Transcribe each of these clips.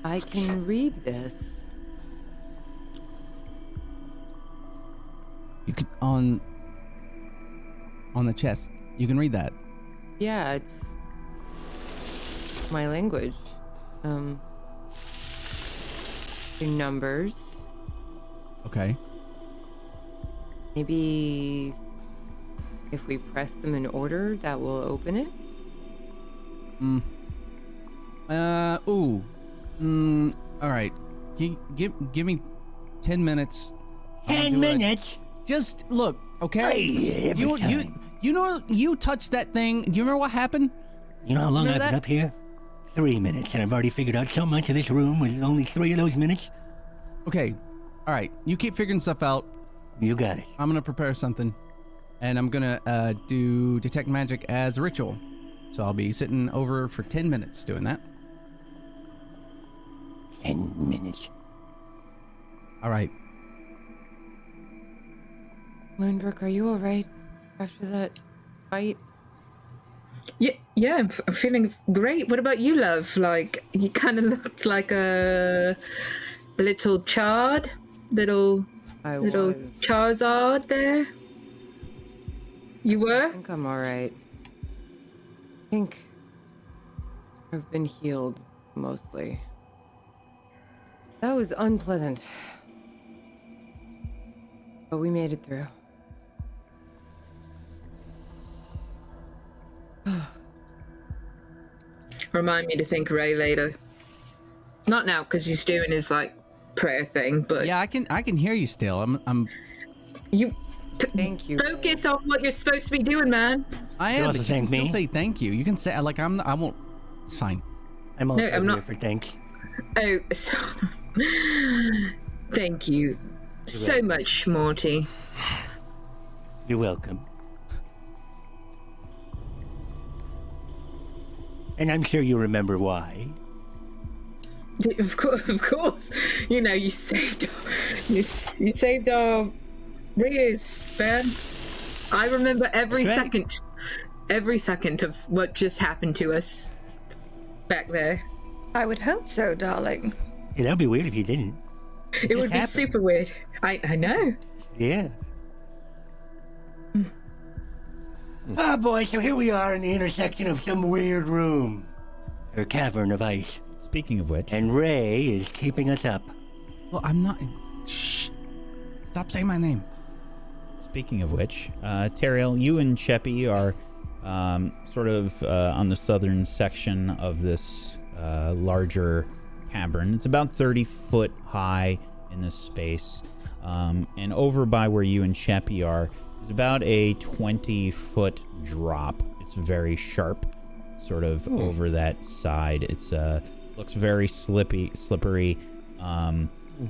I can read this. You can on the chest. You can read that. Yeah, it's my language. The numbers. Okay. Maybe if we press them in order, that will open it. All right. Give me 10 minutes. 10 minutes? Just look, okay? Hey, every time. You know, you touched that thing. Do you remember what happened? You know how long Remember I've been that? up here? 3 minutes, and I've already figured out so much of this room with only 3 of those minutes. Okay. All right. You keep figuring stuff out. You got it. I'm gonna prepare something, and I'm gonna do detect magic as a ritual. So I'll be sitting over for 10 minutes doing that. 10 minutes. All right. Moonbrook, are you all right after that fight? Yeah, I'm feeling great. What about you, love? Like, you kind of looked like a little Chard, little was. Charizard there. You I were? think I'm all right. I think I've been healed mostly. That was unpleasant, but we made it through. Remind me to think Ray later. Not now, because he's doing his like prayer thing. But Yeah, I can hear you still. I'm you Thank you. focus on what you're supposed to be doing, man. I You am, also but you can thank still me? say thank you. You can say like I won't. It's fine. I'm also I'm here not- for thanks. Oh, so thank you so welcome. much, Morty. You're welcome. And I'm sure you remember why. Of course. You know, you saved our rears, man. I remember every That's right. second of what just happened to us back there. I would hope so, darling. Yeah, that'd be weird if you didn't. It would be happened. super weird. I know. Yeah. Ah, boy, so here we are in the intersection of some weird room. Or cavern of ice. Speaking of which, And Ray is keeping us up. Well, I'm not. Shh. Stop saying my name. Teriel, you and Sheppy are sort of on the southern section of this larger cavern. It's about 30 foot high in this space. And over by where you and Sheppy are is about a 20-foot drop. It's very sharp, sort of over that side. It's looks very slippery.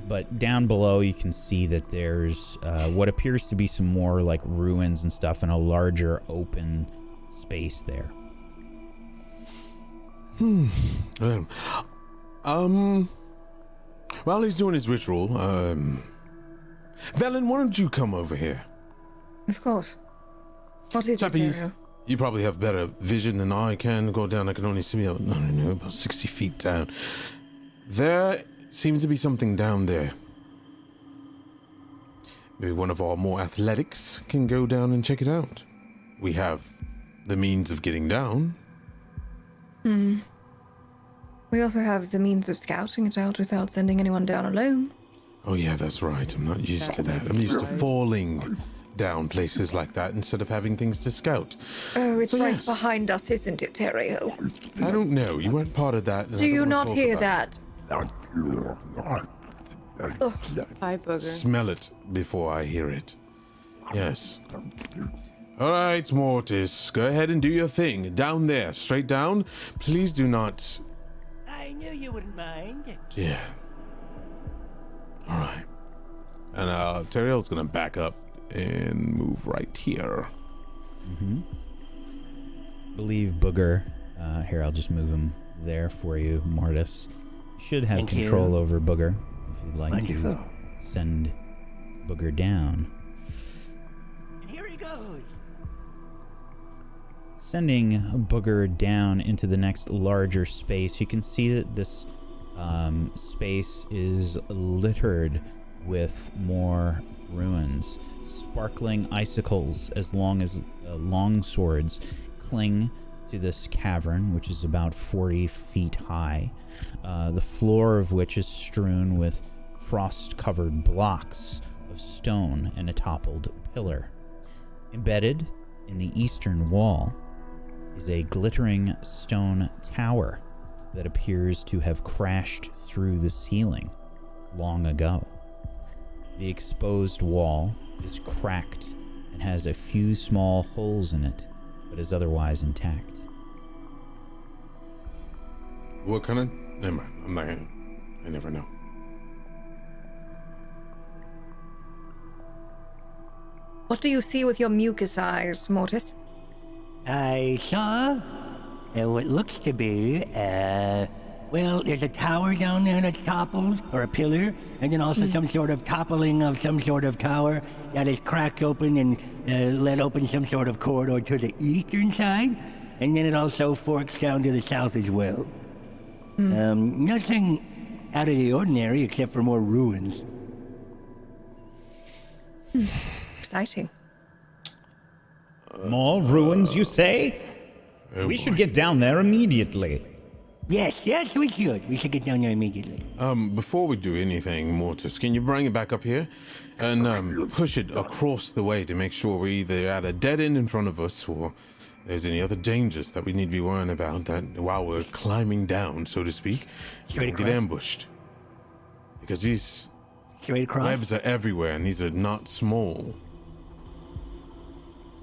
But down below you can see that there's what appears to be some more like ruins and stuff in a larger open space there. While he's doing his ritual, Velen, why don't you come over here? Of course. What is it, Chappie, Ariel? you probably have better vision than I can. Go down, I can only see about 60 feet down. There seems to be something down there. Maybe one of our more athletics can go down and check it out. We have the means of getting down. We also have the means of scouting it out without sending anyone down alone. Oh yeah, that's right. I'm not used to that. I'm used to falling down places like that instead of having things to scout. Oh, it's So right yes. behind us, isn't it, Ariel? I don't know. You weren't part of that. and I Do don't you wanna not talk hear about that? Hi, it. Booger. Smell it before I hear it. Yes. All right, Mortis. Go ahead and do your thing. Down there. Straight down. Please do not... I knew you wouldn't mind. Yeah. All right. And Teriel's going to back up and move right here. Believe Booger. Here, I'll just move him there for you, Mortis. You should have Thank you. control over Booger if you'd like Wonderful. to send Booger down. And here he goes. Sending Booger down into the next larger space, you can see that this space is littered with more ruins. Sparkling icicles as long as long swords cling to this cavern, which is about 40 feet high, the floor of which is strewn with frost-covered blocks of stone and a toppled pillar. Embedded in the eastern wall is a glittering stone tower that appears to have crashed through the ceiling long ago. The exposed wall is cracked and has a few small holes in it, but is otherwise intact. What kind of... Never mind. I'm not gonna... I never know. What do you see with your mucus eyes, Mortis? I saw what looks to be, well, there's a tower down there that's toppled, or a pillar, and then also some sort of toppling of some sort of tower that is cracked open and let open some sort of corridor to the eastern side, and then it also forks down to the south as well. Nothing out of the ordinary except for more ruins. Exciting. More ruins, you say? We should get down there immediately. Yes, we should. We should get down there immediately. Before we do anything, Mortis, can you bring it back up here and push it across the way to make sure we're either at a dead end in front of us or there's any other dangers that we need to be worrying about that while we're climbing down, so to speak, we don't get ambushed. Because these Straight across? webs are everywhere and these are not small.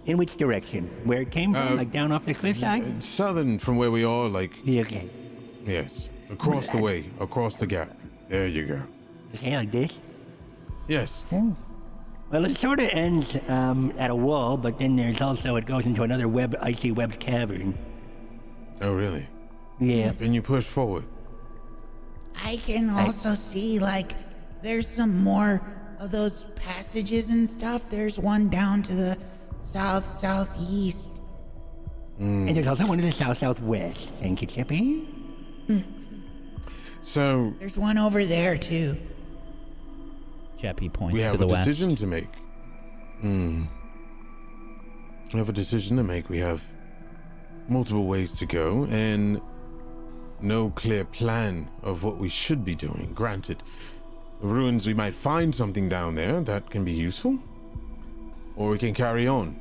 In which direction? Where it came from? Like down off the cliffside? Southern from where we are, like, Yeah, okay. yes, across the way, across the gap. There you go. Okay, like this? Yes. Well, it sort of ends at a wall, but then there's also, it goes into another icy webbed cavern. Oh, really? Yeah. Can you push forward? I can also see, like, there's some more of those passages and stuff. There's one down to the southeast. And there's also one to the southwest. Thank you, Chippy. So There's one over there, too. Chappie points we to have the a west. decision to make. We have a decision to make. We have multiple ways to go and no clear plan of what we should be doing. Granted, the ruins, we might find something down there that can be useful, or we can carry on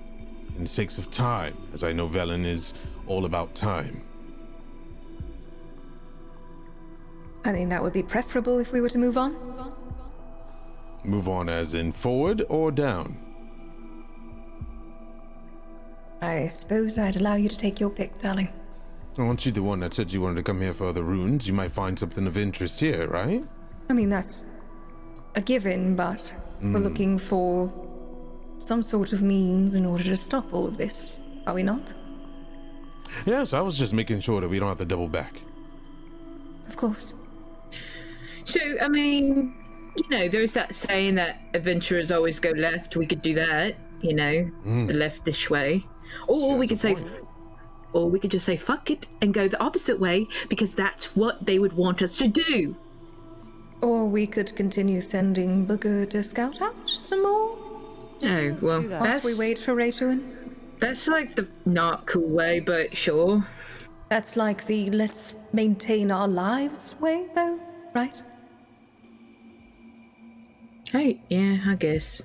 in the sakes of time, as I know Velen is all about time. I mean, that would be preferable if we were to move on. Move on as in forward or down? I suppose I'd allow you to take your pick, darling. Aren't you the one that said you wanted to come here for the ruins? You might find something of interest here, right? I mean, that's a given, but we're looking for some sort of means in order to stop all of this, are we not? Yes, I was just making sure that we don't have to double back. Of course. So, I mean, you know, there's that saying that adventurers always go left. We could do that, you know, the leftish way. Or we could say, or we could just say, fuck it, and go the opposite way, because that's what they would want us to do. Or we could continue sending Booger to scout out some more Oh, well, do that. whilst that's, we wait for Raytuin. that's like the not cool way, but sure. That's like the let's maintain our lives way, though, right? Hey, yeah, I guess.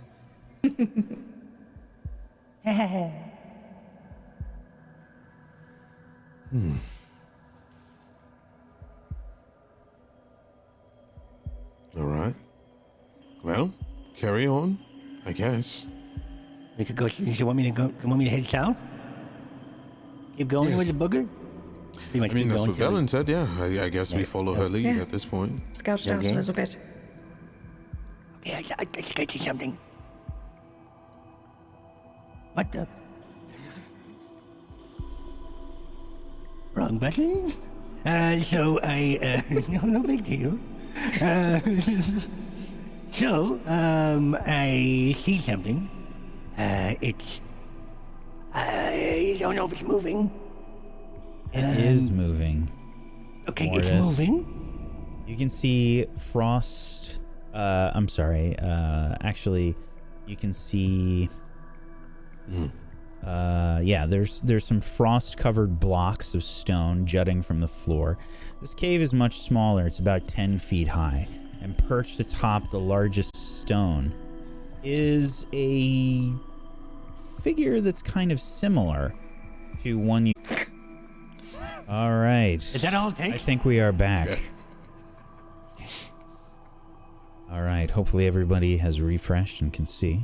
All right. Well, carry on, I guess. We could go. You want me to go? You want me to head south? Keep going Yes. with the booger? Pretty much I mean, keep that's going what till we- Velen said, yeah. I guess we follow her lead Yes. at this point. Scout it out Okay. a little bit. Yeah, I think I see something. What the? Wrong button? So I, no big deal. I see something. I don't know if it's moving. It is moving. Okay, Mortis. it's moving. You can see frost. I'm sorry. Actually, you can see. Yeah, there's some frost-covered blocks of stone jutting from the floor. This cave is much smaller. It's about 10 feet high, and perched atop the largest stone is a figure that's kind of similar to one you. All right. Is that all it takes? I think we are back. Yeah. All right. Hopefully everybody has refreshed and can see.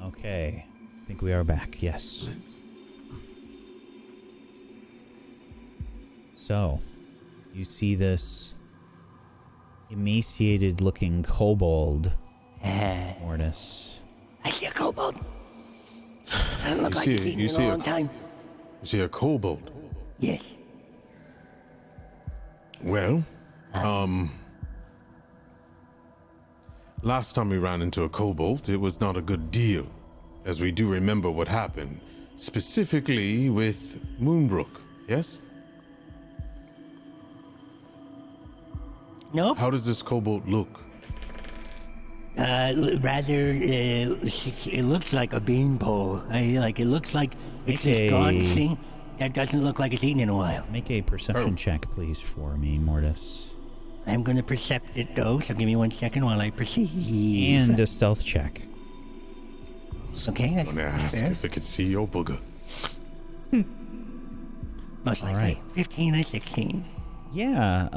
Okay. I think we are back. Yes. So, you see this emaciated-looking kobold, Mortis. I see a kobold. Doesn't look like You he's see- eaten you in see a a- long time. You see a kobold? Yes. Well, last time we ran into a kobold, it was not a good deal, as we do remember what happened, specifically with Moonbrook, yes? Nope. How does this kobold look? Rather, it looks like a beanpole. It looks like it's Okay. this gaunt thing that doesn't look like it's eaten in a while. Make a perception Oh. check, please, for me, Mortis. I'm gonna percept it though, so give me 1 second while I perceive. And a stealth check. Okay, I'm gonna ask fair. if I could see your booger. Most likely. right. 15 and 16. Yeah,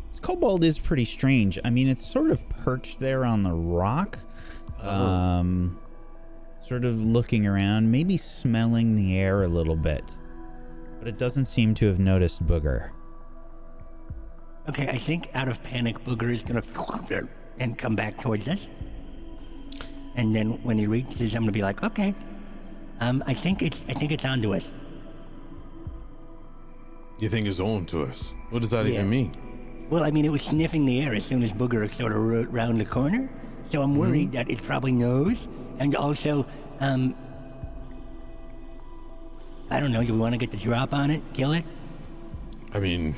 this kobold is pretty strange. I mean, it's sort of perched there on the rock, sort of looking around, maybe smelling the air a little bit, but it doesn't seem to have noticed Booger. Okay, I think out of panic, Booger is gonna and come back towards us. And then when he reaches, I'm gonna be like, okay, I think it's onto us. You think it's on to us? What does that Yeah. even mean? Well, I mean, it was sniffing the air as soon as Booger sort of round the corner, so I'm worried that it probably knows, and also, I don't know. Do we want to get the drop on it, kill it? I mean,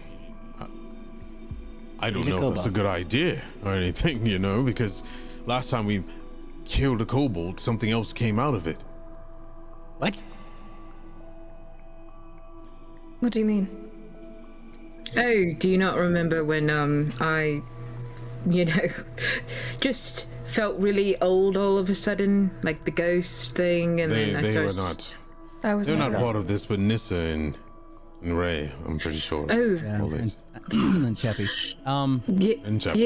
I don't He's a know if that's a kobold. good idea or anything, you know, because last time we killed a kobold, something else came out of it. What? What do you mean? Oh, do you not remember when I, just felt really old all of a sudden, like the ghost thing, and then I They were started. not. That was They're my not fault. part of this, but Nissa and Ray, I'm pretty sure. Oh, All it. And Cheppy. yeah, And Jack.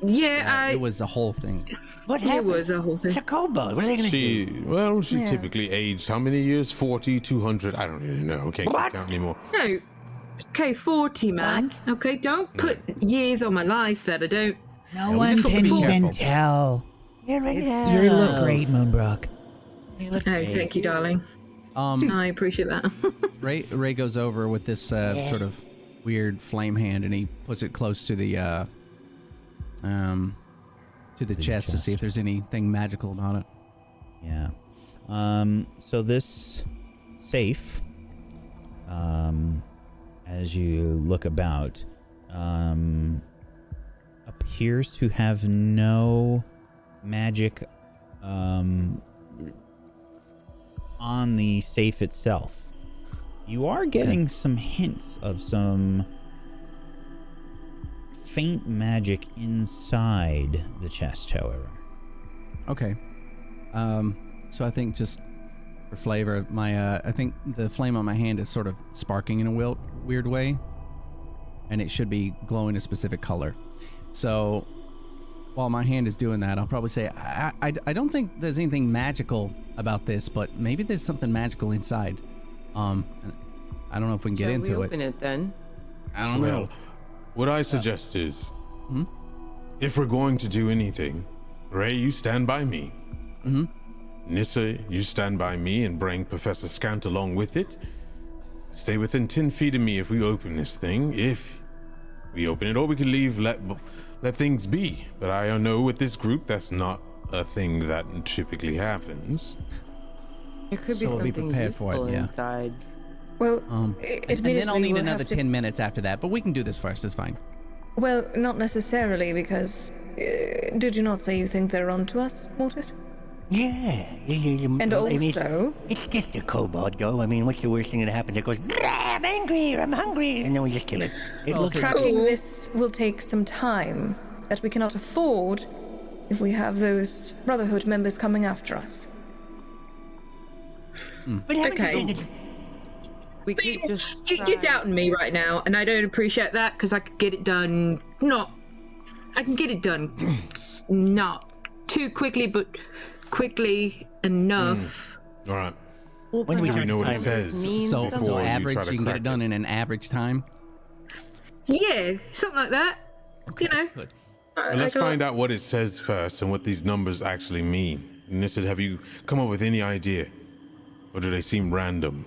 yeah. It was the whole thing. What It happened? was a whole thing. It's a kobold. What are they gonna do? She Yeah. typically aged how many years? 40, 200? I don't really know. Can't What? keep count anymore. No. Okay, 40, man. Okay, don't put years on my life that I don't. No one just can be even careful. tell. You're right. You look great, Moonbrook. Oh, thank you, darling. I appreciate that. Ray goes over with this sort of weird flame hand, and he puts it close to the chest to see if there's anything magical about it. Yeah. So this safe, as you look about, appears to have no magic on the safe itself. You are getting some hints of some faint magic inside the chest, however. Okay. So I think just for flavor, I think the flame on my hand is sort of sparking in a weird way, and it should be glowing a specific color. So while my hand is doing that, I'll probably say I don't think there's anything magical about this, but maybe there's something magical inside. I don't know if we can get Shall into we it. open it then? I don't know. Well, what I suggest is, if we're going to do anything, Ray, you stand by me. Nissa, you stand by me and bring Professor Scant along with it. Stay within 10 feet of me if we open this thing. If we open it, or we could leave, let things be. But I know with this group, that's not a thing that typically happens. It could be So we'll be something prepared for it, useful yeah. inside. Well, And then I'll admittedly, need we'll another have to- 10 minutes after that, but we can do this first. It's fine. Well, not necessarily, because did you not say you think they're onto us, Mortis? Yeah. And I mean, also, it's just a kobold, though. I mean, what's the worst thing that happens? It goes, I'm angry or I'm hungry, and then we just kill it. It looks tracking this will take some time that we cannot afford if we have those Brotherhood members coming after us. But haven't you Okay. seen it? We could just You're try- doubting me right now, and I don't appreciate that because I could get it done. I can get it done not too quickly, but quickly enough. All right. Well, When do we Do we perhaps know what it Time. says? means So before you average, try to you can get crack it done in an average time. Yeah, something like that. You know. Good. Well, let's find out what it says first and what these numbers actually mean. Nissa, have you come up with any idea? Or do they seem random?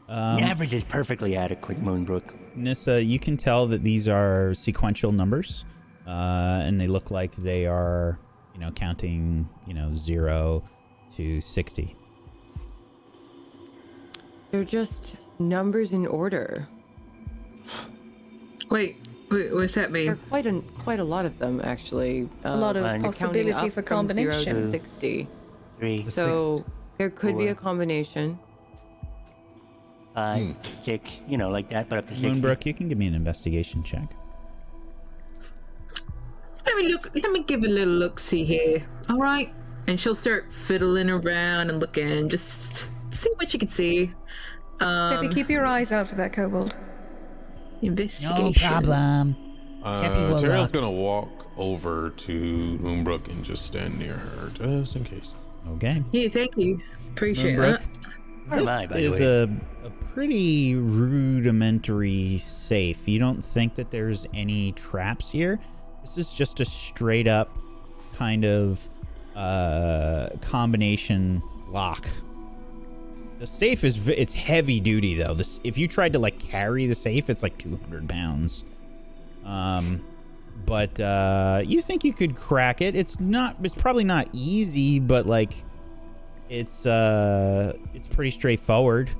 The average is perfectly adequate, Moonbrook. Nissa, you can tell that these are sequential numbers, and they look like they are, counting, 0 to 60. They're just numbers in order. Wait, what's that There are mean? quite a lot of them, actually. A lot of Counting possibility up for from 0 combination. to 60. 3, So there could be a 4. combination. 5, 6, like that, but up to 60. Moonbrook, you can give me an investigation check. Let me give a little look-see here. All right, and she'll start fiddling around and looking, just see what you can see. Jeppy, keep your eyes out for that kobold. Investigation. No problem. Sheppy will Terrell's look. gonna walk over to Moonbrook and just stand near her, just in case. Okay. Yeah, thank you. Appreciate Moonbrook, that. Where am I, by the this is way? a pretty rudimentary safe. You don't think that there's any traps here? This is just a straight up kind of combination lock. The safe it's heavy duty though. If you tried to carry the safe, it's like 200 pounds. But you think you could crack it. It's probably not easy, but it's pretty straightforward.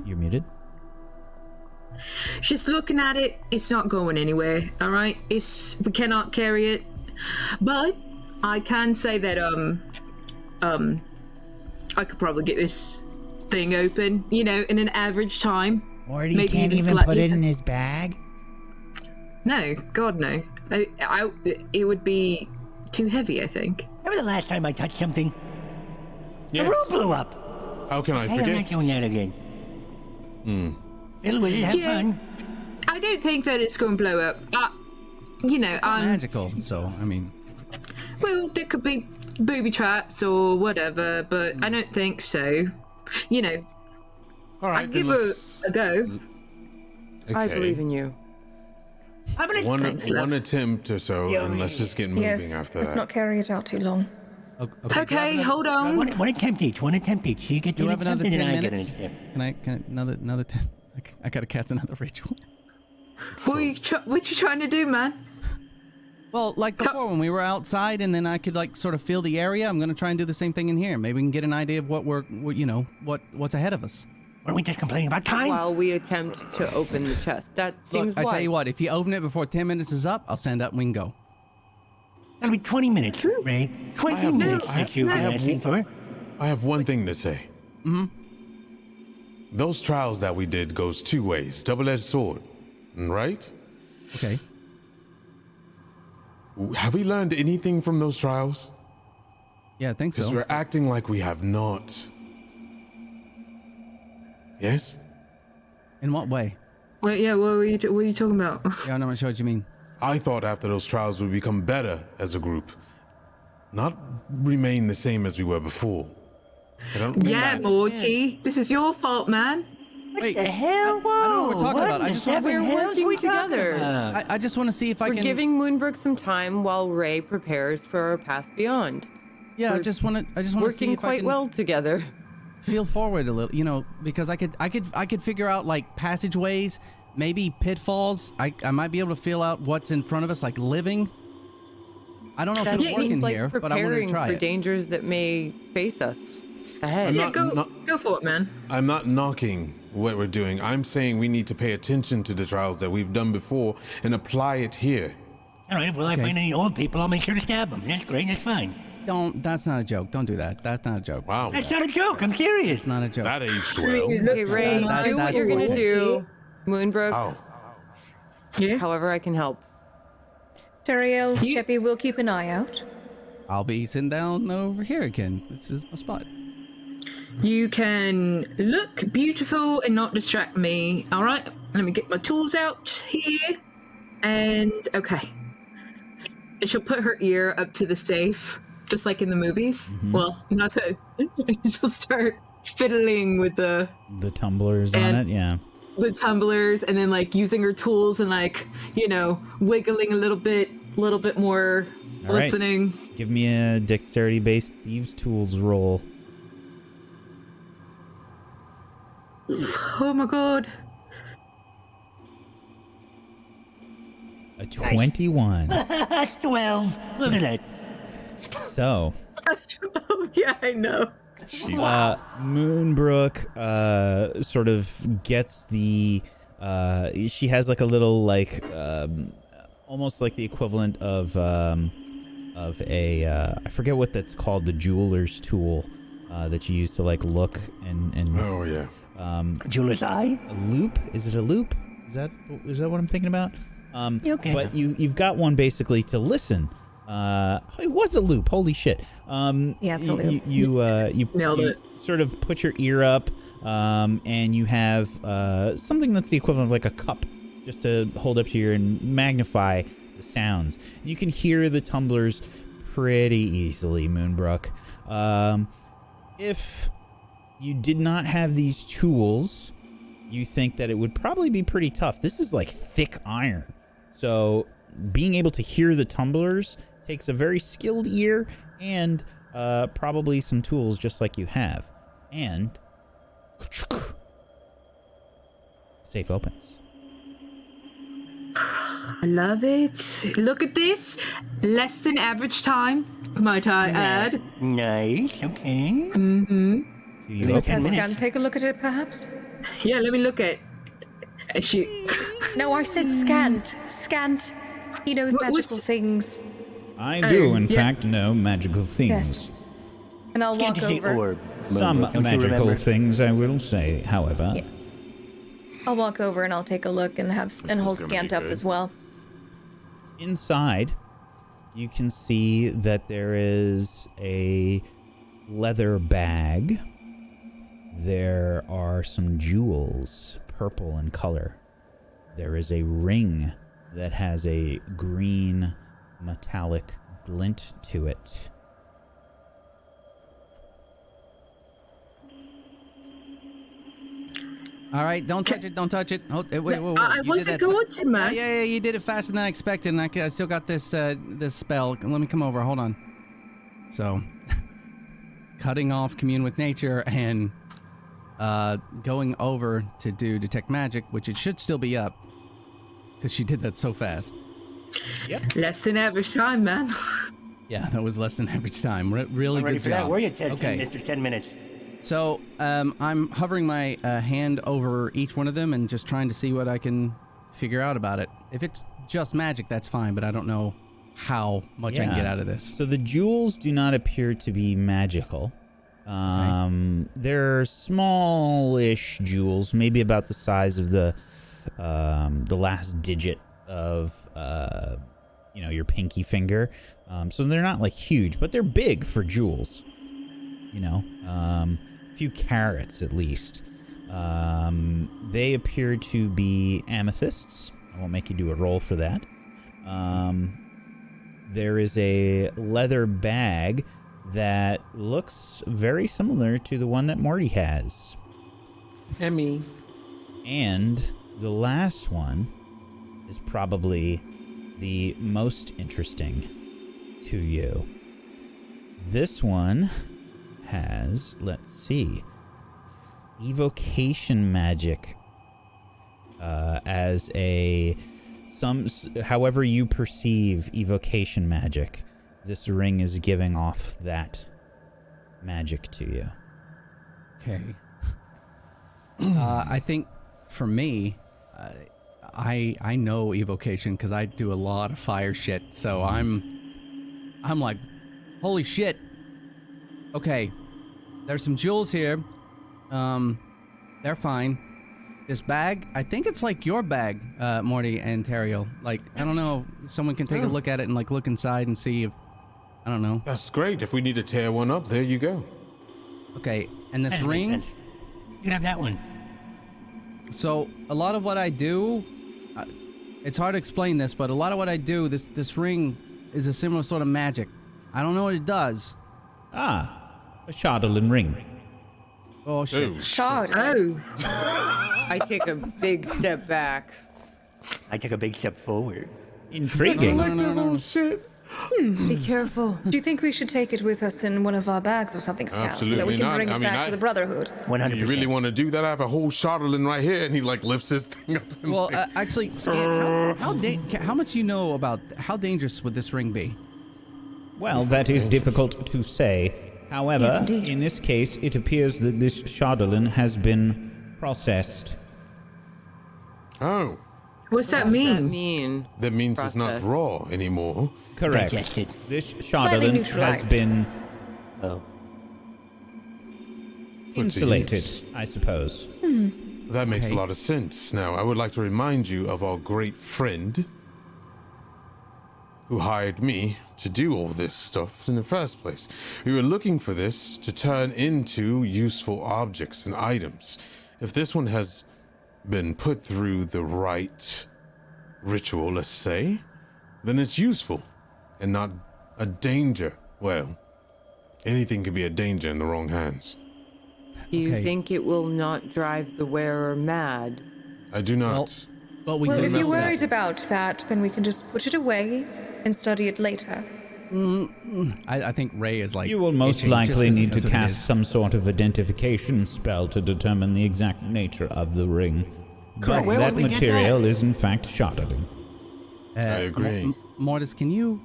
You're muted. Just looking at it, it's not going anywhere. All right, we cannot carry it, but I can say that I could probably get this thing open, in an average time. Morty Maybe can't even even put slightly- it in his bag. No, God no. It would be too heavy, I think. Remember the last time I touched something? Yes. The room blew up. How can I Hey, I'm not forget? doing that again. Fiddle with it, have Yeah. fun. I don't think that it's going to blow up. It's magical, so I mean, Well, there could be booby traps or whatever, but I don't think so. All right, I'd then give let's- a go. I okay. believe in you. I'm gonna One attempt or so, and let's just get moving Yes, after let's that. not carry it out too long. Okay, hold on. one attempt each. One attempt each. You get do you an have another attempt, 10 and I get an minutes? attempt. Can I another 10? I gotta cast another ritual. What you trying to do, man? Well, like before when we were outside, and then I could sort of feel the area. I'm gonna try and do the same thing in here. Maybe we can get an idea of what's ahead of us. Weren't we just complaining about time? While we attempt to open the chest. That seems Look, I wise. tell you what, if you open it before 10 minutes is up, I'll stand up and we can go. That'll be 20 minutes, Ray. 20 have- minutes I- that you've I been have asking for. I have one thing to say. Those trials that we did goes two ways, double-edged sword, right? Okay. Have we learned anything from those trials? Yeah, I think Because so. we're acting like we have not. Yes? In what way? Wait, yeah, what are you talking about? Yeah, I'm not sure what you mean. I thought after those trials we'd become better as a group, not remain the same as we were before. I don't Yeah, Morty, this is your fault, man. Wait, The hell? I don't know what we're talking about. I just want We're working together. I just want to see if I We're can. giving Moonbrook some time while Ray prepares for our path beyond. Yeah, I just want to see Working if I quite can well together. feel forward a little, because I could figure out passageways, maybe pitfalls. I might be able to feel out what's in front of us, living. I don't know if That it'll work in seems like here, but I wanted to preparing try for it. dangers that may face us ahead. Yeah, go for it, man. I'm not knocking what we're doing. I'm saying we need to pay attention to the trials that we've done before and apply it here. All right, well, I find any old people, I'll make sure to stab them. That's great, that's fine. That's not a joke. Don't do that. That's not a joke. Wow. That's not a joke, I'm serious. It's not a joke. That aged well. Okay, Ray, That- do what that's you're gonna cool. do. Moonbrook, Ow. Yeah. however I can help. Teriel, You- Cheppy, we'll keep an eye out. I'll be sitting down over here again. This is my spot. You can look beautiful and not distract me. All right, let me get my tools out here. And okay. And she'll put her ear up to the safe, just like in the movies. Well, not the. She'll start fiddling with the tumblers on And- it, yeah. tumblers, and then like using her tools and like wiggling a little bit more, All right. listening. Give me a dexterity-based thieves' tools roll. Oh my god. A 21. That's 12. Look at that. So, That's 12. Yeah, I know. Moonbrook sort of gets the she has like a little almost like the equivalent of a I forget what that's called, the jeweler's tool that you use to like look and Oh, yeah. Jeweler's eye? a loop. Is it a loop? Is that what I'm thinking about? Okay. But you've got one basically to listen. It was a loop. Holy shit. Yeah, it's a loop. You Nailed it. sort of put your ear up, and you have something that's the equivalent of like a cup, just to hold up to your ear and magnify the sounds. You can hear the tumblers pretty easily, Moonbrook. If you did not have these tools, you think that it would probably be pretty tough. This is like thick iron. So being able to hear the tumblers takes a very skilled ear and probably some tools just like you have. And safe opens. I love it. Look at this. Less than average time, might I add. Nice, okay. Do you Let's open? have Scan take a look at it, perhaps? Yeah, let me look at. She. No, I said scant. Scant. He knows What was- magical things. I do, in yeah. fact, know magical things. Yes. And I'll Can't walk you say over. orb? Some Moonbrook, don't you magical remember? things, I will say, however. Yes. I'll walk over and I'll take a look and hold is gonna Scant be up good. as well. Inside, you can see that there is a leather bag. There are some jewels, purple in color. There is a ring that has a green metallic glint to it. All right, don't touch it. Don't touch it. Oh, wait. I You did wasn't that going to, man. Yeah, you did it faster than I expected, and I still got this this spell. Let me come over. Hold on. So, cutting off commune with nature and going over to do detect magic, which it should still be up because she did that so fast. Less than average time, man. Yeah, that was less than average time. Really I'm ready good for job. that. Where you, Ted? Okay. Mr. 10 minutes. So, I'm hovering my hand over each one of them and just trying to see what I can figure out about it. If it's just magic, that's fine, but I don't know how much I can get out of this. So the jewels do not appear to be magical. They're smallish jewels, maybe about the size of the last digit of your pinky finger. So they're not like huge, but they're big for jewels. A few carats at least. They appear to be amethysts. I won't make you do a roll for that. There is a leather bag that looks very similar to the one that Morty has. Emmy. And the last one is probably the most interesting to you. This one has, let's see, evocation magic as however you perceive evocation magic. this ring is giving off that magic to you. Okay. I think for me, I know evocation because I do a lot of fire shit. So I'm like, holy shit. Okay, there's some jewels here. They're fine. This bag, I think it's like your bag, Morty and Teriel. Like, I don't know, someone can take a look at it and like look inside and see if, I don't know. That's great. If we need to tear one up, there you go. Okay, and this That makes ring, sense. You can have that one. so a lot of what I do, it's hard to explain this, but a lot of what I do, this ring is a similar sort of magic. I don't know what it does. Ah, a Shardolin ring. Oh shit. Oh, Shard. Oh, I take a big step back. I took a big step forward. Intriguing. No. Be careful. Do you think we should take it with us in one of our bags or something, Scout, so that Absolutely we can not. bring I it mean, back to the Brotherhood? 100%. You really want to do that? I have a whole Shardolin right here, and he like lifts his thing up. And Well, actually, Scan, how much you know about how dangerous would this ring be? Well, that is difficult to say. However, Yes, indeed. in this case, it appears that this Shardolin has been processed. oh, what's that What does mean? that mean? that means it's not Process. raw anymore. Correct. Digested. This Slightly Shardolin has neutralized. been Oh. Put to insulated, use. I suppose. That makes Okay. a lot of sense. Now, I would like to remind you of our great friend who hired me to do all this stuff in the first place. We were looking for this to turn into useful objects and items. If this one has been put through the right ritual, let's say, then it's useful and not a danger. Well, anything can be a danger in the wrong hands. Do you Okay. think it will not drive the wearer mad? I do not. Well, we Well, do if know you're that. worried about that, then we can just put it away and study it later. I think Ray is like. You will most itching just likely 'cause he need to knows what it cast is. some sort of identification spell to determine the exact nature of the ring. But Where that would we get material is in fact Shardolin. I agree. Mortis, can you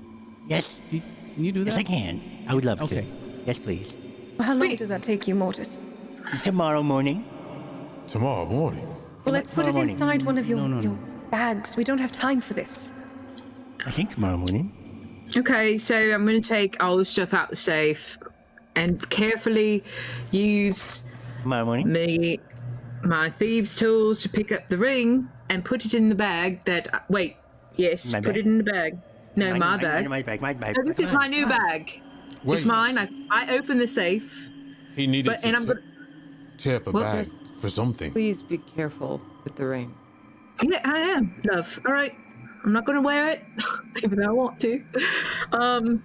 Yes. do Yes, that? I can. I would love Okay. to. Yes, please. How long Wait. does that take you, Mortis? Tomorrow morning. Tomorrow morning. Well, let's put it tomorrow morning. inside one of your, No. your bags. We don't have time for this. I think tomorrow morning. Okay, so I'm going to take all the stuff out the safe and carefully use Tomorrow morning. my thieves' tools to pick up the ring and put it in the bag that. Wait, yes, My put bag? it in the bag. No, my bag. My bag. My bag. No, this is my new bag. Wait. It's mine. I opened the safe, He needed but to and I'm gonna. tear up a Well, bag just- for something. Please be careful with the ring. Yeah, I am, love. All right, I'm not gonna wear it, even though I want to. No.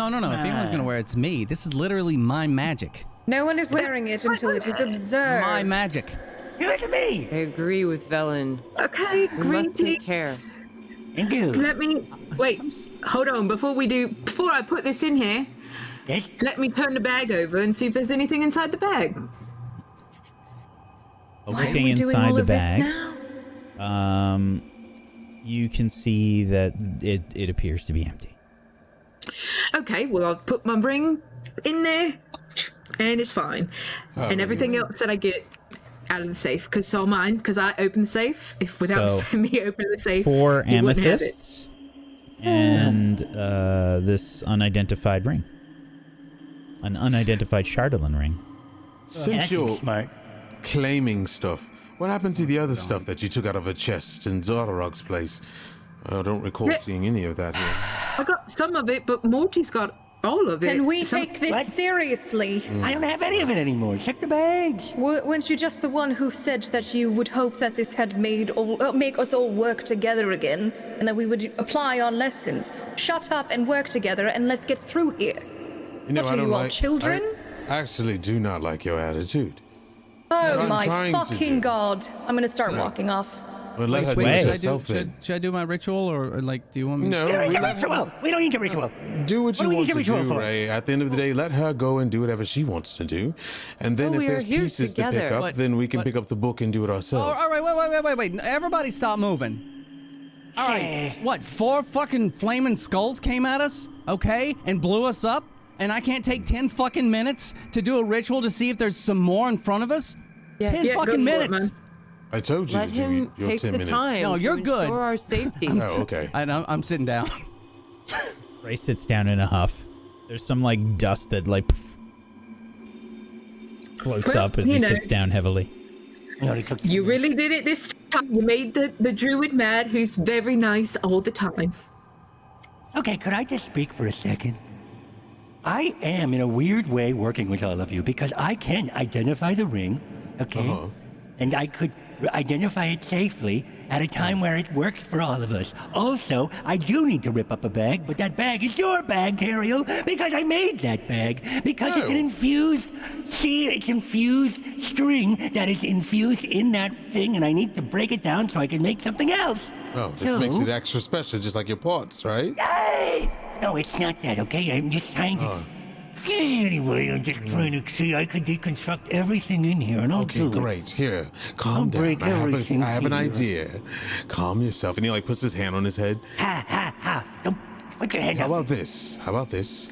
If anyone's gonna wear it, it's me. This is literally my magic. No one is wearing it until it is observed. My magic. Give it to me. I agree with Velen. Okay, We must take greetings. care. Thank you. Let me wait. Hold on. Before I put this in here, Yes. let me turn the bag over and see if there's anything inside the bag. Why are Looking we doing inside all the of this bag, now? you can see that it appears to be empty. Okay, well I'll put my ring in there, and it's fine. And everything else that I get out of the safe, because it's all mine. Because I opened the safe. If without So, me opening the safe, 4 you wouldn't have it. amethysts and this unidentified ring. An unidentified Shardolin ring. Since That's you're smart. claiming stuff, what happened to the other stuff that you took out of a chest in Zardarog's place? I don't recall Yeah. seeing any of that here. I got some of it, but Morty's got all of it. Can we Some- take this What? seriously? I don't have any of it anymore. Check the bags. Weren't you just the one who said that you would hope that this had make us all work together again, and that we would apply our lessons? Shut up and work together, and let's get through here. You know, What I are don't you all, like, children? I actually do not like your attitude. Oh I'm my trying to fucking do. god! I'm gonna start walking off. Well, let her do Wait, it should herself then. should I do my ritual or like do you want me? No, We don't we need a let her ritual. We don't need a ritual. do what do you we want need a to ritual do, for? Ray. At the end of the day, let her go and do whatever she wants to do. And then Well, if we are there's here pieces to pick together. up, then we can pick up the book and do it Oh, ourselves. all right, wait. Everybody stop moving. All right, what, 4 fucking flaming skulls came at us, okay, and blew us up? And I can't take 10 fucking minutes to do a ritual to see if there's some more in front of us? Yeah, 10 go fucking for it, minutes. man. I told you Let to do him your take 10 the minutes. time. No, you're to good. ensure our safety. Oh, okay. I'm sitting down. Ray sits down in a huff. There's some like dust that like floats Well, up as you he know. sits down heavily. You really did it this time. You made the druid mad, who's very nice all the time. Okay, could I just speak for a second? I am, in a weird way, working with all of you because I can identify the ring, okay? Uh-huh. And I could identify it safely at a time where it works for all of us. Also, I do need to rip up a bag, but that bag is your bag, Teriel, because I made that bag. Because it's an infused, it's infused string that is infused in that thing, and I need to break it down so I can make something else. Oh, this makes it extra special, just like your pots, right? Hey! No, it's not that, okay? I'm just trying to... Anyway, I'm just trying to see I could deconstruct everything in here, and I'll Okay, do it. great. Here, calm I'll down. break everything I have an here. idea. Calm yourself. And he like puts his hand on his head. Ha, ha, ha. Don't put your hand How up. about this? How about this?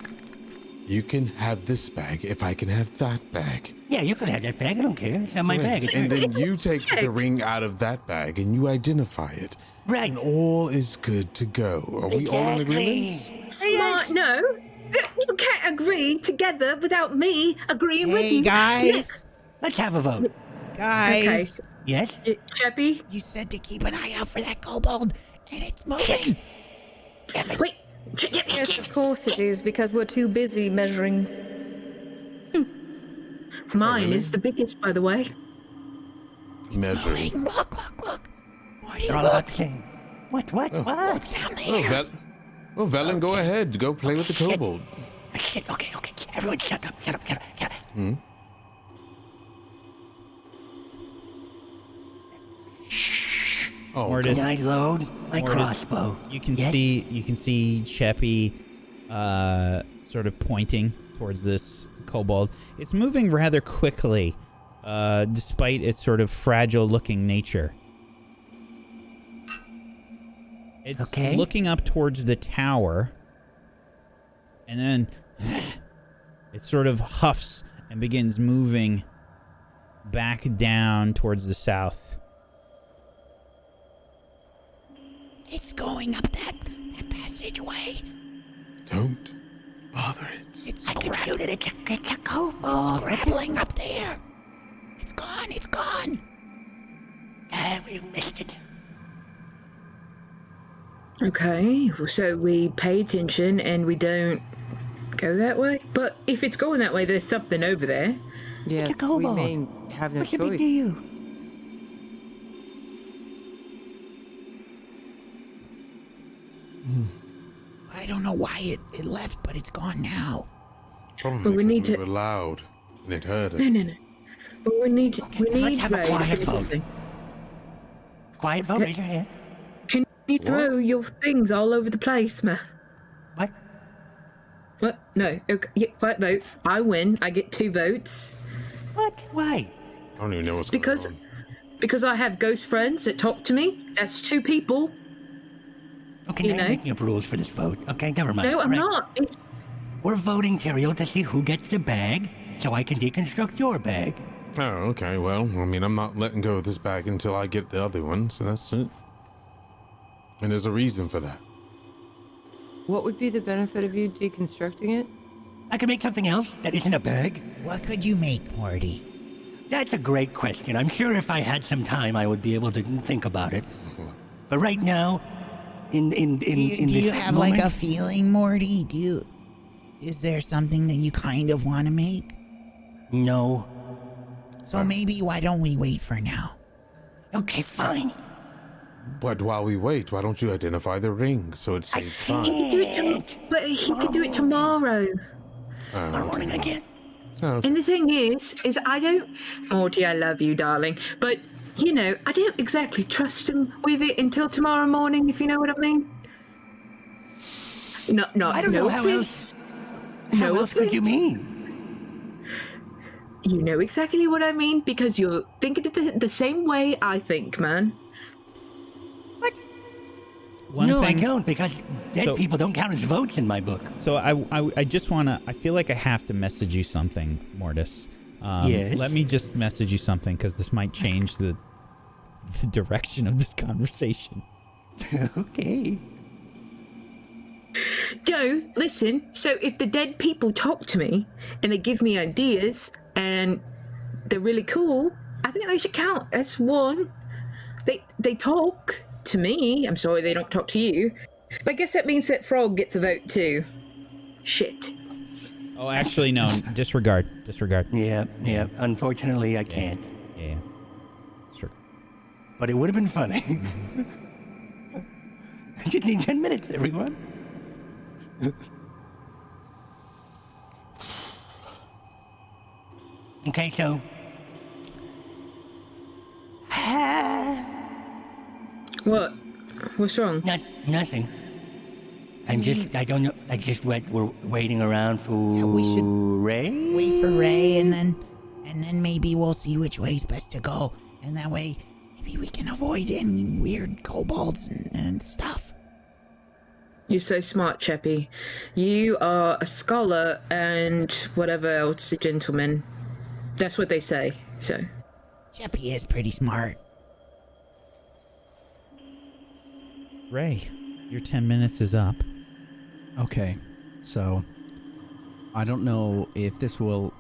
You can have this bag if I can have that bag. Yeah, you could have that bag. I don't care. It's not my bag. It's And yours. then you take the ring out of that bag and you identify it. Right. And all is good to go. Are we all in agreement? Smart, no. You can't agree together without me agreeing with Hey, you. guys. Let's have a vote. Guys. Yes? Chappy, You said to keep an eye out for that kobold, and it's moving. wait. Yes, of course it is, because we're too busy measuring. Mine is the biggest, by the way. Measuring. Look. Morty, They're all about look. the same. What? What? Look down there. Oh, Velen, go ahead. Go play with the kobold. Shit. Okay. Everyone shut up. Oh, Mortis, Can I load my Mortis, crossbow? You can Yes? see Cheppy sort of pointing towards this kobold. It's moving rather quickly, despite its sort of fragile-looking nature. It's Okay. looking up towards the tower, and then it sort of huffs and begins moving back down towards the south. It's going up that passageway. Don't bother it. It's I can shoot it. It's a It's kobold. grappling up there. It's gone. We missed it. Okay, so we pay attention and we don't go that way. But if it's going that way, there's something over there. Yes, we kobold. may have no What's the big choice. deal? I don't know why it left, but it's gone now. Probably But we because need we to- were loud and it hurt us. No. But we need let's have a Ray quiet to vote. do Quiet vote. Raise your hand. Can you throw your things all over the place, man? What? What? No. Okay. Yeah, quiet vote. I win. I get 2 votes. What? Why? I don't even know what's Because going on. because I have ghost friends that talk to me. That's 2 people. Okay, You now you're know? making up rules for this vote. Okay, never mind. No, I'm All right. not. It's We're voting, Teriel, to see who gets the bag, so I can deconstruct your bag. Oh, okay. Well, I mean, I'm not letting go of this bag until I get the other one, so that's it. And there's a reason for that. What would be the benefit of you deconstructing it? I can make something else that isn't a bag. What could you make, Morty? That's a great question. I'm sure if I had some time, I would be able to think about it. But right now, in Do you, this do you have moment, like a feeling, Morty? Is there something that you kind of want to make? No. So maybe why don't we wait for now? Okay, fine. But while we wait, why don't you identify the ring so it saves time? do it but he could do it tomorrow. Tomorrow morning again. Oh, And the thing is I don't. Morty, I love you, darling. But you know, I don't exactly trust him with it until tomorrow morning. If you know what I mean. No, I don't no know how offense. How No else could you offense. mean? You know exactly what I mean because you're thinking it the same way I think, man. What? No, thing. I don't, because dead people don't count as votes in my book. So I just want to. I feel like I have to message you something, Mortis. Yes? Let me just message you something because this might change the direction of this conversation. Okay. Joe, listen. So if the dead people talk to me and they give me ideas and they're really cool, I think they should count as one. They talk to me. I'm sorry they don't talk to you. But I guess that means that Frog gets a vote too. Shit. Oh, actually, no. Disregard. Yeah. Unfortunately, I can't. Yeah. Sure. But it would have been funny. I just need 10 minutes, everyone. Okay, so. What? What's wrong? Nothing. I don't know. We're waiting around for we should Ray? Wait for Ray, and then maybe we'll see which way's best to go. And that way, maybe we can avoid any weird kobolds and stuff. You're so smart, Cheppy. You are a scholar and whatever else, a gentleman. That's what they say, so. Cheppy is pretty smart. Ray, your 10 minutes is up. Okay, so I don't know if this would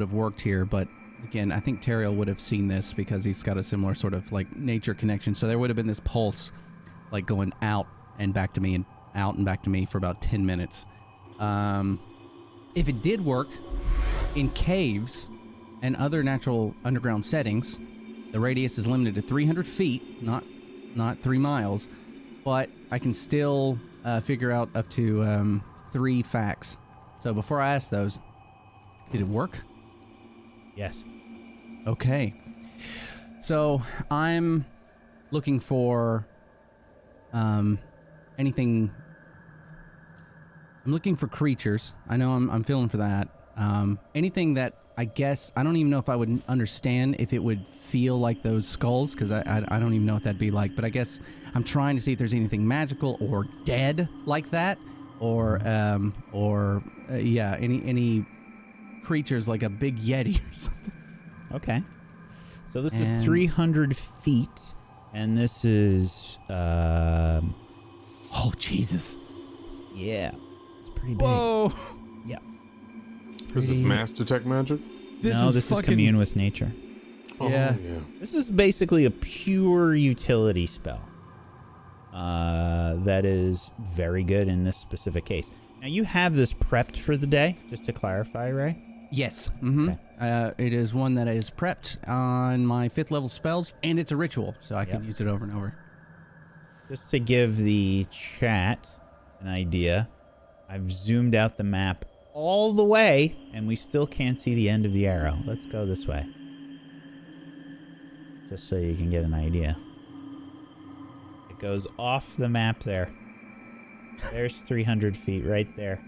have worked here, but again, I think Teriel would have seen this because he's got a similar sort of like nature connection. So there would have been this pulse, like going out and back to me and out and back to me for about 10 minutes. If it did work in caves and other natural underground settings, the radius is limited to 300 feet, not 3 miles. But I can still figure out up to 3 facts. So before I ask those, did it work? Yes. Okay. So I'm looking for anything. I'm looking for creatures. I know I'm feeling for that. Anything that I guess I don't even know if I would understand if it would feel like those skulls, because I don't even know what that'd be like. But I guess I'm trying to see if there's anything magical or dead like that, or any creatures like a big yeti or something. Okay. So this is 300 feet, and this is oh Jesus! Yeah, it's pretty big. Whoa! Yeah. Is this mass detect magic? This is commune with nature. Oh, yeah. This is basically a pure utility spell. That is very good in this specific case. Now, you have this prepped for the day, just to clarify, Ray? Yes. Mm-hmm. Okay. It is one that is prepped on my 5th level spells, and it's a ritual, so I can use it over and over. Just to give the chat an idea, I've zoomed out the map all the way, and we still can't see the end of the arrow. Let's go this way. Just so you can get an idea. It goes off the map there. There's 300 feet right there.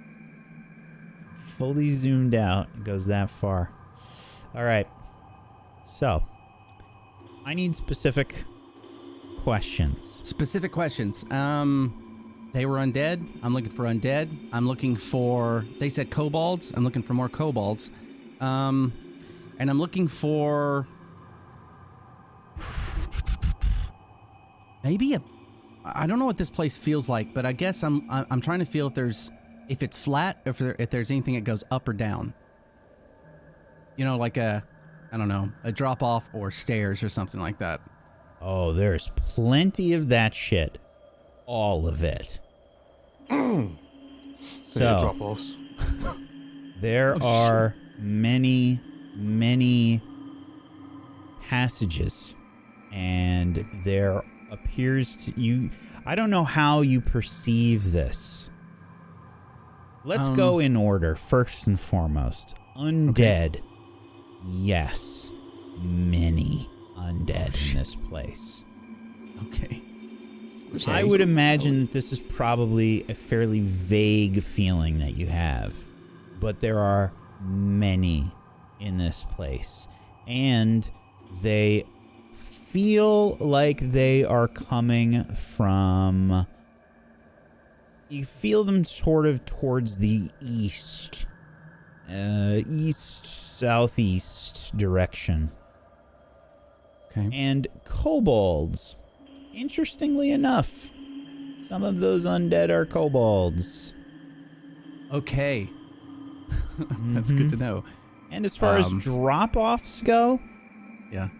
Fully zoomed out. It goes that far. All right. So, I need specific questions. Specific questions. They were undead. I'm looking for undead. I'm looking for... They said kobolds. I'm looking for more kobolds. And I'm looking for... Maybe a... I don't know what this place feels like, but I guess I'm trying to feel if it's flat, if there's anything that goes up or down. You know, like I don't know, a drop off or stairs or something like that. Oh, there's plenty of that shit. All of it. So, drop offs. There are many, many passages, and there appears to you. I don't know how you perceive this. Let's go in order. First and foremost, undead. Okay. Yes, many undead in this place. Okay. I would imagine that this is probably a fairly vague feeling that you have, but there are many in this place, and they feel like they are coming from You feel them sort of towards the east. Southeast direction. Okay. And kobolds. Interestingly enough, some of those undead are kobolds. Okay. That's good to know. And as far as drop-offs go, yeah,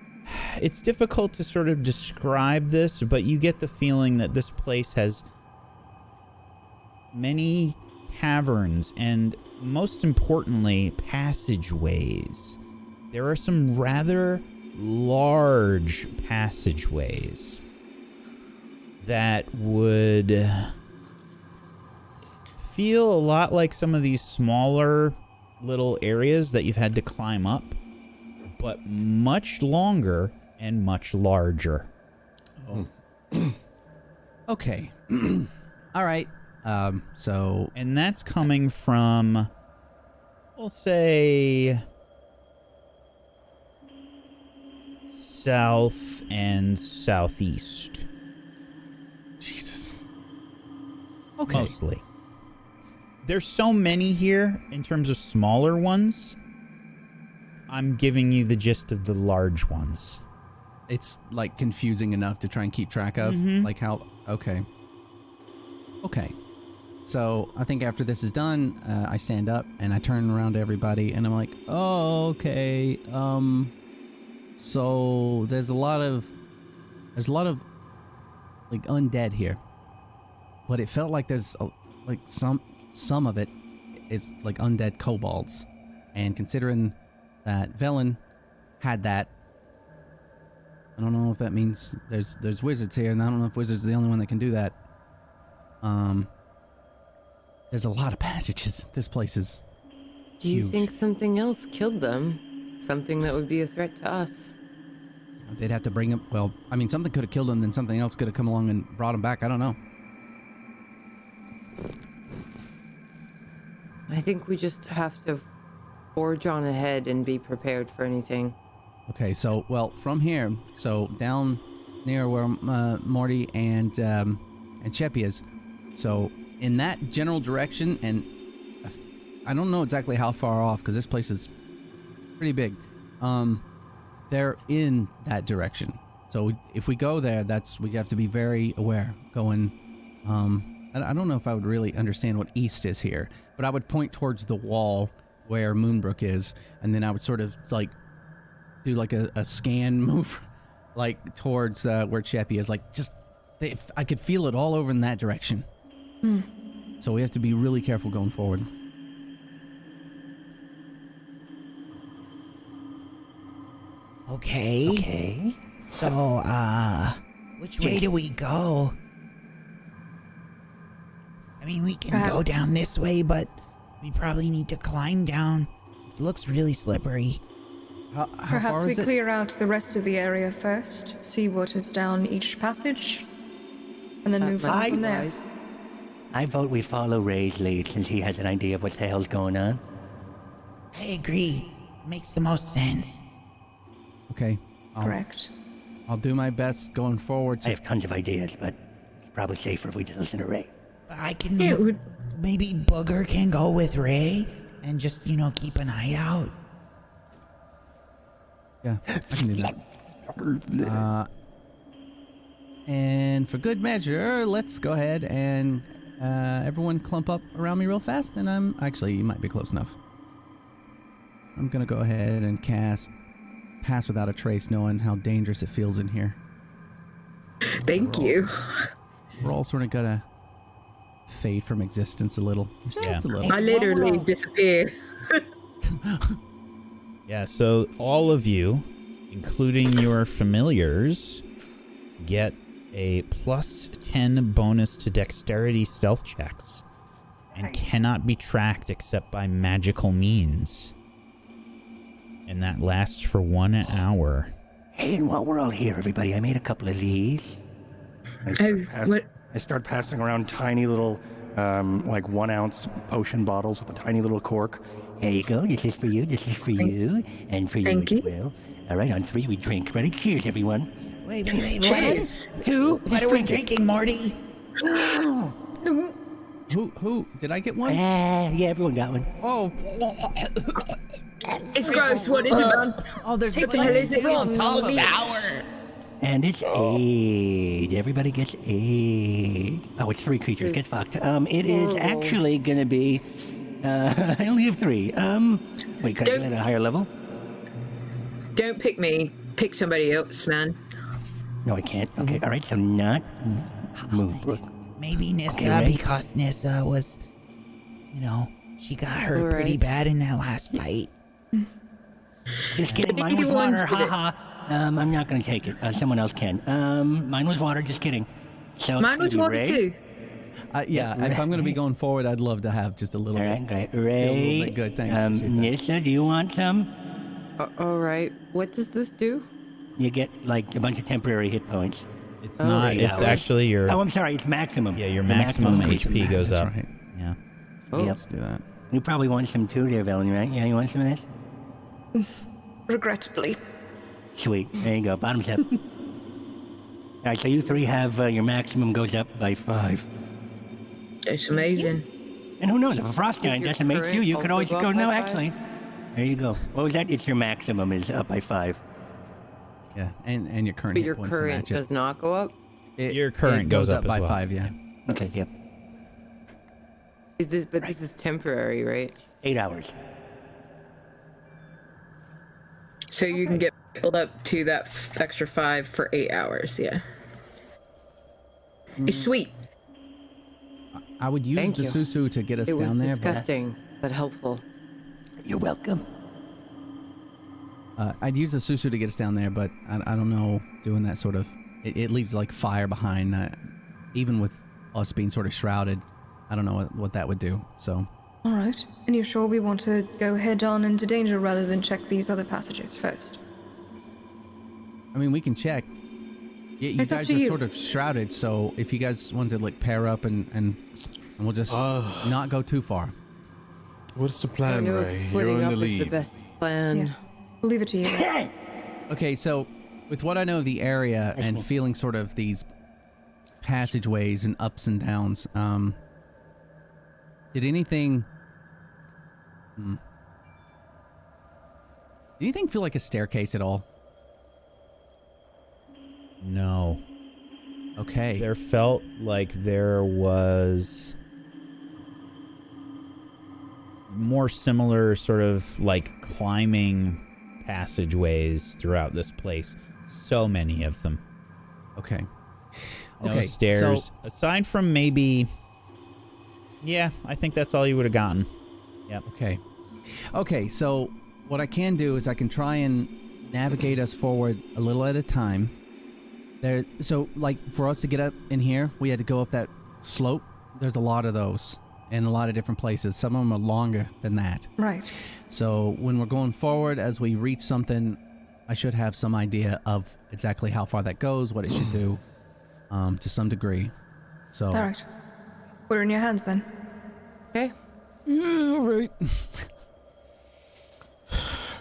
it's difficult to sort of describe this, but you get the feeling that this place has many caverns and, most importantly, passageways. There are some rather large passageways that would feel a lot like some of these smaller little areas that you've had to climb up, but much longer and much larger. Oh. Okay. All right. So... And that's coming from, we'll say, south and southeast. Jesus. Okay. Mostly. There's so many here in terms of smaller ones. I'm giving you the gist of the large ones. It's like confusing enough to try and keep track of. Like how... Okay. Okay. So I think after this is done, I stand up and I turn around to everybody and I'm like, oh, okay. So there's a lot of like undead here, but it felt like there's like some of it is like undead kobolds, and considering that Velen had that, I don't know if that means there's wizards here, and I don't know if wizards are the only one that can do that. There's a lot of passages. This place is Do you huge. think something else killed them? Something that would be a threat to us? They'd have to bring them. Well, I mean, something could have killed them, then something else could have come along and brought them back. I don't know. I think we just have to forge on ahead and be prepared for anything. Okay, so, well, from here, so down near where Morty and Cheppy is, so in that general direction, and I don't know exactly how far off, because this place is pretty big. They're in that direction. So if we go there, we have to be very aware going, I don't know if I would really understand what east is here, but I would point towards the wall where Moonbrook is, and then I would sort of like do like a scan move like towards where Cheppy is, like I could feel it all over in that direction. So we have to be really careful going forward. Okay. So, which way do we go? I mean, we can go Perhaps. down this way, but we probably need to climb down. It looks really slippery. How Perhaps far we is it? clear out the rest of the area first, see what is down each passage, and then move on from there. I vote we follow Ray's lead since he has an idea of what the hell's going on. I agree. Makes the most sense. Okay. Correct. I'll do my best going forward. I have tons of ideas, but it's probably safer if we just listen to Ray. I can... It would. Maybe Booger can go with Ray and just, keep an eye out. Yeah, I can do that. And for good measure, let's go ahead and everyone clump up around me real fast. And actually, you might be close enough. I'm going to go ahead and cast Pass Without a Trace, knowing how dangerous it feels in here. Thank you. We're all sort of going to fade from existence a little. Just a little. I literally disappear. Yeah, so all of you, including your familiars, get a plus 10 bonus to dexterity stealth checks and cannot be tracked except by magical means. And that lasts for 1 hour. Hey, and while we're all here, everybody, I made a couple of these. What? I start passing around tiny little, like 1 ounce potion bottles with a tiny little cork. Here you go. This is for you. This is for you. And for you Thank as you. well. All right, on 3 we drink. Ready? Cheers, everyone. Wait. Cheers. 2. What are we drinking, Morty? Who? Did I get one? Yeah, everyone got one. Oh. It's gross. What is it, man? Oh, there's What the hell is it? So sour. And it's aid. Everybody gets aid. Oh, it's 3 creatures. Get fucked. It is actually gonna be. I only have 3. Wait, can I get at a higher level? Don't pick me. Pick somebody else, man. No, I can't. Okay, all right. So not move. Maybe Nissa, Okay, right. because Nissa was, she got hurt pretty Alright. bad in that last fight. Just kidding. Mine was water. Haha. I'm not gonna take it. Someone else can. Mine was water. Just kidding. So Mine was water too. Yeah, if I'm going to be going forward, I'd love to have just a little All bit. right, great. Feel a little Ray. bit good. Thanks. Appreciate that. Nissa, do you want some? All right. What does this do? You get like a bunch of temporary hit points. It's not. It's hours. actually your. Oh, I'm sorry. It's maximum. Yeah, your The maximum increase. HP goes That's up. right. Yeah. Oh, Yep. Let's do that. You probably want some too, there, Velen, right? Yeah, you want some of this? Regrettably. Sweet. There you go. Bottoms up. All right, so you 3 have your maximum goes up by 5. It's amazing. And who knows, if a frost giant your decimates you, current you could also always go go, up no, by 5? actually. There you go. What was that? It's your maximum is up by 5. Yeah, and your current but hit your points to current match it. does not go up. Your current it goes up as by well. 5. Yeah. Okay, yep. Is this? But this is temporary, right? 8 hours. So you can get built up to that extra 5 for 8 hours. Yeah. It's sweet. I would use Thank the you. Susu to get us It was down there, disgusting, but helpful. You're welcome. but I'd use the Susu to get us down there, but I don't know doing that sort of. It leaves like fire behind, even with us being sort of shrouded. I don't know what that would do. So All right. And you're sure we want to go head on into danger rather than check these other passages first? I mean, we can check. You It's up guys to are you. sort of shrouded, so if you guys want to like pair up and we'll just not go too far. What's the I plan, know if Ray? You're splitting in up the is lead. the best plan. Yes. We'll leave it to you. Okay, so with what I know of the area and feeling sort of these passageways and ups and downs, did anything feel like a staircase at all? No. Okay. There felt like there was more similar sort of like climbing passageways throughout this place. So many of them. Okay. No Okay, stairs. so- Aside from maybe... Yeah, I think that's all you would have gotten. Yep. Okay, so what I can do is I can try and navigate us forward a little at a time. So, like, for us to get up in here, we had to go up that slope. There's a lot of those in a lot of different places. Some of them are longer than that. Right. So when we're going forward, as we reach something, I should have some idea of exactly how far that goes, what it should do, to some degree. So. All right. We're in your hands then. Okay. All right.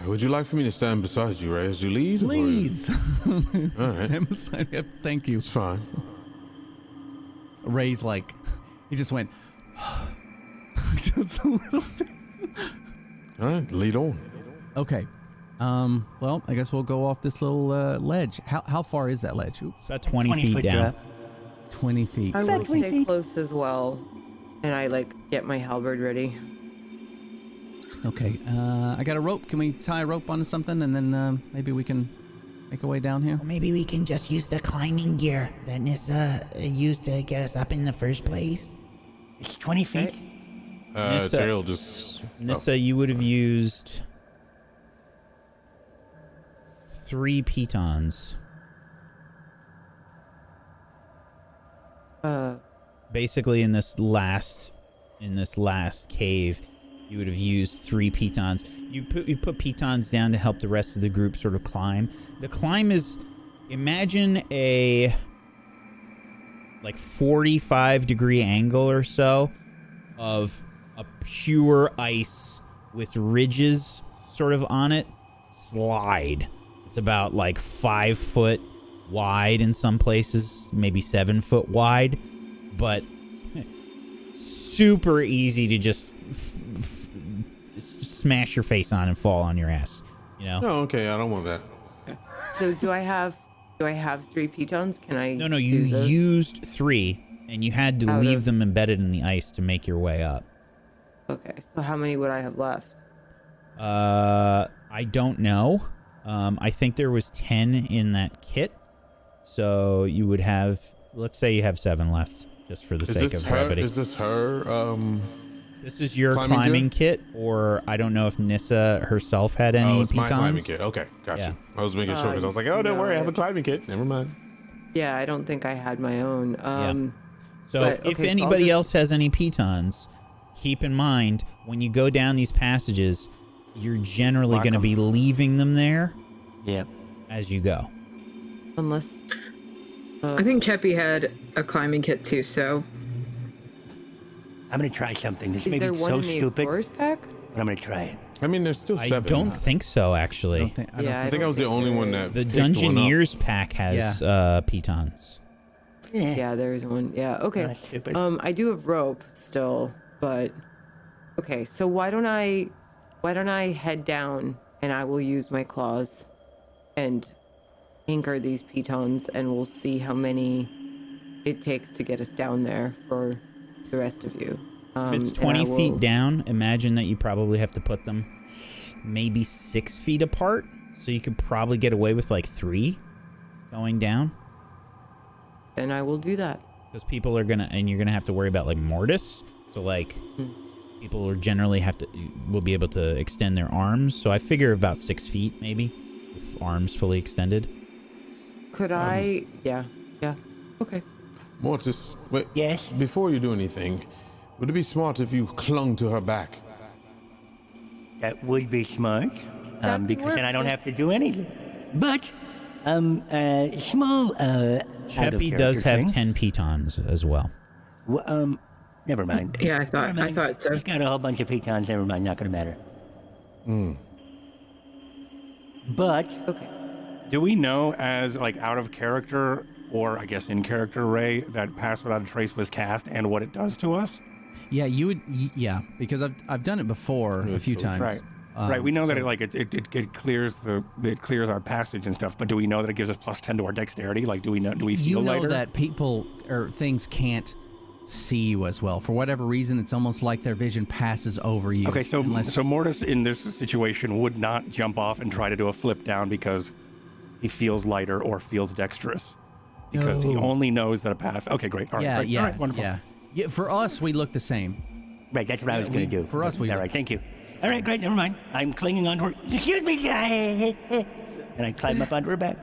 Would you like for me to stand beside you, Ray, as you lead? or- Please. All right. Stand beside me. Thank you. It's fine. Ray's like, he just went, just a little bit. All right, lead on. Okay. Well, I guess we'll go off this little ledge. How far is that ledge? Oops. About 20 feet foot down. drop. 20 feet. I will 20 stay feet. close as well, and I get my halberd ready. Okay. I got a rope. Can we tie a rope onto something and then maybe we can make our way down here? Well, maybe we can just use the climbing gear that Nissa used to get us up in the first place. It's 20 feet. Nissa- Terrell just... Nissa, you would have used 3 pitons. Basically, in this last cave, you would have used 3 pitons. You put pitons down to help the rest of the group sort of climb. The climb is, imagine a 45-degree angle or so of a pure ice with ridges sort of on it. Slide. It's about 5 foot wide in some places, maybe 7 foot wide, but super easy to just smash your face on and fall on your ass. You know? Oh, okay. I don't want that. So do I have 3 pitons? Can I? No, you use those? used 3, and you had to leave them embedded in the ice to make your way up. Okay, so how many would I have left? I don't know. I think there was 10 in that kit. So you would have, let's say you have 7 left, just for the sake of brevity. Is this her? This is your climbing kit, or I don't know if Nissa herself had any it's my pitons. climbing kit. Okay, gotcha. Yeah. I was making sure because I was like, oh, don't worry, I have a climbing kit. Never mind. Yeah, I don't think I had my own. So if anybody else has any pitons, keep in mind, when you go down these passages, you're generally going to be leaving them there as you go. Unless... I think Cheppy had a climbing kit too, so... I'm going to try something. This Is may there be one so in the stupid, Explorer's pack? but I'm going to try it. I mean, there's still 7. I don't think so, actually. I think I was the only one that The picked one up. Dungeoneers pack has pitons. Yeah, there's one. Yeah, okay. That's stupid. I do have rope still, but... Okay, so why don't I head down and I will use my claws and anchor these pitons, and we'll see how many it takes to get us down there for the rest of you. If it's 20 feet down, imagine that you probably have to put them maybe 6 feet apart, so you could probably get away with like 3 going down. And I will do that. Because people are gonna, and you're gonna have to worry about like mortis. So like, people will generally will be able to extend their arms. So I figure about 6 feet maybe, with arms fully extended. Could I? Yeah. Okay. Mortis, wait. Yes? Before you do anything, would it be smart if you clung to her back? That would be smart, That because could then I work don't with- have to do anything. But, small, Cheppy does have 10 pitons as well. Never mind. Yeah, I thought so. He's got a whole bunch of pitons. Never mind. Not going to matter. But Okay. Do we know, as like out of character or I guess in character, Ray, that Pass Without a Trace was cast and what it does to us? Yeah, you would. Yeah, because I've done it before a few times. Right. Right. We know that it clears our passage and stuff. But do we know that it gives us +10 to our dexterity? Like, do we feel you know lighter? that people or things can't see you as well. For whatever reason, it's almost like their vision passes over you. Okay, so unless- so Mortis in this situation would not jump off and try to do a flip down because he feels lighter or feels dexterous. Because he only knows that a path. Okay, great. All right. Yeah, great. yeah, All right, wonderful. yeah. For us, we look the same. right, that's what I was going to do. For us, we All look- right, thank you. All right, great. Never mind. I'm clinging onto her. Excuse me. And I climb up onto her back.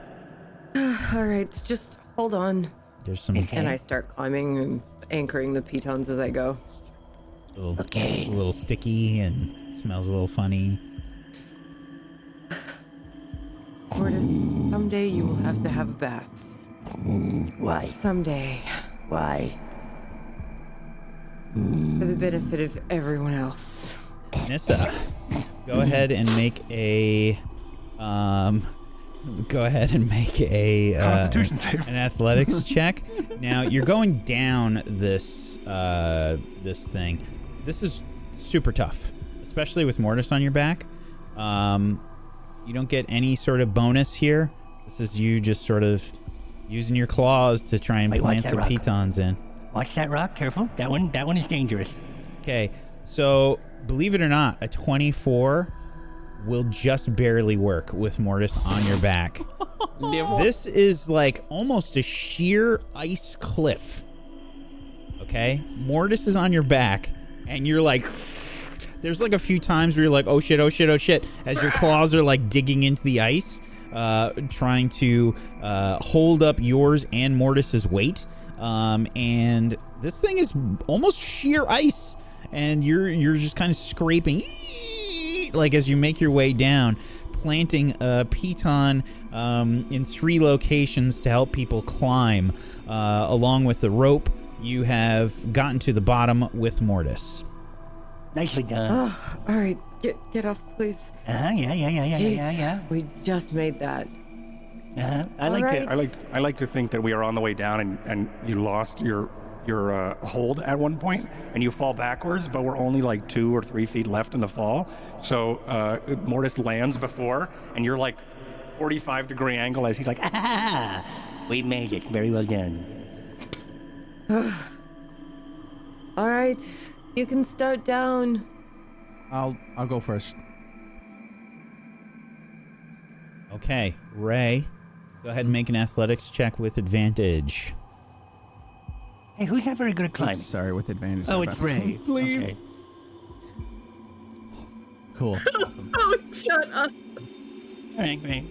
All right, just hold on. There's some And I start climbing and anchoring the pitons as I go. a little sticky and smells a little funny. Mortis, someday you will have to have a bath. Why? Someday. Why? For the benefit of everyone else. Nissa, go ahead and make a Constitution save. an athletics check. Now you're going down this thing. This is super tough, especially with Mortis on your back. You don't get any sort of bonus here. This is you just sort of using your claws to try and Wait, watch plant that some rock. pitons in. Watch that rock. Careful. That one is dangerous. Okay, so believe it or not, a 24 will just barely work with Mortis on your back. This is like almost a sheer ice cliff. Okay? Mortis is on your back, and you're like... There's like a few times where you're like, oh shit, as your claws are like digging into the ice, trying to hold up yours and Mortis's weight. And this thing is almost sheer ice, and you're just kind of scraping, like as you make your way down, planting a piton in 3 locations to help people climb. Along with the rope, you have gotten to the bottom with Mortis. Nicely done. Oh, all right, get off, please. Yeah. Jeez, we just made that. I All like right. to. I like to think that we are on the way down and you lost your your hold at one point, and you fall backwards, but we're only like 2 or 3 feet left in the fall. So Mortis lands before, and you're like 45-degree angle as he's like, Ah, we made it. Very well done. All right, you can start down. I'll go first. Okay, Ray, go ahead and make an athletics check with advantage. Hey, who's not very good at climbing? Oops, sorry, with advantage. Oh, I'm it's about to- Ray. Please. Okay. Cool. Awesome. Oh, shut up. All right, great.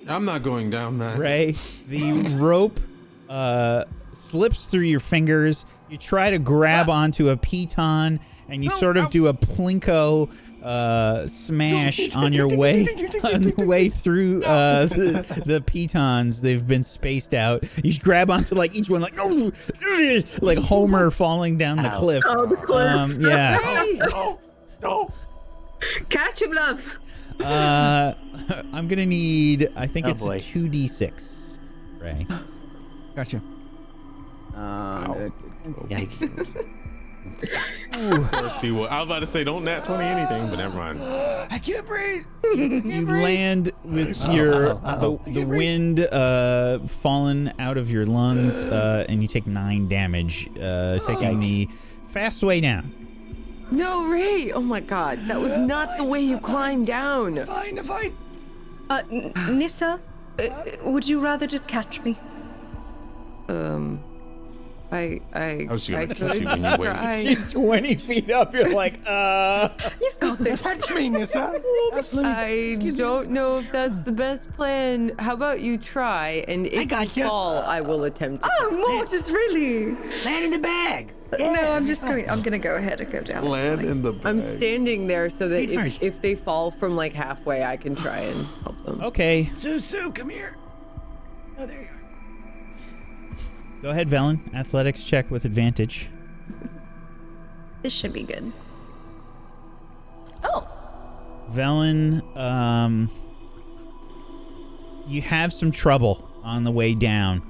I'm not going down that. Ray, the rope slips through your fingers. You try to grab onto a piton, and you sort of do a plinko smash on your way through the pitons. They've been spaced out. You grab onto like each one, like Homer falling down the cliff. Oh, the cliff. Yeah. No. Catch him, love. I'm gonna need. I think it's boy. a 2d6. Ray. Gotcha. Of course he will. I was about to say don't nat 20 anything, but never mind. I can't breathe. You land with your the wind falling out of your lungs, and you take 9 damage, taking the fast way down. No, Ray. Oh my God, that was not the way you climbed down. Fine. Nissa, would you rather just catch me? I was gonna could catch you when you wait. try. She's 20 feet up. You're like, You've got this. Catch me, Nissa. I don't know if that's the best plan. How about you try, and if you gotcha. fall, I will attempt to. Oh, Mortis, really? Land in the bag. No, I'm just going. I'm gonna go ahead and go down. Land in the I'm bag. standing there so that Wait first. if they fall from like halfway, I can try and help them. okay. Sue, come here. Oh, there you are. Go ahead, Velen. Athletics check with advantage. This should be good. Oh, Velen, you have some trouble on the way down.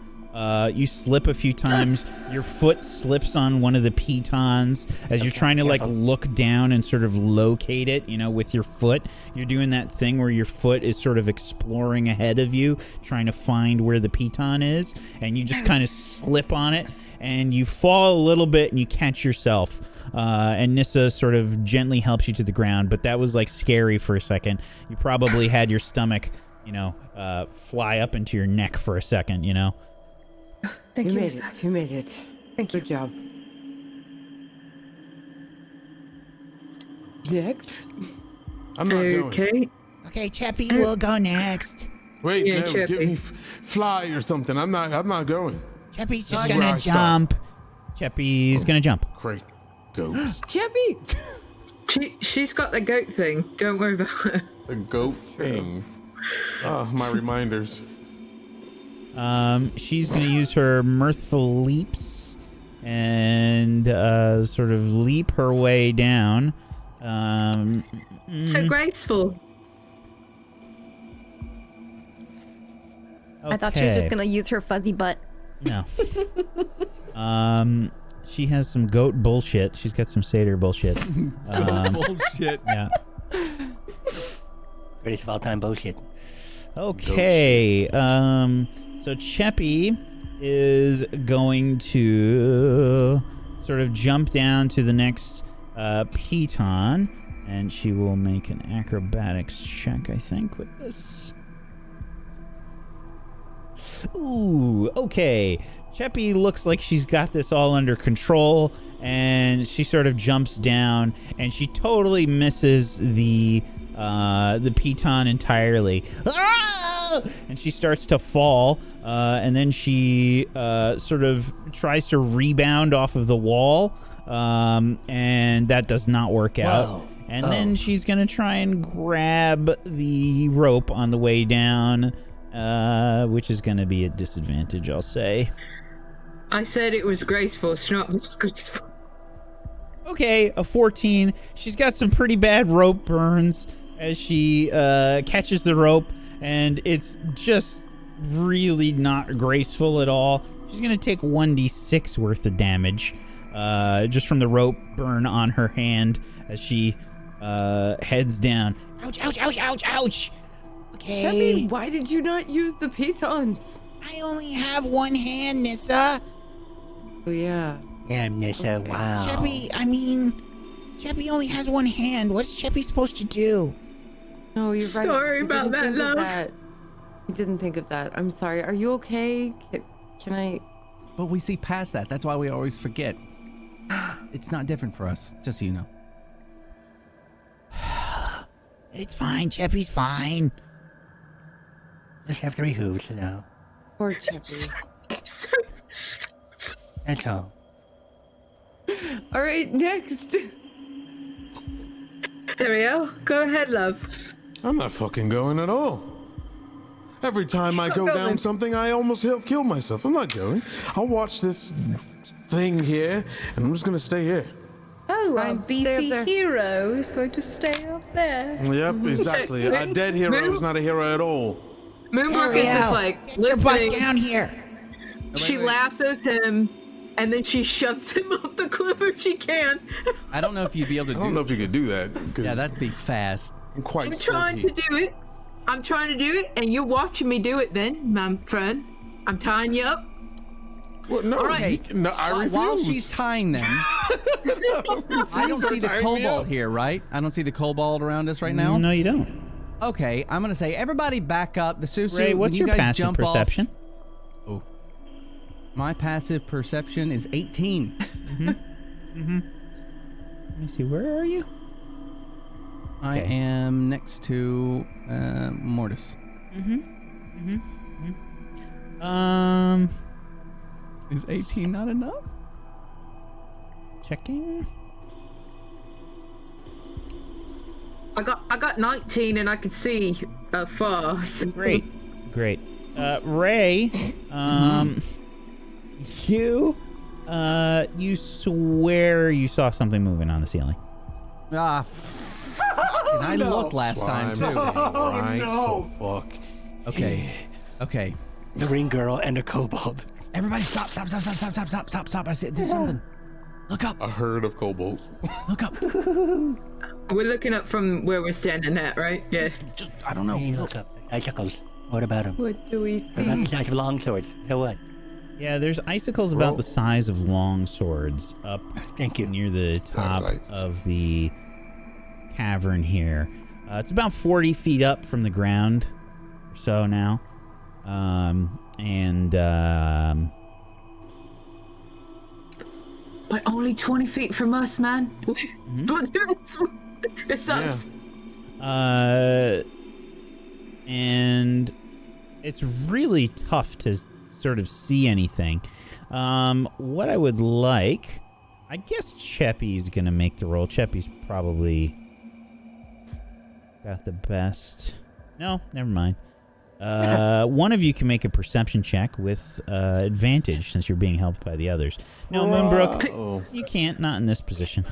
You slip a few times. Your foot slips on one of the pitons as you're trying to like look down and sort of locate it, with your foot. You're doing that thing where your foot is sort of exploring ahead of you, trying to find where the piton is, and you just kind of slip on it and you fall a little bit and you catch yourself. And Nissa sort of gently helps you to the ground, but that was like scary for a second. You probably had your stomach, fly up into your neck for a second, thank you, You made Nissa. it. You made it. Thank you. Good job. Next. I'm not going. Okay. Okay, Chappie will go next. Wait, Yeah, no, Chippy. give me fly or something. I'm not going. Chappie's just That's where gonna I stop. jump. Cheppy's gonna jump. Great. Goats. Chippy. She's got the goat thing. Don't worry about her. The goat thing. Oh, my reminders. She's going to use her mirthful leaps and sort of leap her way down. So graceful. I thought she was just Okay. gonna use her fuzzy butt. No. She has some goat bullshit. She's got some satyr bullshit. Bullshit. Yeah. Greatest of all time bullshit. Okay. So Cheppy is going to sort of jump down to the next piton, and she will make an acrobatics check, I think, with this. Ooh, okay. Cheppy looks like she's got this all under control, and she sort of jumps down, and she totally misses the piton entirely. Ah! And she starts to fall, and then she sort of tries to rebound off of the wall, and that does not work out. Whoa. And then she's gonna try and grab the rope on the way down, which is gonna be a disadvantage, I'll say. I said it was graceful. It's not graceful. Okay, a 14. She's got some pretty bad rope burns as she catches the rope, and it's just really not graceful at all. She's going to take 1d6 worth of damage just from the rope burn on her hand as she heads down. Ouch, ouch, ouch, ouch, ouch. Okay. Cheppy, why did you not use the pitons? I only have one hand, Nissa. Oh, yeah. Yeah, Nissa, wow. Cheppy only has one hand. What's Cheppy supposed to do? No, you're right. Sorry I about didn't that, think of love. that. I didn't think of that. I'm sorry. Are you okay? Can I... But we see past that. That's why we always forget. It's not different for us, just so you know. It's fine. Cheppy's fine. Just have 3 hooves now. Poor Cheppy. That's all. All right, next. Ariel, go ahead, love. I'm not fucking going at all. Every time I go down something, I almost have killed myself. I'm not going. I'll watch this thing here, and I'm just gonna stay here. Oh, our Fine, stay up beefy there. hero is going to stay up there. Yep, exactly. A dead hero is not a hero at all. Moonbrook is just like Get your butt listening. down here. She lassos him, and then she shoves him off the cliff if she can. I don't know if you'd be able to I do don't know if you could do that. 'Cause Yeah, that'd be fast. I'm quite I'm trying to do it. I'm trying to do it, and you're watching me do it then, my friend. I'm tying you up. Well, no, All right. no, I refuse. While she's tying them, I don't see the Tying me kobold up. here, right? I don't see the kobold around us right now. No, you don't. Okay, I'm gonna say everybody back up. The Susu, Ray, when what's you your guys passive jump perception? Off, my passive perception is 18. Let me see. Where are you? I Okay. am next to Mortis. Is 18 not enough? Checking. I got 19, and I can see far. So. Great. Ray, you swear you saw something moving on the ceiling. Ah, and I looked last time too. Oh, fuck. Okay. The green girl and a kobold. Everybody stop. I said there's something. Look up. A herd of kobolds. Look up. We're looking up from where we're standing at, right? Yeah. I don't know. Hey, look up. Icicles. What about them? What do we What about see? the size of long swords? So what? Yeah, there's icicles about the size of long swords up Thank you. near the top Satellites. of the cavern here. It's about 40 feet up from the ground or so now. But only 20 feet from us, man. It sucks. And it's really tough to sort of see anything. What I would like, I guess Cheppy's gonna make the roll. Cheppy's probably got the best. No, never mind. One of you can make a perception check with advantage since you're being helped by the others. No, Moonbrook, Oh, you can't. Not in this position.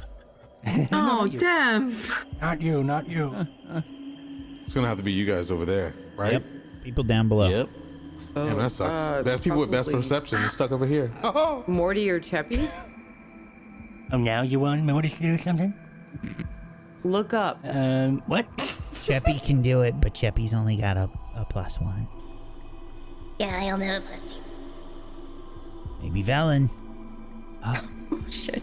Oh, damn. Not you. it's gonna have to be you guys over there, right? Yep. People down below. Yep. Damn, that sucks. That's people with best probably- perception stuck over here. Morty or Cheppy? Oh, now you want Mortis to do something? Look up. What? Cheppy can do it, but Cheppy's only got a +1. Yeah, I only have a +2. Maybe Velen. Oh, shit.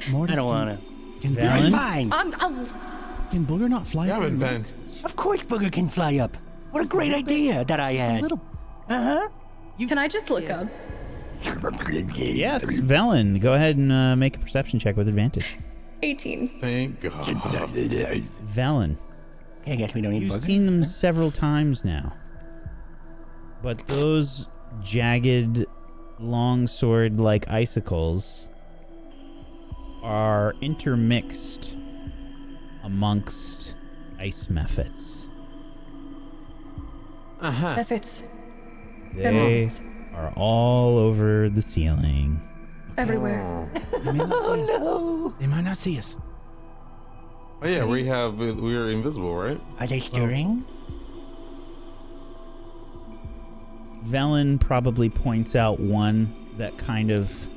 Mortis, I don't want to. Can Valen? Fine. Can Booger not fly? You up haven't in the been. Of course Booger can fly up. What a great idea that I had. little? Uh-huh. Can I just look up? Yes, Velen, go ahead and make a perception check with advantage. 18. Thank God. Velen, I guess we don't need you've Booger. seen them several times now. But those jagged, longsword-like icicles are intermixed amongst ice mephits. Methods. They Mephits. are all over the ceiling. Everywhere. They may not see us. They might not see us. Oh yeah, we're invisible, right? Are they stirring? Velen probably points out one that kind of...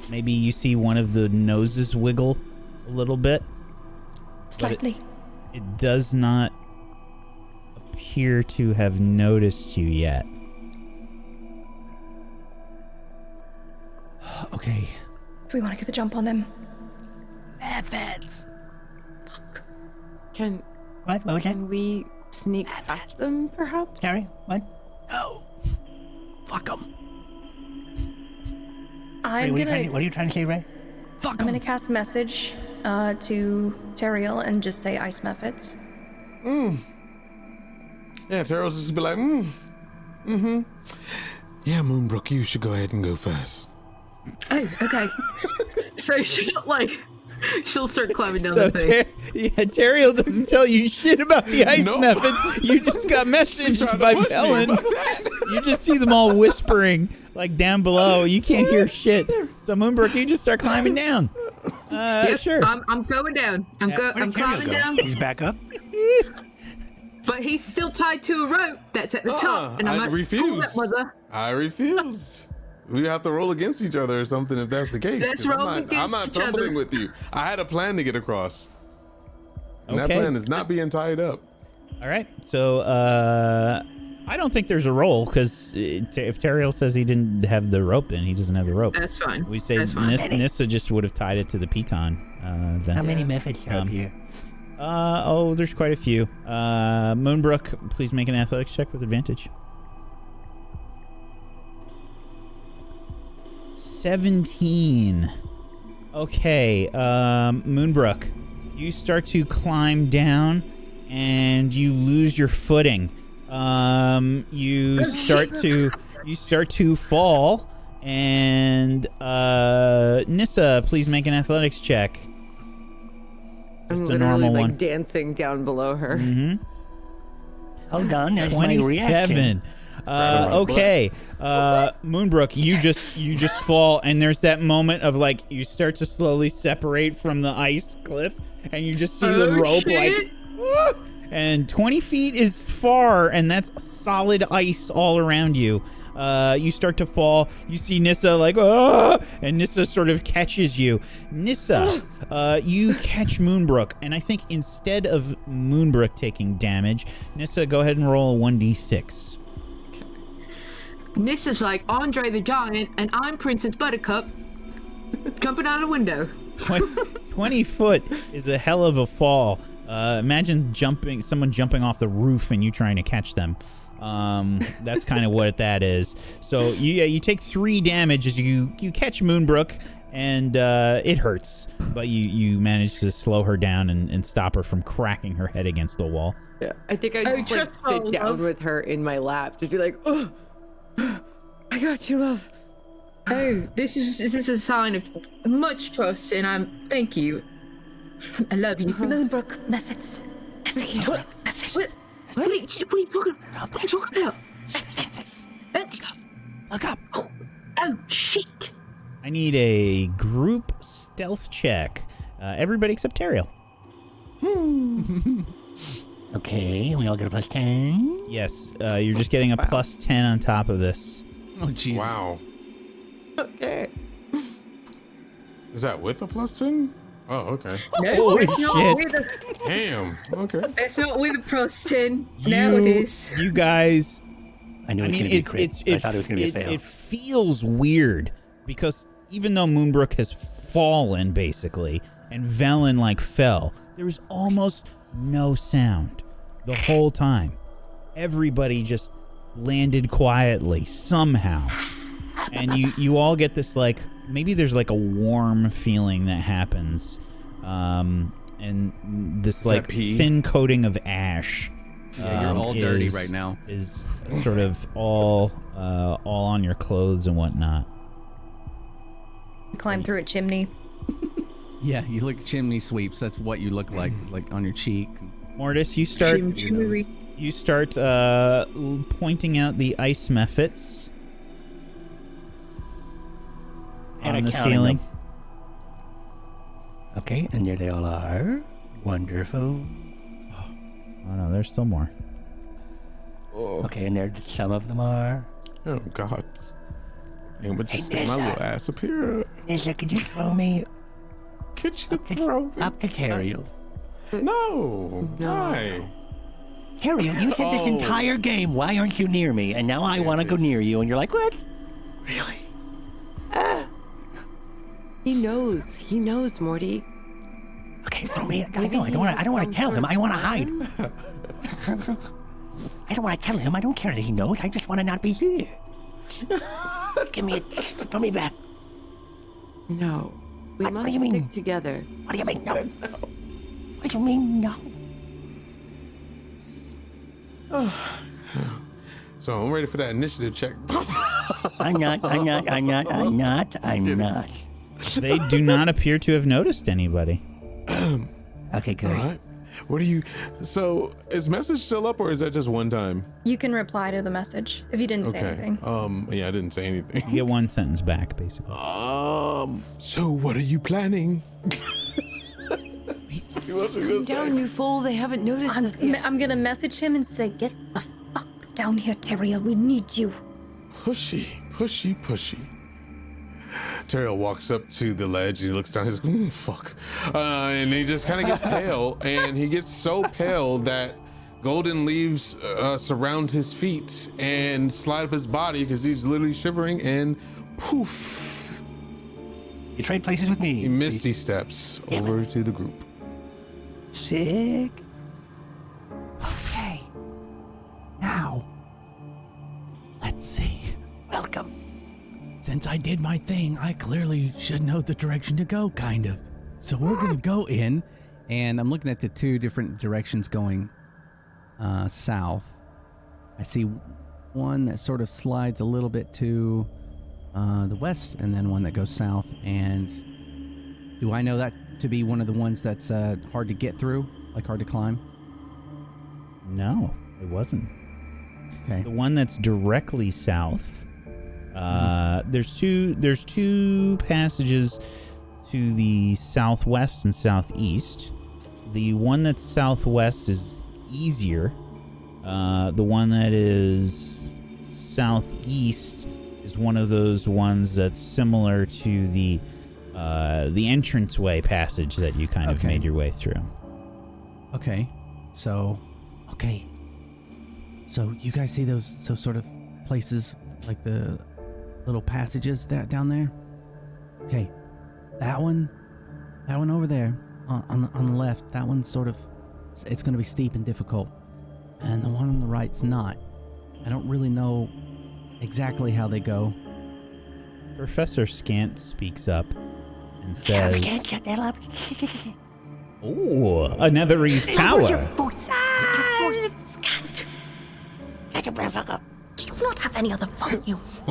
Maybe you see one of the noses wiggle a little bit. Slightly. It does not appear to have noticed you yet. Okay. Do we want to get the jump on them? Methods. Can What was that? can we sneak past them, perhaps? Sorry, what? No. Fuck them. I'm What gonna are you trying to say, Ray? Fuck I'm gonna them. cast message to Teriel and just say ice methods. Yeah, Terrell's just gonna be like, Yeah, Moonbrook, you should go ahead and go first. Oh, okay. So she'll start climbing down the thing. Teriel doesn't tell you shit about the ice No. methods. You just got She messaged tried to by push me. Bellin. Fuck that. You just see them all whispering, like, down below. You can't hear shit. So, Moonbrook, you just start climbing down. Yep, Sure. I'm going down. I'm Where'd climbing Teriel go? down, He's back up. but he's still tied to a rope that's at the top. And I'm I like, refuse. "Pull that, mother." I refuse. We have to roll against each other or something if that's the case. Let's 'cause roll I'm against not each other. tumbling with you. I had a plan to get across. And that Okay. plan is not being tied up. All right. So, I don't think there's a roll, because if Teriel says he didn't have the rope in, he doesn't have the rope. That's fine. We say That's fine. Nissa just would have tied it to the piton. Then. How many methods are up here? There's quite a few. Moonbrook, please make an athletics check with advantage. 17. Okay, Moonbrook, you start to climb down and you lose your footing. You start to fall, and Nissa, please make an athletics check. I'm Just a literally normal like one. dancing down below her. Mm-hmm. Hold on, that's my 27. reaction. Okay. Moonbrook, you just fall, and there's that moment of like you start to slowly separate from the ice cliff, and you just see the Oh, rope shit. like, "Ah!" and 20 feet is far, and that's solid ice all around you. You start to fall. You see Nissa like, "Ah!" and Nissa sort of catches you. Nissa, you catch Moonbrook, and I think instead of Moonbrook taking damage, Nissa, go ahead and roll a 1d6. Nissa's like Andre the Giant, and I'm Princess Buttercup jumping out a window. 20 foot is a hell of a fall. Imagine someone jumping off the roof and you trying to catch them. That's kind of what that is. So you take 3 damage as you catch Moonbrook, and it hurts, but you manage to slow her down and stop her from cracking her head against the wall. Yeah, I think I Oh, just like trust sit fall, down love. with her in my lap, just be like, "Oh, I got you, love." Oh, this is a sign of much trust, and thank you. I love you. Moonbrook methods. Methods. What? Methods. What are you talking about? Methods. Look up. Oh, shit. I need a group stealth check. Everybody except Teriel. Okay, we all get a plus 10. Yes, you're just getting a plus 10 on top of this. Oh, Jesus. Wow. Okay. Is that with a plus 10? Oh, okay. No, Holy it's not shit. with a, Damn. Okay. it's not with a plus 10. Now it is. You guys... I knew it I was mean, going to be a crit. I thought it was going to be a fail. It feels weird because even though Moonbrook has fallen basically and Velen like fell, there was almost no sound the whole time. Everybody just landed quietly somehow, and you all get this like maybe there's like a warm feeling that happens, and this that like pee? thin coating of ash. Yeah, you're all dirty is- right now. Is sort of all on your clothes and whatnot. Climb through a chimney. Yeah, you look chimney sweeps. That's what you look like on your cheek. Mortis, you start Chimney. you start pointing out the ice methods And on the counting ceiling. them. Okay, and there they all are. Wonderful. Oh no, there's still more. Okay, and there some of them are. Oh, God. I'm gonna just stick my little ass up here. Nissa, could you throw me Could you throw me? up to Teriel? No. Why? Teriel, you said this entire game, why aren't you near me? And now I want to go near you, and you're like, what? Really? He knows, Morty. Okay, throw me. I know. I don't want to tell him. I want to hide. I don't want to tell him. I don't care that he knows. I just want to not be here. Throw me back. No. We What must do you mean? stick together. What do you mean, no? What do you mean, no? So I'm ready for that initiative check. I'm not. They do not appear to have noticed anybody. Okay, good. All right. What do you? So is message still up, or is that just one time? You can reply to the message if you didn't say anything. Yeah, I didn't say anything. You get one sentence back, basically. So what are you planning? Come down, you fool. They haven't noticed us yet. I'm gonna message him and say, get the fuck down here, Teriel. We need you. Pushy. Teriel walks up to the ledge and he looks down. He's like, fuck. And he just kind of gets pale. And he gets so pale that golden leaves surround his feet and slide up his body because he's literally shivering. And poof. You trade places with me. He misty steps over to the group. Sick. Okay. Now, let's see. Welcome. Since I did my thing, I clearly should know the direction to go, kind of. So we're gonna go in, and I'm looking at the two different directions going south. I see one that sort of slides a little bit to the west, and then one that goes south. And do I know that to be one of the ones that's hard to get through, like hard to climb? No, it wasn't. Okay. The one that's directly south. There's two passages to the southwest and southeast. The one that's southwest is easier. The one that is southeast is one of those ones that's similar to the entranceway passage that you kind of made your way through. Okay. So you guys see those sort of places, like the little passages down there? Okay. That one over there on the left, that one's sort of, it's going to be steep and difficult. And the one on the right's not. I don't really know exactly how they go. Professor Scant speaks up and says, Shut that up. "Oh, a Netherese tower." Shut your breath up. You will not have any other values.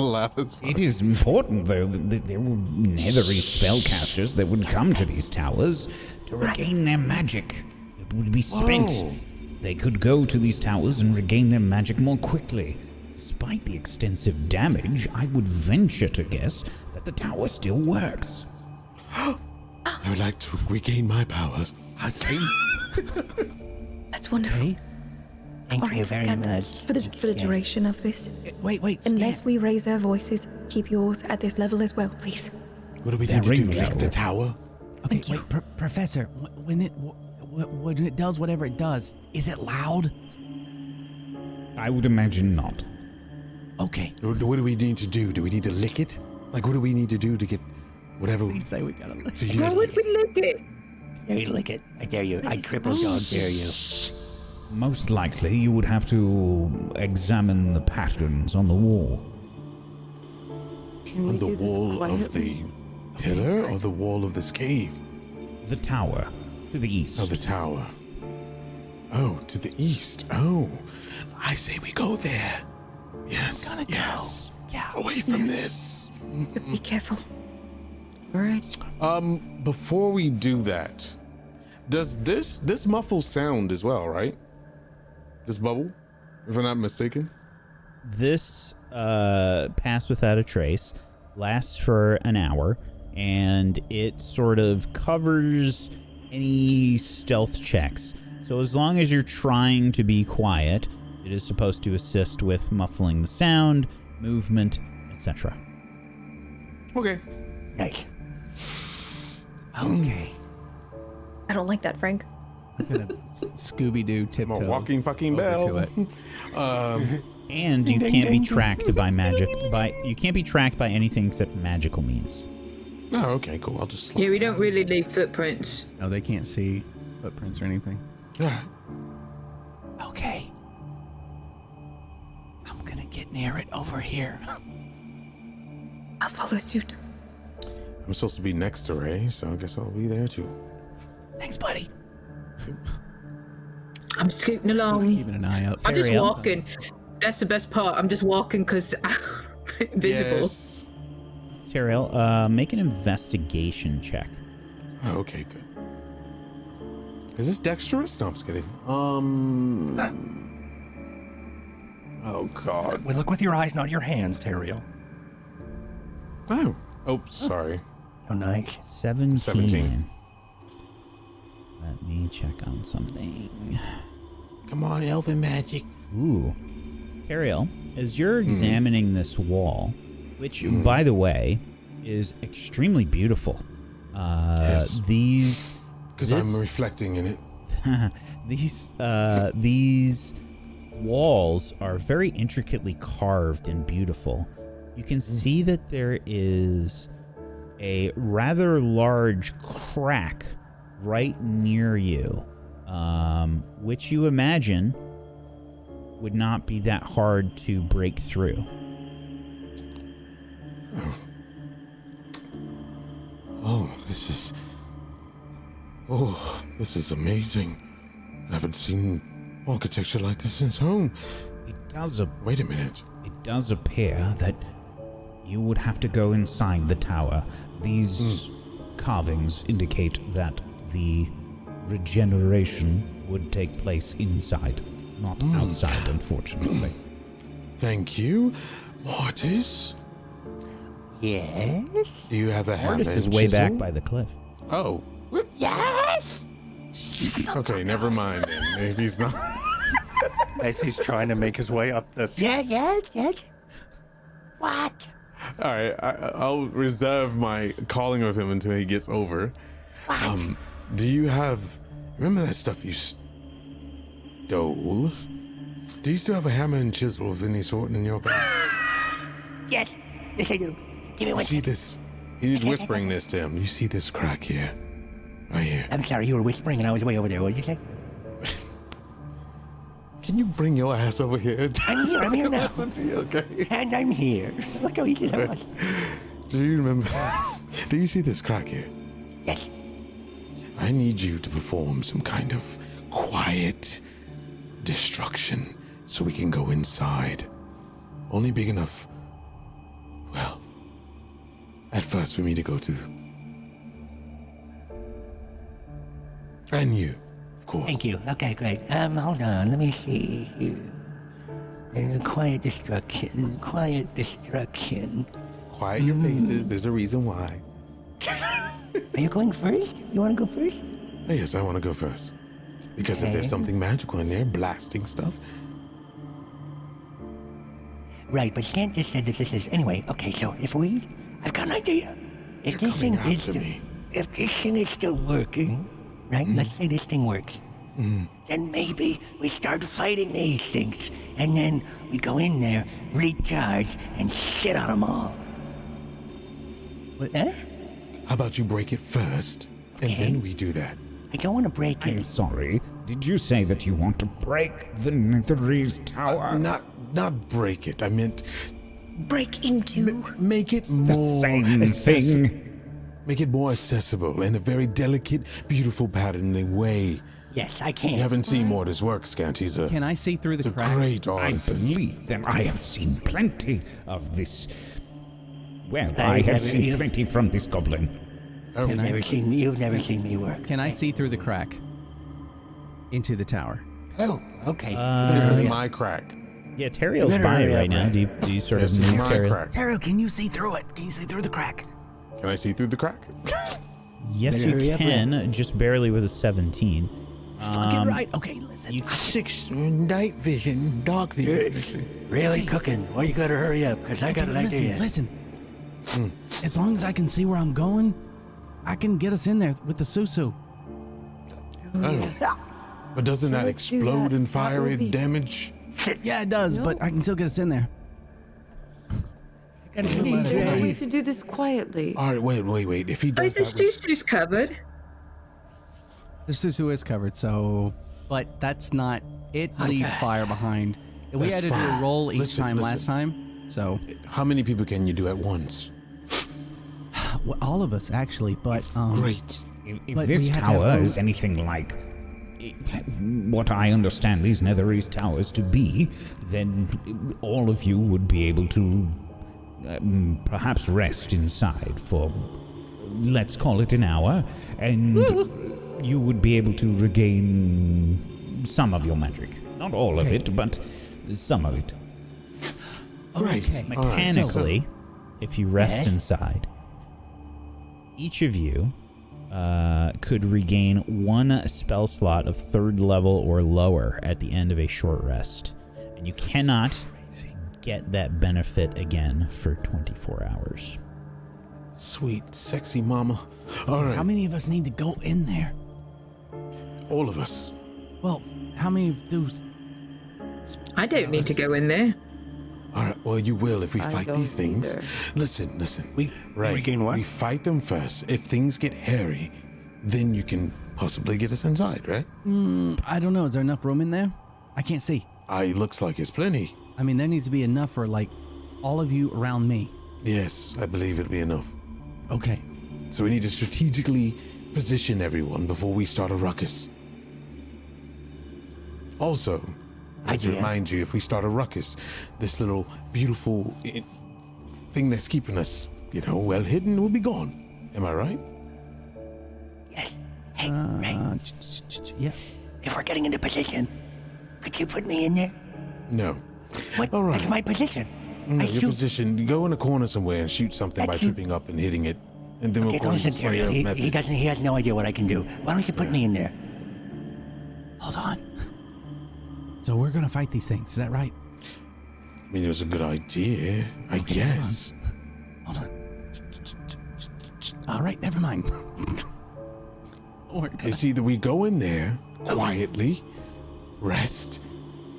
It is important, though, that there were Netherese spellcasters that would come to these towers to regain their magic. It would be spent. They could go to these towers and regain their magic more quickly. Despite the extensive damage, I would venture to guess that the tower still works. I would like to regain my powers. That's wonderful. Thank All you right, very Scant, much. for the duration of this, Wait. unless we raise our voices, keep yours at this level as well, please. What do we need to do? Lick the tower? Okay, Thank you. wait, Professor, when it does whatever it does, is it loud? I would imagine not. Okay. What do we need to do? Do we need to lick it? Like, what do we need to do to get whatever? Please say we gotta lick to Why use would this? we lick it? Dare you lick it. I dare you. I triple dog dare you. Most likely, you would have to examine the patterns on the wall. Can we On the do this wall of quietly? the pillar or the wall of this cave? The tower, to the east. Oh, the tower. Oh, to the east. Oh, I say we go there. Yes. Gotta go. Yes. Yeah. Away from this. Be careful. All right. Before we do that, does this muffle sound as well, right? This bubble, if I'm not mistaken. This Pass Without a Trace lasts for an hour, and it sort of covers any stealth checks. So as long as you're trying to be quiet, it is supposed to assist with muffling the sound, movement, etc. Okay. Nice. Okay. I don't like that, Frank. I'm gonna Scooby-Doo I'm tiptoe a walking fucking over to bell. it. And you can't be tracked by magic. You can't be tracked by anything except magical means. Oh, okay, cool. I'll just slide. Yeah, we don't really leave footprints. No, they can't see footprints or anything. All right. Okay. I'm gonna get near it over here. I'll follow suit. I'm supposed to be next to Ray, so I guess I'll be there too. Thanks, buddy. I'm scooting along. Keeping an eye out. I'm just Ariel. walking. That's the best part. I'm just walking because I'm invisible. Yes. Teriel, make an investigation check. Oh, okay, good. Is this dexterous? No, I'm just kidding. Oh God. We look with your eyes, not your hands, Teriel. Oh. Oh, sorry. Oh, nice. 17. Let me check on something. Come on, elven magic. Ooh. Teriel, as you're examining this wall, which, by the way, is extremely beautiful. Yes. Because I'm reflecting in it. These walls are very intricately carved and beautiful. You can see that there is a rather large crack right near you, which you imagine would not be that hard to break through. Oh, this is amazing. I haven't seen architecture like this since home. Wait a minute. It does appear that you would have to go inside the tower. These carvings indicate that the regeneration would take place inside, not outside, unfortunately. Thank you. Mortis, Yes? do you have a hammer Mortis is and way chisel? back by the cliff. Oh. Yes! Okay, never mind then. If he's not. As he's trying to make his way up the... Yes. What? All right, I'll reserve my calling of him until he gets over. Do you have? Remember that stuff you stole? Do you still have a hammer and chisel of any sort in your bag? Yes, I do. Give me You one. see this? He's whispering this to him. You see this crack here? Right here. I'm sorry, you were whispering and I was way over there. What did you say? Can you bring your ass over here? I'm here now. Okay. And I'm here. Look how easy that was. Do you remember? Do you see this crack here? Yes. I need you to perform some kind of quiet destruction so we can go inside. Only big enough, well, at first for me to go to. And you, of course. Thank you. Okay, great. Hold on. Let me see here. Quiet destruction. Quiet destruction. Quiet your faces. There's a reason why. Are you going first? You want to go first? Yes, I want to go first. Because if there's Okay. something magical in there, blasting stuff. Right, but Stan just said that this is... Anyway, okay, so I've got an idea. If You're this thing coming is after me. If this thing is still working, right? Let's say this thing works. Then maybe we start fighting these things. And then we go in there, recharge, and shit on them all. What? Huh? How about you break it first, and then we do that? I don't want to break I'm it. sorry. Did you say that you want to break the Netherese tower? Not break it. I meant Break into. make it the more same thing. Make it more accessible in a very delicate, beautiful, patterning way. Yes, I You can. haven't seen Mortis work, Scant. He's a, Can I see through he's the a crack? great I artist. believe that I have seen plenty of this. Well, I I have never- seen you- plenty from this goblin. Oh, Can I You've never seen me work. Can I see through the crack into the tower? Oh, okay. this is Yeah. my crack. Yeah, Teriel's Better by hurry right up, now. Ray. Do you sort This of is move my Teriel? crack. Taro, can you see through it? Can you see through the crack? Can I see through the crack? Yes, Better you hurry up, can, just barely with a 17. Fucking right. Okay, listen. You 6 night vision, dark vision. Really cooking. Well, you gotta hurry up, because I got an idea. Listen. as long as I can see where I'm going, I can get us in there with the Susu. Oh. But doesn't that Let's do explode that. and That fire will and be- damage? Yeah, it does, but I can still get us in there. There's a way to do this quietly. All right, wait. If he Oh, does the that, Susu's covered. The Susu is covered, so, but that's not. It leaves fire behind. We That's had to do a fine. roll each Listen, time listen. last time, so how many people can you do at once? well, all of us actually. But Great. If But this we had to have tower room. is anything like what I understand these Netherese towers to be, then all of you would be able to perhaps rest inside for, let's call it an hour, and you would be able to regain some of your magic. Not all of it, but some of it. Great. Okay. All right, Mechanically, if you rest inside, each of you could regain 1 spell slot of 3rd level or lower at the end of a short rest. And you cannot get that benefit again for 24 hours. Sweet, sexy mama. All right, How many of us need to go in there? all of us. Well, how many of those? I don't need to go in there. All right, well, you will if we I fight don't these things. either. Listen. We Right. regain what? We fight them first. If things get hairy, then you can possibly get us inside, right? I don't know. Is there enough room in there? I can't see. Looks like it's plenty. I mean, there needs to be enough for like all of you around me. Yes, I believe it'll be enough. Okay. So we need to strategically position everyone before we start a ruckus. Also, I have to Idea. remind you, if we start a ruckus, this little beautiful thing that's keeping us, well hidden will be gone. Am I right? Yes. Hey, Ray, Yeah. if we're getting into position, could you put me in there? No. What? All right. That's my position. No, I your shoot. position, you go in a corner somewhere and shoot something by That's you. tripping up and hitting it. And then we'll Okay, call don't you listen to Slayer him. of He Methods. he has no idea what I can do. Why don't you put me in there? Hold on. So we're gonna fight these things. Is that right? I mean, it was a good idea, I guess. Hold on. All right. Never mind. It's either we go in there quietly, rest,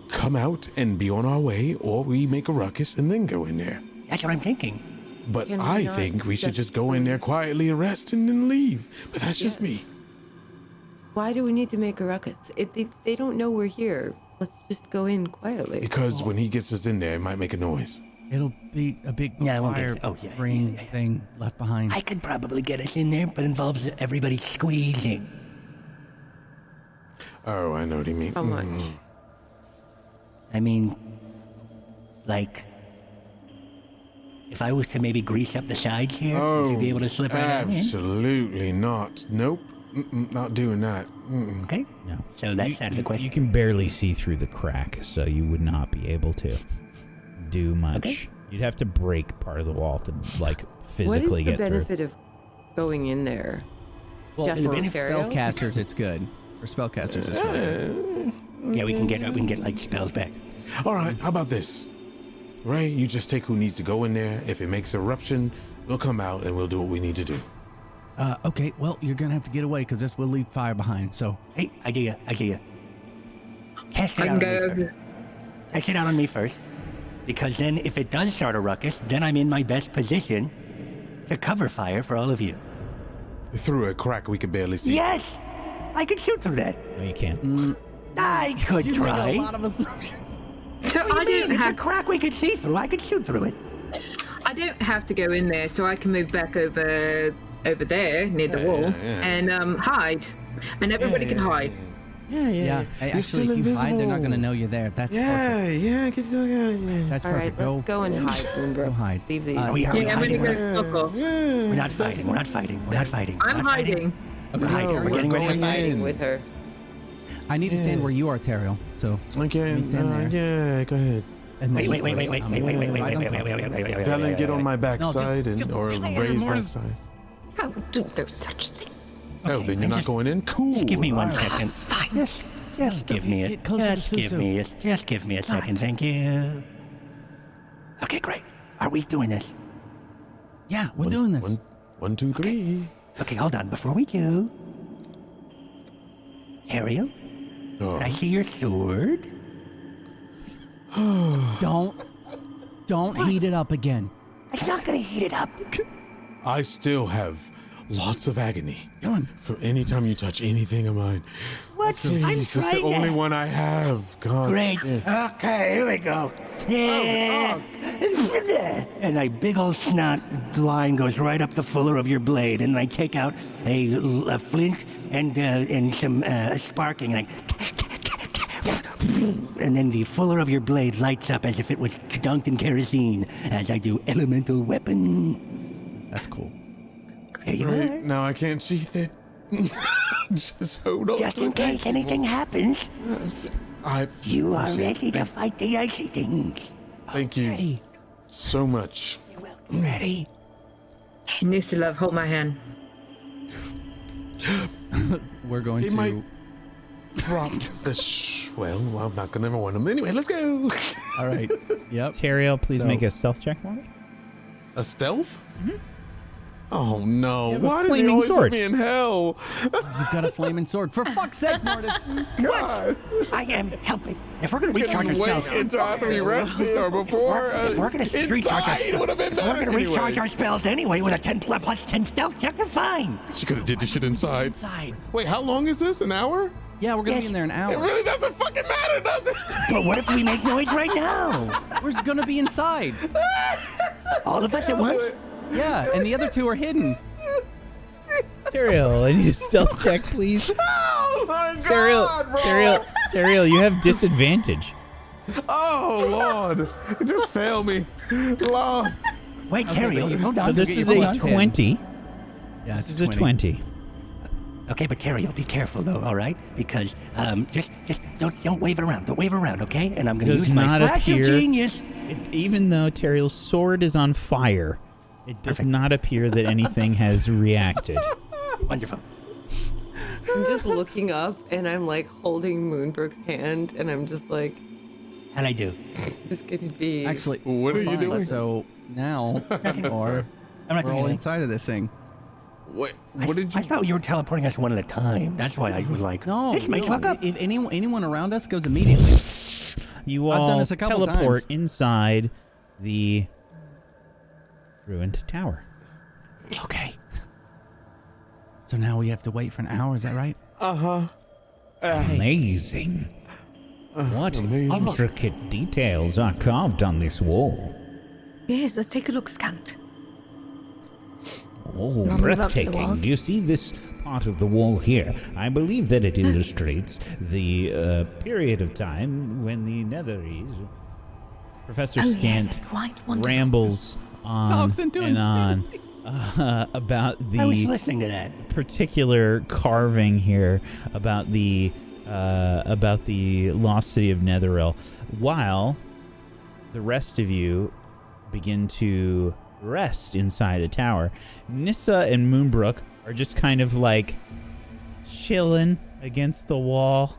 come out and be on our way, or we make a ruckus and then go in there. That's what I'm thinking. But Can we I not think we should just go just in there quietly and rest and then leave. But that's just me. Why do we need to make a ruckus? If they don't know we're here, let's just go in quietly. Because when he gets us in there, it might make a noise. It'll be a big Yeah, I won't fire get- oh, yeah, ring yeah. thing left behind. I could probably get us in there, but it involves everybody squeezing. Oh, I know what you mean. How much? I mean, like, if I was to maybe grease up the sides here, would you be able to slip right on in? Absolutely not. Nope. Not doing that. Okay. No. So that's out of the question. You can barely see through the crack, so you would not be able to do much. Okay. You'd have to break part of the wall to, like, What physically is the get through. benefit of going in there? well, Just for for Ontario? spellcasters, it's good. For spellcasters, it's really good. Yeah, we can get like spells back. All right, how about this? Ray, you just take who needs to go in there. If it makes eruption, we'll come out and we'll do what we need to do. Okay. Well, you're gonna have to get away because this will leave fire behind. So Hey, idea. Test it I out can on go me first. over. Test it out on me first, because then if it does start a ruckus, then I'm in my best position to cover fire for all of you. Through a crack we could barely see. Yes, I could shoot through that. No, you can't. I could try. of assumptions. So What I do you don't mean? It's a have crack we could see through. I could shoot through it. I don't have to go in there, so I can move back over there near the wall and hide, and everybody can hide. Yeah. Hey, You're actually, still if you hide, they're not gonna invisible. know you're there. That's Yeah, perfect. yeah, That's All right, perfect. let's go and hide, Moonbrook. Go hide. Leave these. Are we Yeah, I'm gonna hiding? go fuck off. We're not fighting. We're not fighting. We're not fighting. I'm hiding. We're hiding. No, We're getting we're ready to going fight. in. with her. I need to stand where you are, Teriel. So Okay, me stand there. yeah, go ahead. and Wait, then wait, wait, wait, wait, I'm wait, wait, gonna wait, wait, ride wait, on wait, top. wait, wait, wait, wait, Valen, wait, get on wait. my backside or raise that side. I will do no such thing. Oh, then you're not going in? Cool. Just give me 1 All right. second. Just give me Get closer to just give Susu. me just give me a second. Thank you. Okay, great. Are we doing this? Yeah, we're doing this. 1, 2, 3. Okay, hold on. Before we do, Ariel, Oh. can I see your sword? Don't heat it up again. It's not gonna heat it up. I still have lots of agony Dylan. for any time you touch anything of mine. What? I'm Please, it's the trying only to- one I have. God. Great. Okay, here we go. Yeah. And a big old snot line goes right up the fuller of your blade, and I take out a flint and some sparking, and then the fuller of your blade lights up as if it was dunked in kerosene as I do elemental weapon. That's cool. Here you Right, are. now I can't sheath it. Just hold on. Just to in it. case anything happens, I you are appreciate ready to fight the icy things. Thank you so much. You're welcome. Ready? Nissa, love, hold my hand. We're going He to. might drop the well, I'm not gonna ever want him. Anyway, let's go. All right. Yep. Teriel, please So- make a stealth check for me. A stealth? Oh no! You have a Why did they flaming always sword. put me in hell? You've got a flaming sword. For fuck's sake, Mortis. God! I am helping. If we're going to recharge Couldn't wait ourselves, until after we rested or before. if we're going to recharge inside would have been if we're better going to recharge anyway. our spells anyway with a 10 plus 10 stealth check, we're fine. She could have did this shit inside. Inside. Wait, how long is this? An hour? Yeah, we're gonna Yes. be in there an It hour. really doesn't fucking matter, does it? But what if we make noise right now? We're gonna be inside. All of us at once? Yeah, and the other two are hidden. Teriel, I need a stealth check, please. Oh my God, bro! Teriel, you have disadvantage. Oh Lord! Just fail me, Lord. Wait, Carrie, hold So on. this is a 20. Yeah, This is a 20. Okay, but Carrie, be careful though, all right? Because just don't wave it around. Don't wave it around, okay? And I'm going to Does use my not flash of appear- genius. Even though Teriel's sword is on fire, it does Perfect. not appear that anything has reacted. Wonderful. I'm just looking up and I'm like holding Moonbrook's hand and I'm just like, How'd I do? this is gonna be Actually, What we're are you fine. doing? So now, or I'm not we're doing all anything. inside of this thing. What did I you? thought you were teleporting us one at a time. That's why I was like, No, this may no, fuck up. if anyone around us goes immediately. You I've all done this a couple teleport times. inside the ruined tower. Okay. So now we have to wait for an hour. Is that right? Amazing. What amazing. intricate details are carved on this wall. Yes, let's take a look, Scant. Oh, move up to the breathtaking. walls? Do you see this part of the wall here? I believe that it illustrates the period of time when the Netherese... Professor Oh, Scant yes, quite wonderful. rambles on Talks into and on about I was the listening to that. particular carving here, about the lost city of Netheril, while the rest of you begin to rest inside the tower. Nissa and Moonbrook are just kind of like chilling against the wall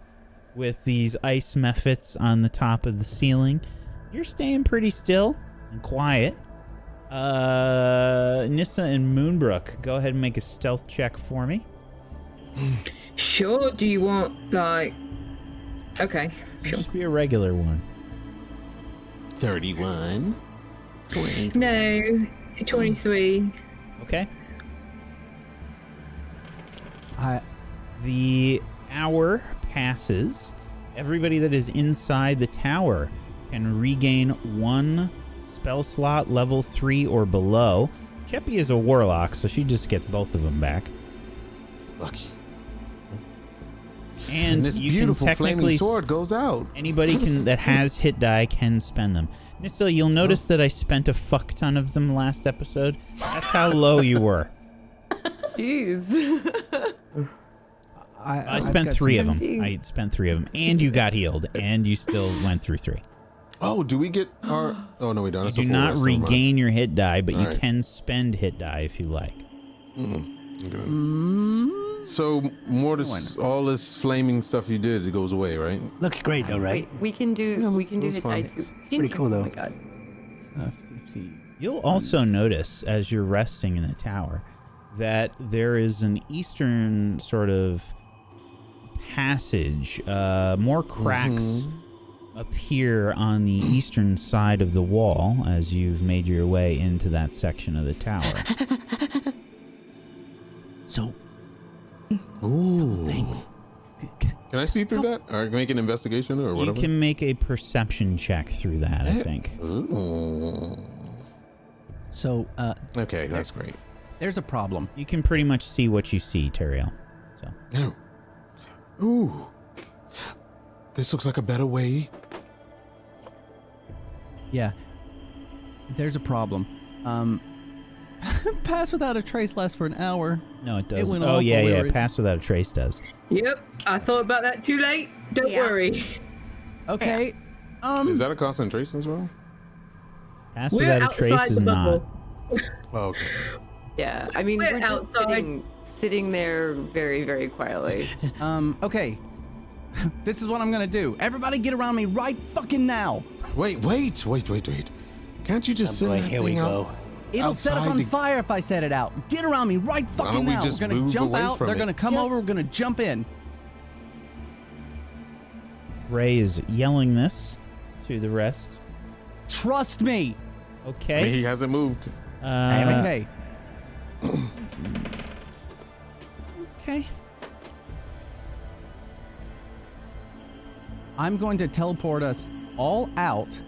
with these ice mephits on the top of the ceiling. You're staying pretty still and quiet. Nissa and Moonbrook, go ahead and make a stealth check for me. Sure. Do you want like? Okay. Sure. Just be a regular one. 31. 20. No. 23. Okay. The hour passes. Everybody that is inside the tower can regain one spell slot, level 3 or below. Cheppy is a warlock, so she just gets both of them back. Lucky. And this you beautiful can flaming technically sword goes out. Anybody that has hit die can spend them. Nissa, you'll notice that I spent a fuck ton of them last episode. That's how low you were. jeez. I I've spent got 3 of some- them. I spent 3 of them, and you got healed, and you still went through 3. Oh, do we get our? Oh no, we don't. You That's a do full not rest, never mind. regain your hit die, but you Alright. can spend hit die if you like. So Mortis, all this flaming stuff you did, it goes away, right? Looks great though, right? Wait, we can do Yeah, hit die that's fine. too. Pretty cool, though. Oh my god. 50. You'll also notice as you're resting in the tower that there is an eastern sort of passage. More cracks appear on the eastern side of the wall as you've made your way into that section of the tower. So, Ooh. thanks. Can I see through that? Or make an investigation or whatever? You can make a perception check through that, I think. Ooh. So, Okay, that's great. there's a problem. You can pretty much see what you see, Teriel. So. Oh. Ooh. This looks like a better way. Yeah. There's a problem. Pass without a trace lasts for an hour. No, it doesn't. went Oh, off yeah, while we yeah. were- Pass without a trace does. Yep, I thought about that too late. Don't Yeah. worry. Okay. Is that a concentration as well? Pass We're without a trace outside is the not. bubble. Oh, okay. Yeah, I mean, We're we're just outside. sitting there very, very quietly. Okay. This is what I'm gonna do. Everybody get around me right fucking now. Wait. Can't you just send boy, that here we thing go. out? It'll set us outside on the- fire if I set it out. Get around me right fucking don't we now. just We're gonna move jump away out. from They're it? gonna come Yes. over. We're gonna jump in. Ray is yelling this to the rest. Trust me. I mean, Okay. he hasn't moved. Okay. Okay. I'm going to teleport us all out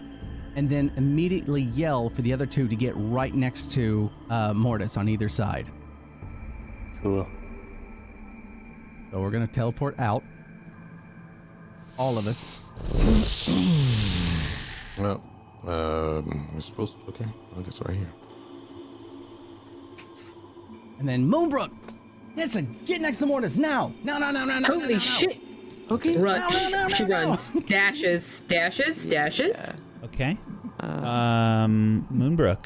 and then immediately yell for the other two to get right next to Mortis on either side. Cool. So we're going to teleport out. All of us. Well, we're supposed to. Okay, I guess right here. And then Moonbrook, Nissa, get next to Mortis now. No. Holy shit. Okay. Run. No, She no. runs. Dashes. Okay. Moonbrook,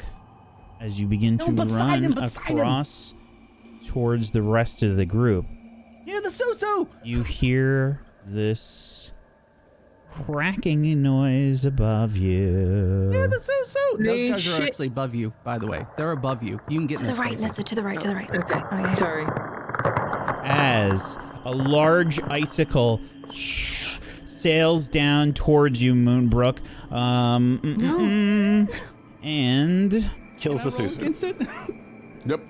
as you begin to beside him, run beside him. across towards the rest of the group, You're the Susu. you hear this cracking noise above you. You're the Susu. Those Holy guys are shit. actually above you, by the way. They're above you. You can get in To the their right, spaces. Nissa, to the right, to the right. Okay. Sorry. As a large icicle sails down towards you, Moonbrook. And Kills the Roll Susu. against it. Yep.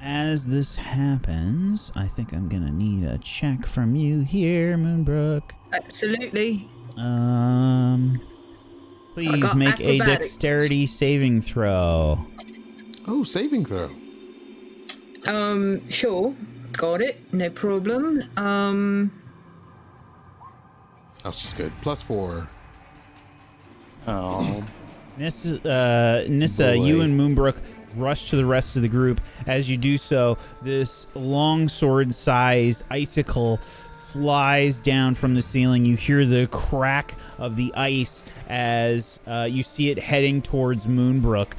as this happens, I think I'm gonna need a check from you here, Moonbrook. Absolutely. Please got make a acrobatics. dexterity saving throw. Oh, saving throw. Sure. Got it. No problem. Oh, she's good. +4. Oh. Nissa, Boy. you and Moonbrook rush to the rest of the group. As you do so, this longsword-sized icicle flies down from the ceiling. You hear the crack of the ice as you see it heading towards Moonbrook.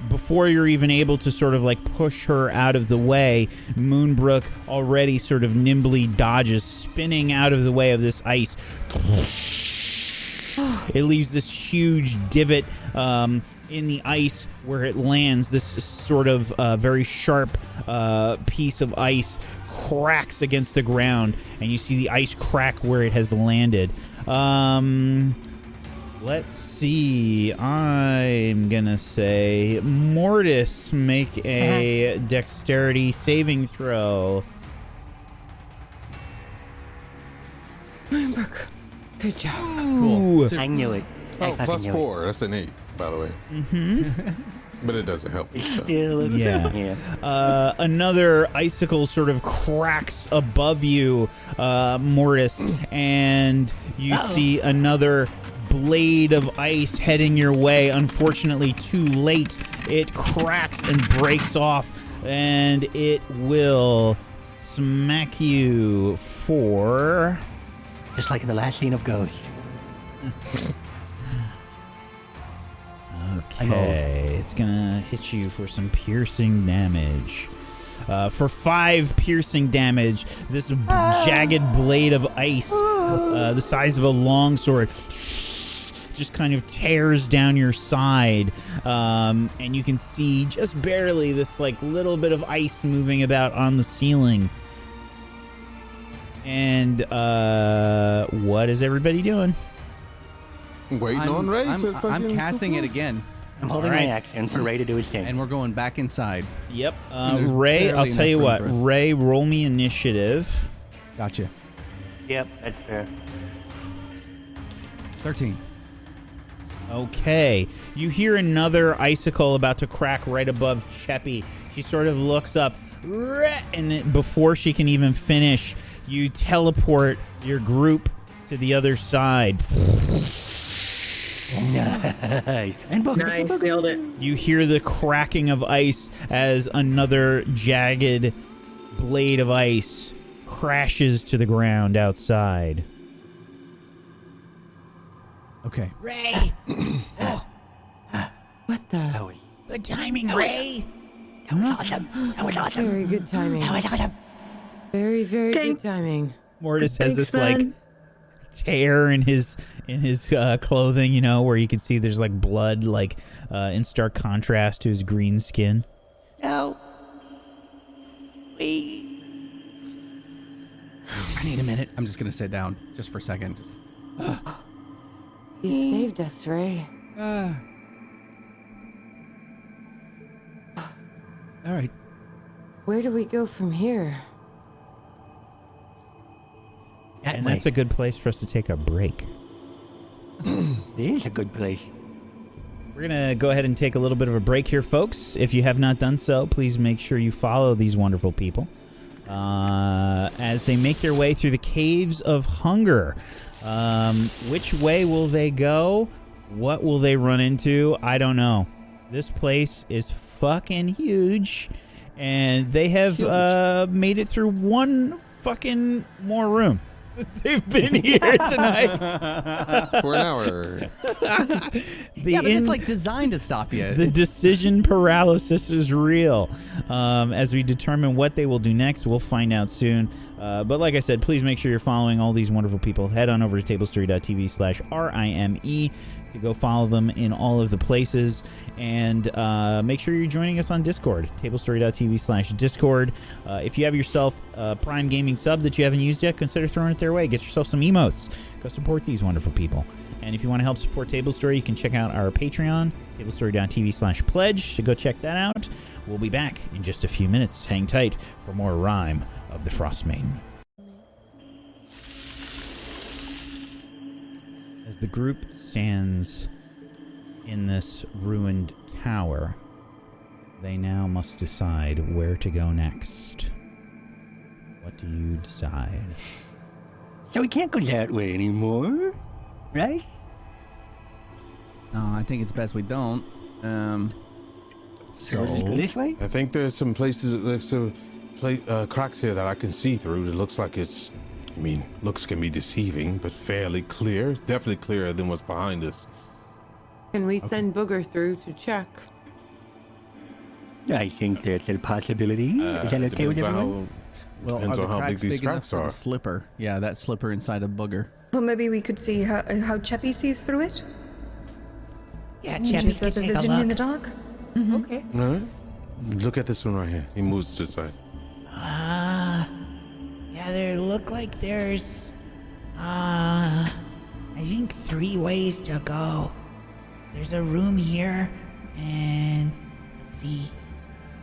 Before you're even able to sort of like push her out of the way, Moonbrook already sort of nimbly dodges, spinning out of the way of this ice. It leaves this huge divot in the ice where it lands. This sort of very sharp piece of ice cracks against the ground, and you see the ice crack where it has landed. Let's see. I'm gonna say Mortis, make a dexterity saving throw. Moonbrook, good job. Ooh. I knew it. I Oh, fucking knew it. +4. That's an 8, by the way. Mm-hmm. But it doesn't help. So. Still, Yeah. Another icicle sort of cracks above you, Mortis, and you see another blade of ice heading your way. Unfortunately, too late. It cracks and breaks off, and it will smack you for... Just like in the last scene of Ghost. Okay, it's gonna hit you for some piercing damage. For 5 piercing damage, this jagged blade of ice, the size of a longsword, just kind of tears down your side, and you can see just barely this like little bit of ice moving about on the ceiling. And what is everybody doing? Waiting on Ray to I'm fucking casting it again, I'm holding my action for Ray to do his thing. and we're going back inside. Yep. there's Ray, I'll barely tell you enough what. room for us. Ray, roll me initiative. Gotcha. Yep, that's fair. 13. Okay. You hear another icicle about to crack right above Cheppy. She sort of looks up, and before she can even finish, you teleport your group to the other side. Nice. And book Nice, nailed it. You hear the cracking of ice as another jagged blade of ice crashes to the ground outside. Okay. Ray, What the? That was good timing, Ray. awesome. That was awesome. Very good timing. That was awesome. Very, very Okay. good timing. Mortis has Thanks, this like man. tear in his clothing, you know, where you can see there's like blood, like in stark contrast to his green skin. No. I need a minute. I'm just gonna sit down just for a second. Just. You saved us, Ray. All right. Where do we go from here? And that's a good place for us to take a break. It is a good place. We're going to go ahead and take a little bit of a break here, folks. If you have not done so, please make sure you follow these wonderful people as they make their way through the Caves of Hunger. Which way will they go? What will they run into? I don't know. This place is fucking huge, and they have made it through one fucking more room. They've been here tonight for an hour. But it's like designed to stop you. The decision paralysis is real. As we determine what they will do next, we'll find out soon. But like I said, please make sure you're following all these wonderful people. Head on over to tablestory.tv/RIME to go follow them in all of the places. And make sure you're joining us on Discord, tablestory.tv/Discord. If you have yourself a Prime Gaming sub that you haven't used yet, consider throwing it their way. Get yourself some emotes. Go support these wonderful people. And if you want to help support Table Story, you can check out our Patreon, tablestory.tv/pledge. So go check that out. We'll be back in just a few minutes. Hang tight for more Rime of the Frostmaiden. As the group stands in this ruined tower, they now must decide where to go next. What do you decide? So we can't go that way anymore, right? No, I think it's best we don't. So let's go this way? I think there's some places, there's some cracks here that I can see through. It looks like it's, I mean, looks can be deceiving, but fairly clear. Definitely clearer than what's behind us. Can we send Booger through to check? I think that's a possibility. Is that okay with everyone? Well, Depends are the on how cracks big these big enough cracks for the are. slipper? Yeah, that slipper inside a booger. Well, maybe we could see how Cheppy sees through it. Yeah, She Cheppy has can better take a vision in the look. dark. Okay. All right. Look at this one right here. He moves to the side. Yeah, there look like there's, I think 3 ways to go. There's a room here, and let's see.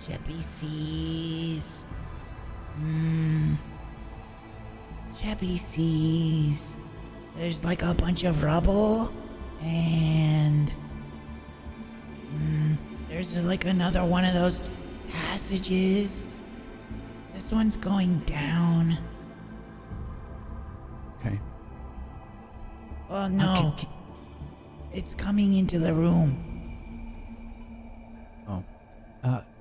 Cheppy sees. Cheppy sees. There's like a bunch of rubble, and there's like another one of those passages. This one's going down. Okay. Oh no. It's coming into the room. Oh.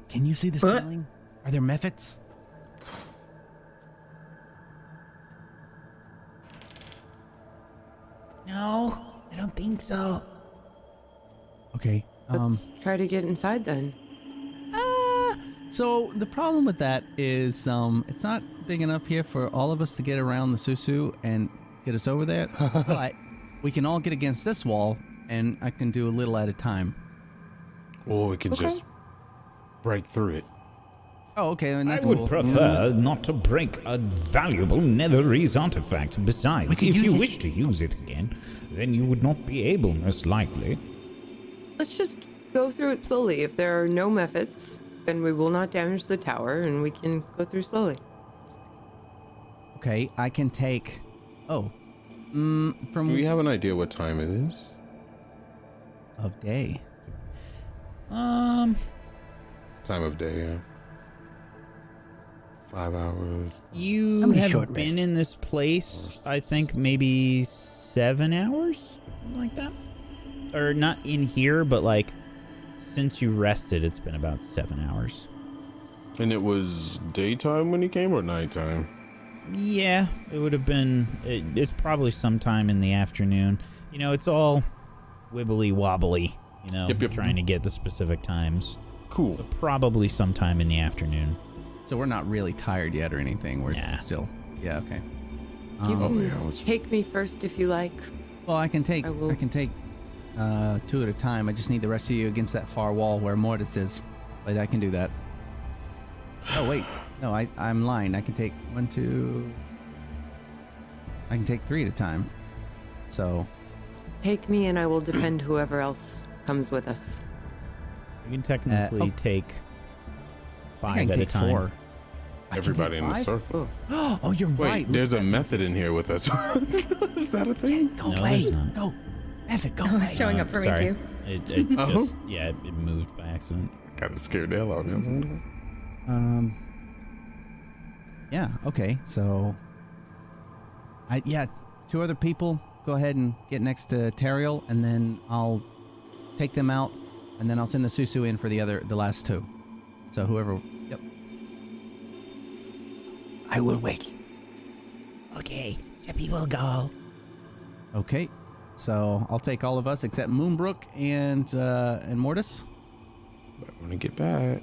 Can you see the What? ceiling? Are there mephits? No, I don't think so. Okay. Let's try to get inside then. So the problem with that is it's not big enough here for all of us to get around the Susu and get us over there. But we can all get against this wall and I can do a little at a time. Or we can Okay. just break through it. Oh, okay, and that's I would cool. prefer not to break a valuable Netherese artifact. Besides, could if use you it- wish to use it again, then you would not be able, most likely. Let's just go through it slowly. If there are no methods, then we will not damage the tower, and we can go through slowly. Okay, I can take. Oh, Do from we have an idea what time it is? of day. Time of day, yeah. 5 hours. You many have short been in this place, I think, maybe 7 hours? Something like that? Or not in here, but like, since you rested, it's been about 7 hours. And it was daytime when you came or nighttime? Yeah, it would have been. It's probably sometime in the afternoon. You know, it's all wibbly wobbly. You know, Yep. trying to get the specific times. Cool. But probably sometime in the afternoon. So we're not really tired yet or anything. We're Nah. still. Yeah. Okay. You Um, can yeah, it was- take me first if you like. well, I can take. I will- I can take 2 at a time. I just need the rest of you against that far wall where Mortis is. But I can do that. Oh wait, no, I'm lying. I can take 1, 2. I can take 3 at a time. So Take me, and I will defend whoever else comes with us. You can technically oh. take I 5 can at a take time. 4. Everybody in the 5? circle. Oh, you're Wait, right. there's a method in here with us. Is that a thing? Go No, away. there's not. Go. F it, go Oh, away. it's showing up for me Sorry. too. It Oh. just, yeah, it moved by accident. Kind of scared the hell out of me. Yeah. Okay. So. 2 other people. Go ahead and get next to Teriel, and then I'll take them out, and then I'll send the Susu in for the last 2. So whoever. Yep. I will wait. Okay, Sheppy will go. Okay. So I'll take all of us except Moonbrook and Mortis. But I want to get back.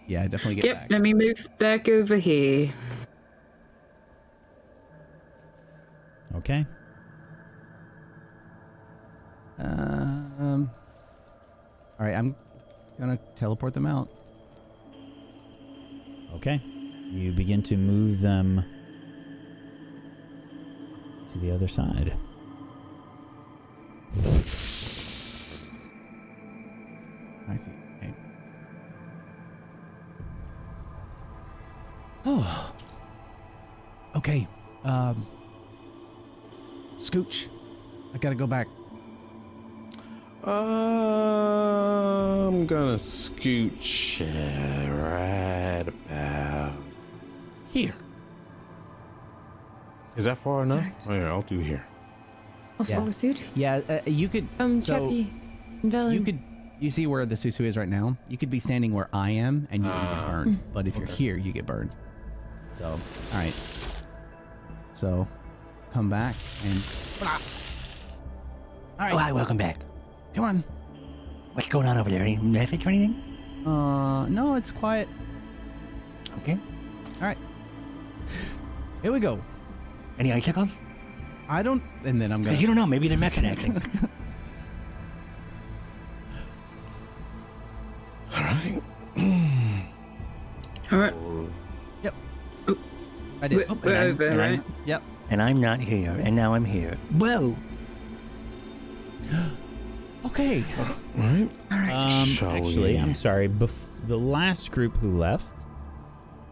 Yeah, definitely get Yep, back. let me move back over here. Okay. All right, I'm gonna teleport them out. Okay. You begin to move them to the other side. Okay. Oh. Okay. Scooch. I gotta go back. I'm gonna scooch right about here. Is that far enough? Oh, yeah, I'll do here. I'll Yeah. follow suit. Yeah, you could. So Chappie, and Velen. you could. You see where the Susu is right now? You could be standing where I am, and you wouldn't get burned. But if you're here, you get burned. So, all right. So, come back and. All right, Oh, hi, welcome back. come on. What's going on over there? Any methods or anything? No, it's quiet. Okay. All right. Here we go. Any icicles? I don't. And then I'm gonna. Because you don't know, maybe they're meching acting. All right. All right, Yep. Oh. I did. we're over, and right? I'm- Yep. And I'm not here, and now I'm here. Whoa! Okay. All right. All right. Shall Actually, we? I'm sorry. The last group who left.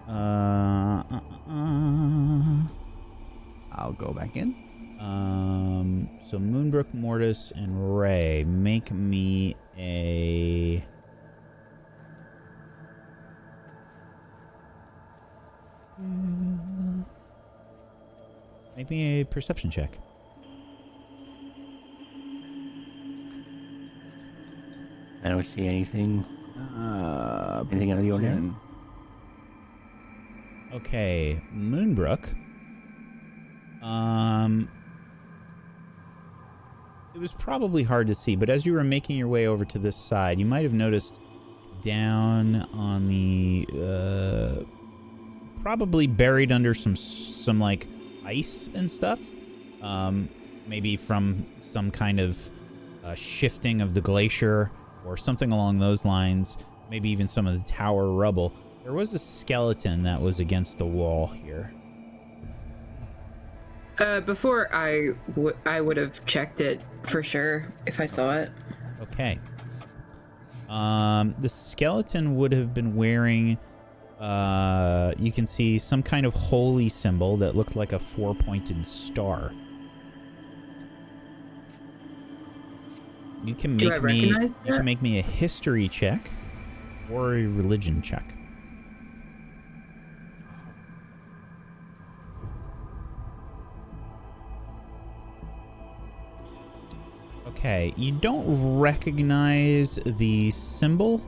I'll go back in. So Moonbrook, Mortis, and Ray, make me a. Make me a perception check. I don't see anything. Anything out of the ordinary? perception. Okay, Moonbrook. It was probably hard to see, but as you were making your way over to this side, you might have noticed down on the probably buried under some like ice and stuff. Maybe from some kind of shifting of the glacier or something along those lines, maybe even some of the tower rubble. There was a skeleton that was against the wall here. Before I would have checked it for sure if I saw it. Okay. The skeleton would have been wearing, you can see some kind of holy symbol that looked like a 4-pointed star. You can make me a history check or a religion check. Okay, you don't recognize the symbol,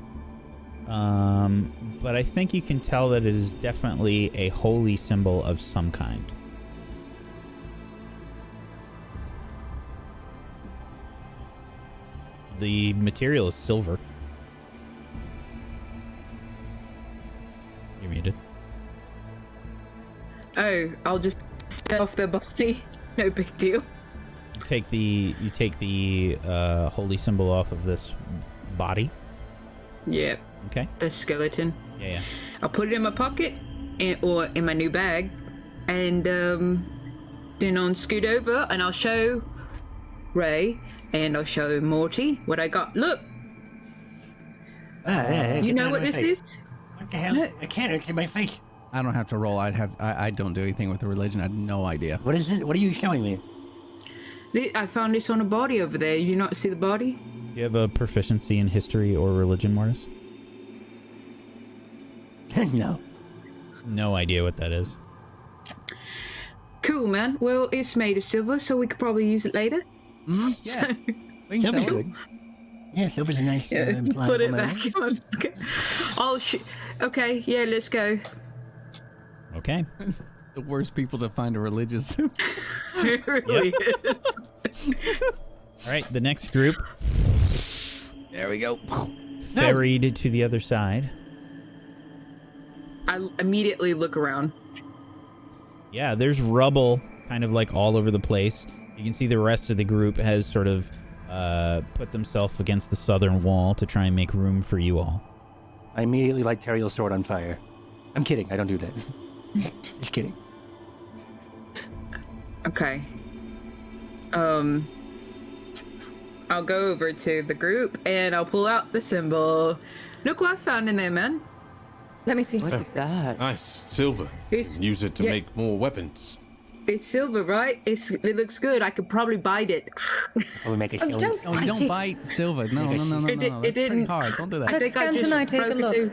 but I think you can tell that it is definitely a holy symbol of some kind. The material is silver. You're muted. Oh, I'll just step off the body. No big deal. You take the holy symbol off of this body. Yeah. Okay. The skeleton. Yeah. I'll put it in my pocket or in my new bag, and then I'll scoot over and I'll show Ray and I'll show Morty what I got. Look. You know what this is? What the hell? I can't. It's in my face. I don't have to roll. I don't do anything with the religion. I have no idea. What is it? What are you showing me? I found this on a body over there. You not see the body? Do you have a proficiency in history or religion, Mortis? No. No idea what that is. Cool, man. Well, it's made of silver, so we could probably use it later. Yeah. We can sell it. Yeah, silver's a nice. Put it back. Oh shit. Okay, yeah, let's go. Okay. It's the worst people to find a religious. It really is. All right, the next group. There we go. Ferried to the other side. I immediately look around. Yeah, there's rubble kind of like all over the place. You can see the rest of the group has sort of put themselves against the southern wall to try and make room for you all. I immediately light Teriel's sword on fire. I'm kidding. I don't do that. Just kidding. Okay. I'll go over to the group and I'll pull out the symbol. Look what I found in there, man. Let me see. What is that? Nice. Silver. It's- Use it to yeah. make more weapons. It's silver, right? It looks good. I could probably bite it. Probably make a Oh, shield. don't Oh, you bite don't it. bite silver. No. It That's pretty didn't- hard. Don't do that. I Let think I Scant just and I take a broke it look. too.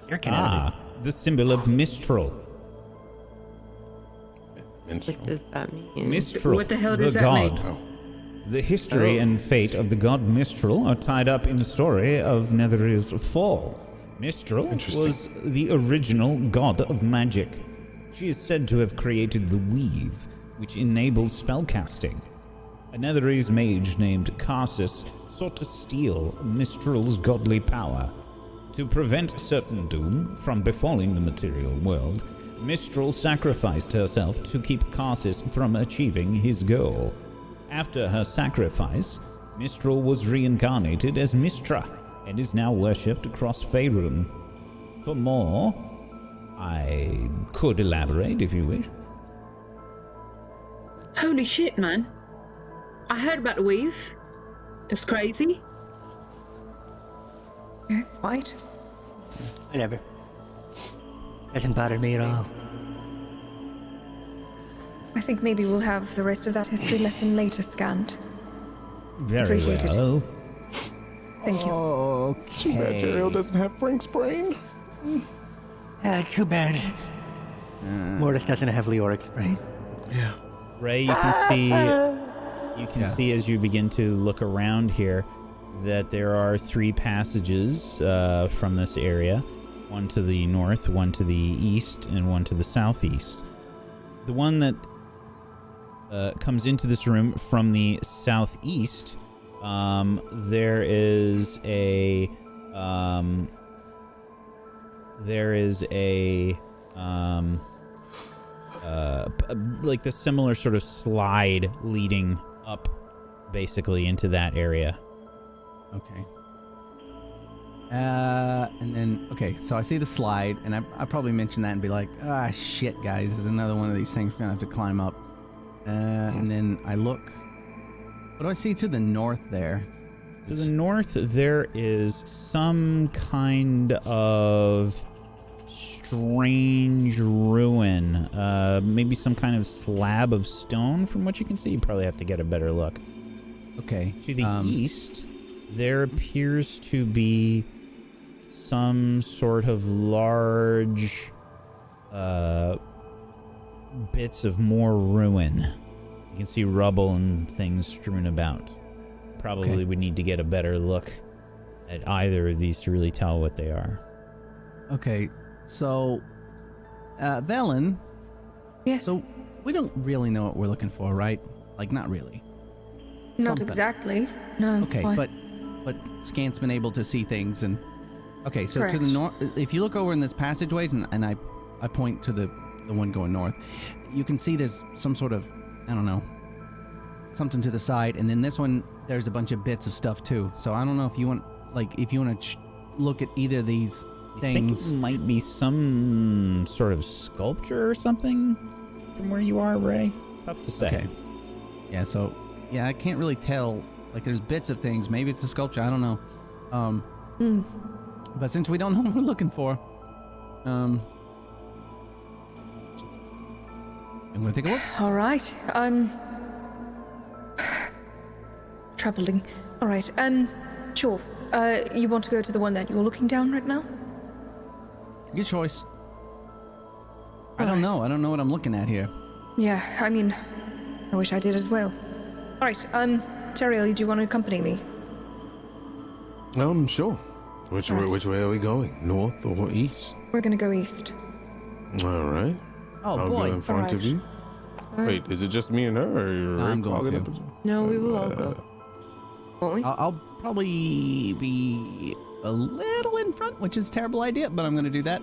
You're kind The symbol of Mistral. What does that mean? Mistral, What the hell does the that god. mean? Oh. The history and fate of the god Mistral are tied up in the story of Nether's fall. Mistral Interesting. was the original god of magic. She is said to have created the weave, which enables spellcasting. A Netherese mage named Karsus sought to steal Mistral's godly power. To prevent certain doom from befalling the material world, Mistral sacrificed herself to keep Karsus from achieving his goal. After her sacrifice, Mistral was reincarnated as Mistra and is now worshipped across Faerun. For more, I could elaborate if you wish. Holy shit, man. I heard about the weave. That's crazy. You're quite. Whatever. Doesn't bother me at all. I think maybe we'll have the rest of that history lesson later, Scant. Very Appreciate it. well. Thank you. Okay. doesn't have Frank's brain. Too bad. Mortis doesn't have Leoric's brain. Yeah. Ray, you can see as you begin to look around here that there are 3 passages from this area. One to the north, one to the east, and one to the southeast. The one that comes into this room from the southeast, there is a like the similar sort of slide leading up basically into that area. Okay. And then, okay, so I see the slide, and I probably mention that and be like, ah, shit, guys, there's another one of these things we're going to have to climb up. And then I look. What do I see to the north there? To the north, there is some kind of strange ruin. Maybe some kind of slab of stone from what you can see. You probably have to get a better look. Okay. To the east, there appears to be some sort of large bits of more ruin. You can see rubble and things strewn about. Probably we need to get a better look at either of these to really tell what they are. Okay, so, Velen. Yes. So, we don't really know what we're looking for, right? Like, not really. Not Something. exactly. No. Okay, why? but Scant's been able to see things, and okay, so Correct. to the north, if you look over in this passageway, and I point to the one going north, you can see there's some sort of, I don't know, something to the side, and then this one there's a bunch of bits of stuff too. So I don't know if you want, to look at either of these I things. think it might be some sort of sculpture or something from where you are, Ray. Tough to say. Okay. Yeah. So yeah, I can't really tell. Like, there's bits of things. Maybe it's a sculpture. I don't know. But since we don't know what we're looking for, I'm gonna take a look. All right. Troubling. All right. Sure. You want to go to the one that you're looking down right now? Good choice. I don't know. I don't know what I'm looking at here. Yeah. I mean, I wish I did as well. All right. Teriel, do you want to accompany me? Sure. Which way are we going? North or east? We're gonna go east. All right. Oh I'll boy. go in front of you. Wait, is it just me and her, or you're I'm going clogging to. up? No, we will all go. Won't we? I'll probably be a little in front, which is a terrible idea, but I'm going to do that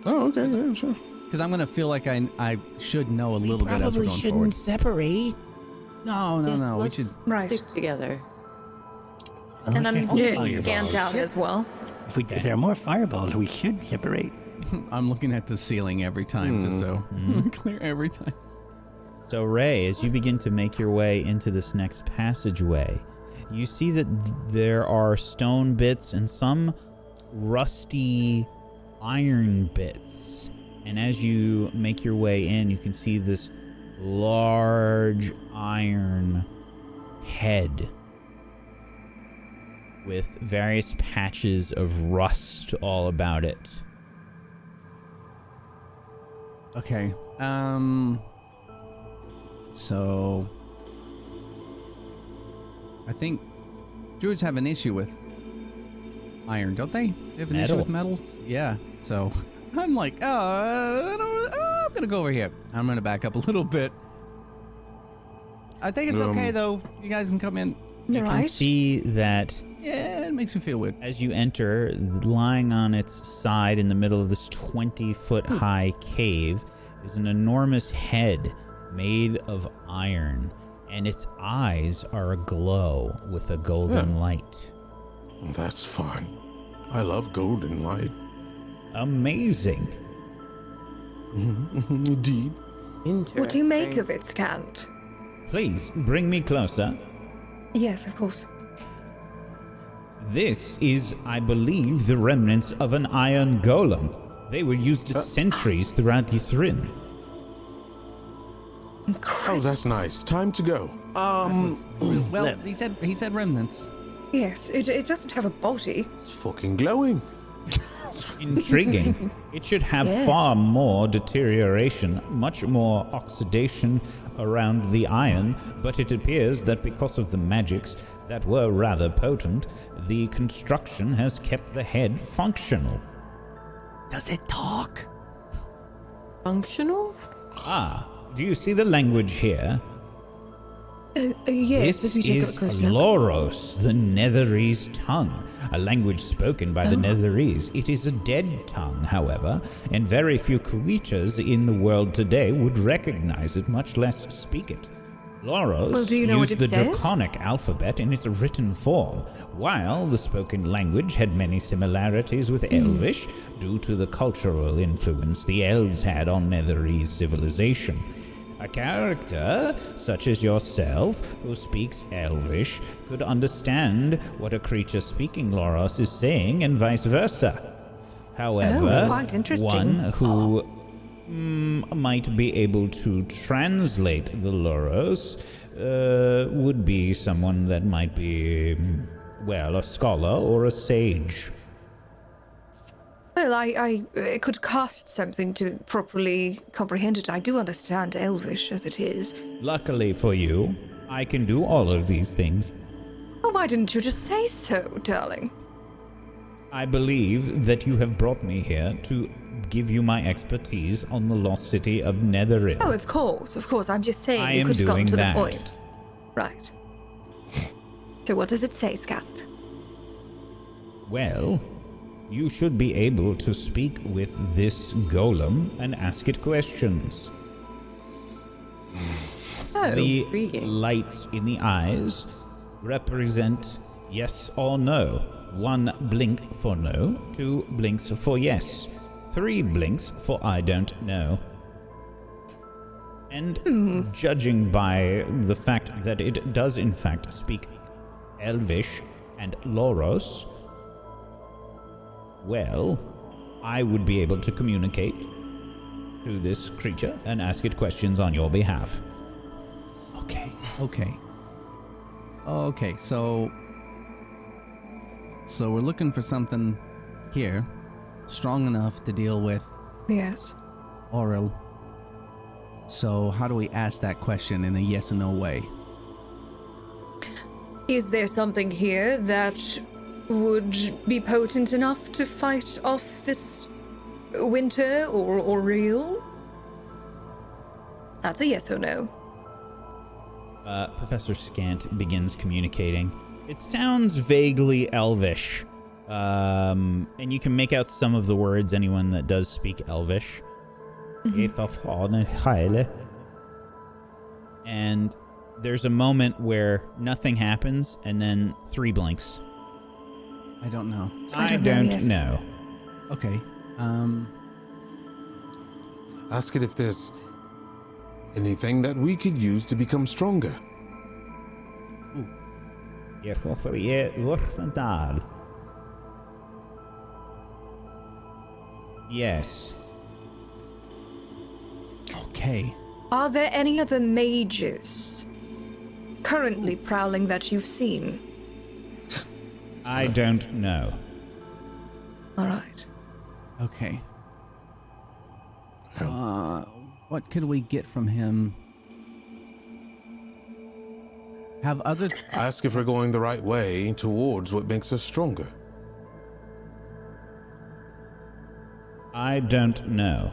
Oh, okay, yeah, sure. because I'm going to feel like I should know a little bit as we're Probably going shouldn't forward. separate. No, Yes, we let's should. Right. stick together. And I'm Fireballs. scanned out as well. If there are more fireballs, we should separate. I'm looking at the ceiling every time, just so clear every time. So, Ray, as you begin to make your way into this next passageway, you see that there are stone bits and some rusty iron bits. And as you make your way in, you can see this large iron head with various patches of rust all about it. Okay. So I think druids have an issue with iron, don't they? They have an issue with metals? Yeah. So I'm like, I'm gonna go over here. I'm gonna back up a little bit. I think it's okay though. You guys can come in. You can see that Yeah, it makes me feel weird. as you enter, lying on its side in the middle of this 20-foot high cave is an enormous head made of iron, and its eyes are aglow with a golden light. That's fun. I love golden light. Amazing. Indeed. Interesting. What do you make of it, Scant? Please, bring me closer. Yes, of course. This is, I believe, the remnants of an iron golem. They were used centuries throughout Ythrin. Oh, that's nice. Time to go. Well, he said remnants. Yes, it doesn't have a body. It's fucking glowing. Intriguing. It should have Yes. far more deterioration, much more oxidation around the iron, but it appears that because of the magics that were rather potent, the construction has kept the head functional. Does it talk? Functional? Ah, do you see the language here? Yes, This if you take a is close look. Loros, the Netherese tongue, a language spoken by the Netherese. It is a dead tongue, however, and very few creatures in the world today would recognize it, much less speak it. Loros Well, do you know what used it the says? Draconic alphabet in its written form, while the spoken language had many similarities with Elvish due to the cultural influence the elves had on Netherese civilization. A character, such as yourself, who speaks Elvish, could understand what a creature speaking Loros is saying and vice versa. However, quite interesting. one who might be able to translate the Loros would be someone that might be, well, a scholar or a sage. Well, it could cost something to properly comprehend it. I do understand Elvish as it is. Luckily for you, I can do all of these things. Oh, why didn't you just say so, darling? I believe that you have brought me here to give you my expertise on the lost city of Netheril. Oh, of course. I'm just saying I you am could have gotten doing to that. the point. Right. So what does it say, Scout? Well, you should be able to speak with this golem and ask it questions. Oh, The intriguing. lights in the eyes represent yes or no. 1 blink for no, 2 blinks for yes, 3 blinks for I don't know. And judging by the fact that it does in fact speak Elvish and Loros, well, I would be able to communicate to this creature and ask it questions on your behalf. Okay. So we're looking for something here strong enough to deal with yes. Auril. So how do we ask that question in a yes or no way? Is there something here that would be potent enough to fight off this winter or real? That's a yes or no. Professor Scant begins communicating. It sounds vaguely Elvish, and you can make out some of the words, anyone that does speak Elvish. And there's a moment where nothing happens, and then 3 blinks. I don't know. I don't know. Okay. Ask it if there's anything that we could use to become stronger. Yes. Okay. Are there any other mages currently prowling that you've seen? I don't know. All right. Okay. What could we get from him? Have other... Ask if we're going the right way towards what makes us stronger. I don't know.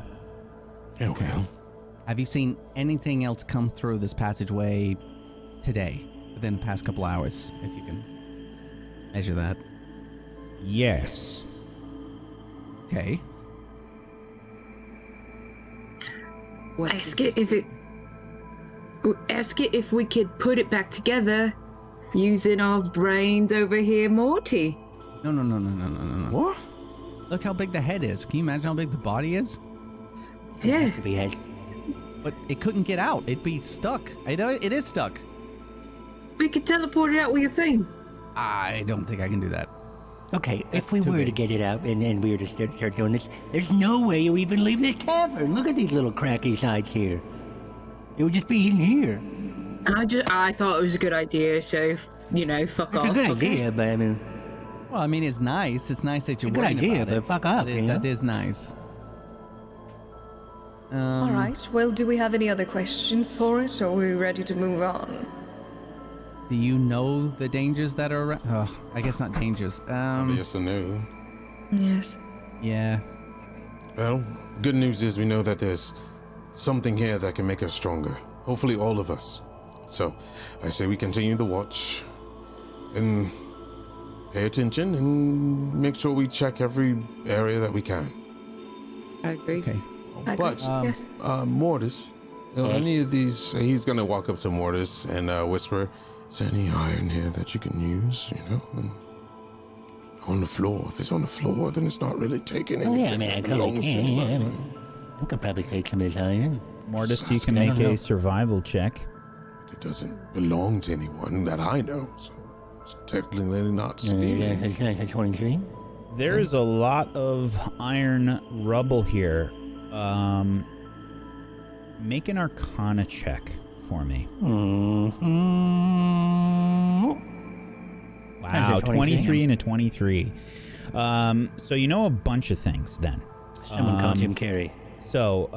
Okay. Have you seen anything else come through this passageway today, within the past couple hours, if you can measure that? Yes. Okay. Ask it if we could put it back together using our brains over here, Morty. No. What? Look how big the head is. Can you imagine how big the body is? Yeah. Could be head. But it couldn't get out. It'd be stuck. It is stuck. We could teleport it out with your thing. I don't think I can do that. Okay, if It's we too were to big. get it out and we were to start doing this, there's no way you even leave this cavern. Look at these little cracky sides here. It would just be in here. I thought it was a good idea, so, fuck It's off. a good okay? idea, but I mean, Well, I mean, it's nice. It's nice that you're It's a good worrying idea, about it. but fuck off, That is, you know? that is nice. All right. Well, do we have any other questions for it, or are we ready to move on? Do you know the dangers that are around? Oh, I guess not dangers. Yes or no? Yes. Yeah. Well, good news is we know that there's something here that can make us stronger. Hopefully all of us. So, I say we continue the watch and pay attention and make sure we check every area that we can. I agree. Okay. I But, agree. Yes. Mortis, any of these? He's gonna walk up to Mortis and whisper, "Is there any iron here that you can use? And on the floor. If it's on the floor, then it's not really taking anything. Yeah, I mean, I that probably belongs to can. Yeah, I anybody." mean, I could probably take some of this iron. Mortis, you can make a survival check. It doesn't belong to anyone that I know, so it's technically not stealing. That's a 23. There is a lot of iron rubble here. Make an Arcana check for me. Wow, 23 and a 23. So you know a bunch of things then. Someone called Jim Carrey. So,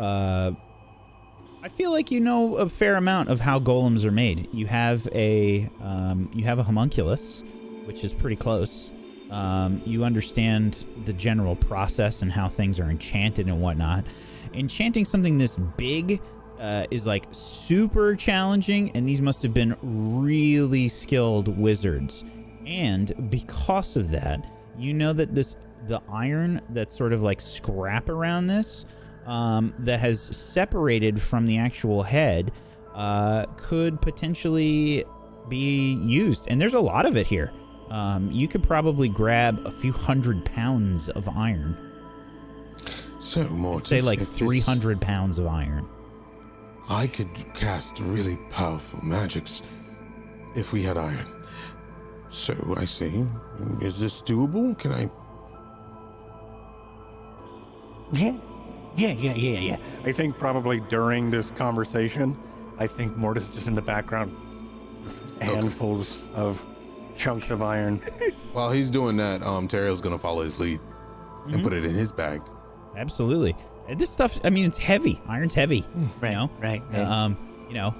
I feel like you know a fair amount of how golems are made. You have a homunculus, which is pretty close. You understand the general process and how things are enchanted and whatnot. Enchanting something this big is like super challenging, and these must have been really skilled wizards. And because of that, you know that the iron that's sort of like scrap around this, that has separated from the actual head, could potentially be used. And there's a lot of it here. You could probably grab a few 100 pounds of iron. So, Mortis, Say like 300 pounds of iron. I could cast really powerful magics if we had iron. So, I see. Is this doable? Can I... Yeah. I think probably during this conversation, I think Mortis is just in the background. Handfuls of chunks of iron. While he's doing that, Teriel's gonna follow his lead and put it in his bag. Absolutely. This stuff, I mean, it's heavy. Iron's heavy. Right, you know? right. You know,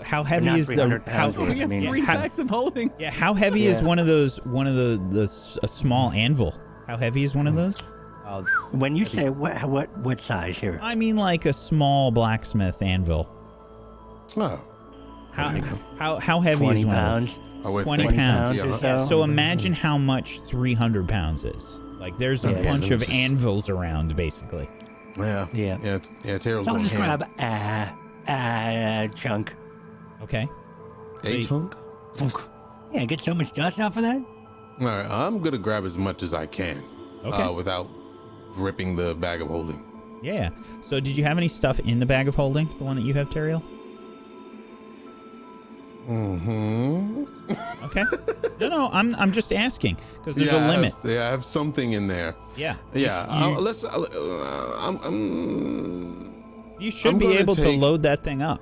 how heavy not is the 300 how? pounds worth, I mean, Three how- bags of holding. Yeah, how heavy is one of a small anvil? How heavy is one of those? When you say what size here? I mean, like a small blacksmith anvil. Oh. How heavy 20 is one pounds. of those? I would 20 think- pounds. or Yeah. so. So imagine how much 300 pounds is. Like, there's a Yeah, bunch let of me just- anvils around, basically. Yeah. Yeah. Teriel's I'll going just ham. grab a chunk. Okay. A chunk? Yeah, get so much dust off of that. All right, I'm gonna grab as much as I can. Okay. Without ripping the bag of holding. Yeah. So did you have any stuff in the bag of holding? The one that you have, Teriel? Mm-hmm. Okay. No, I'm just asking because there's a limit. I have something in there. Yeah. Yeah. You, Let's. you should I'm be gonna able to take- load that thing up.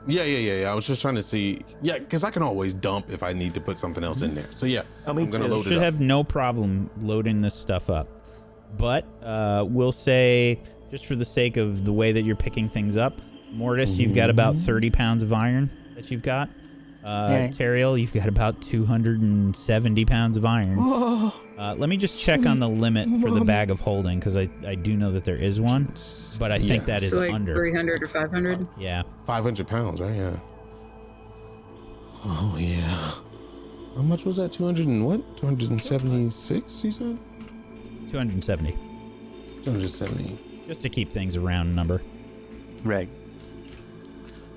Yeah. I was just trying to see. Yeah, because I can always dump if I need to put something else in there. So yeah, I'm gonna load it Should up. have no problem loading this stuff up. But we'll say, just for the sake of the way that you're picking things up, Mortis, you've got about 30 pounds of iron that you've got. Teriel, you've got about 270 pounds of iron. Let me just check on the limit for the bag of holding, because I do know that there is one, but I think that is So like under. 300 or 500? Yeah. 500 pounds, right? Yeah. Oh yeah. How much was that? 200 and what? 276? You said? 270. 270. Just to keep things a round number. Right.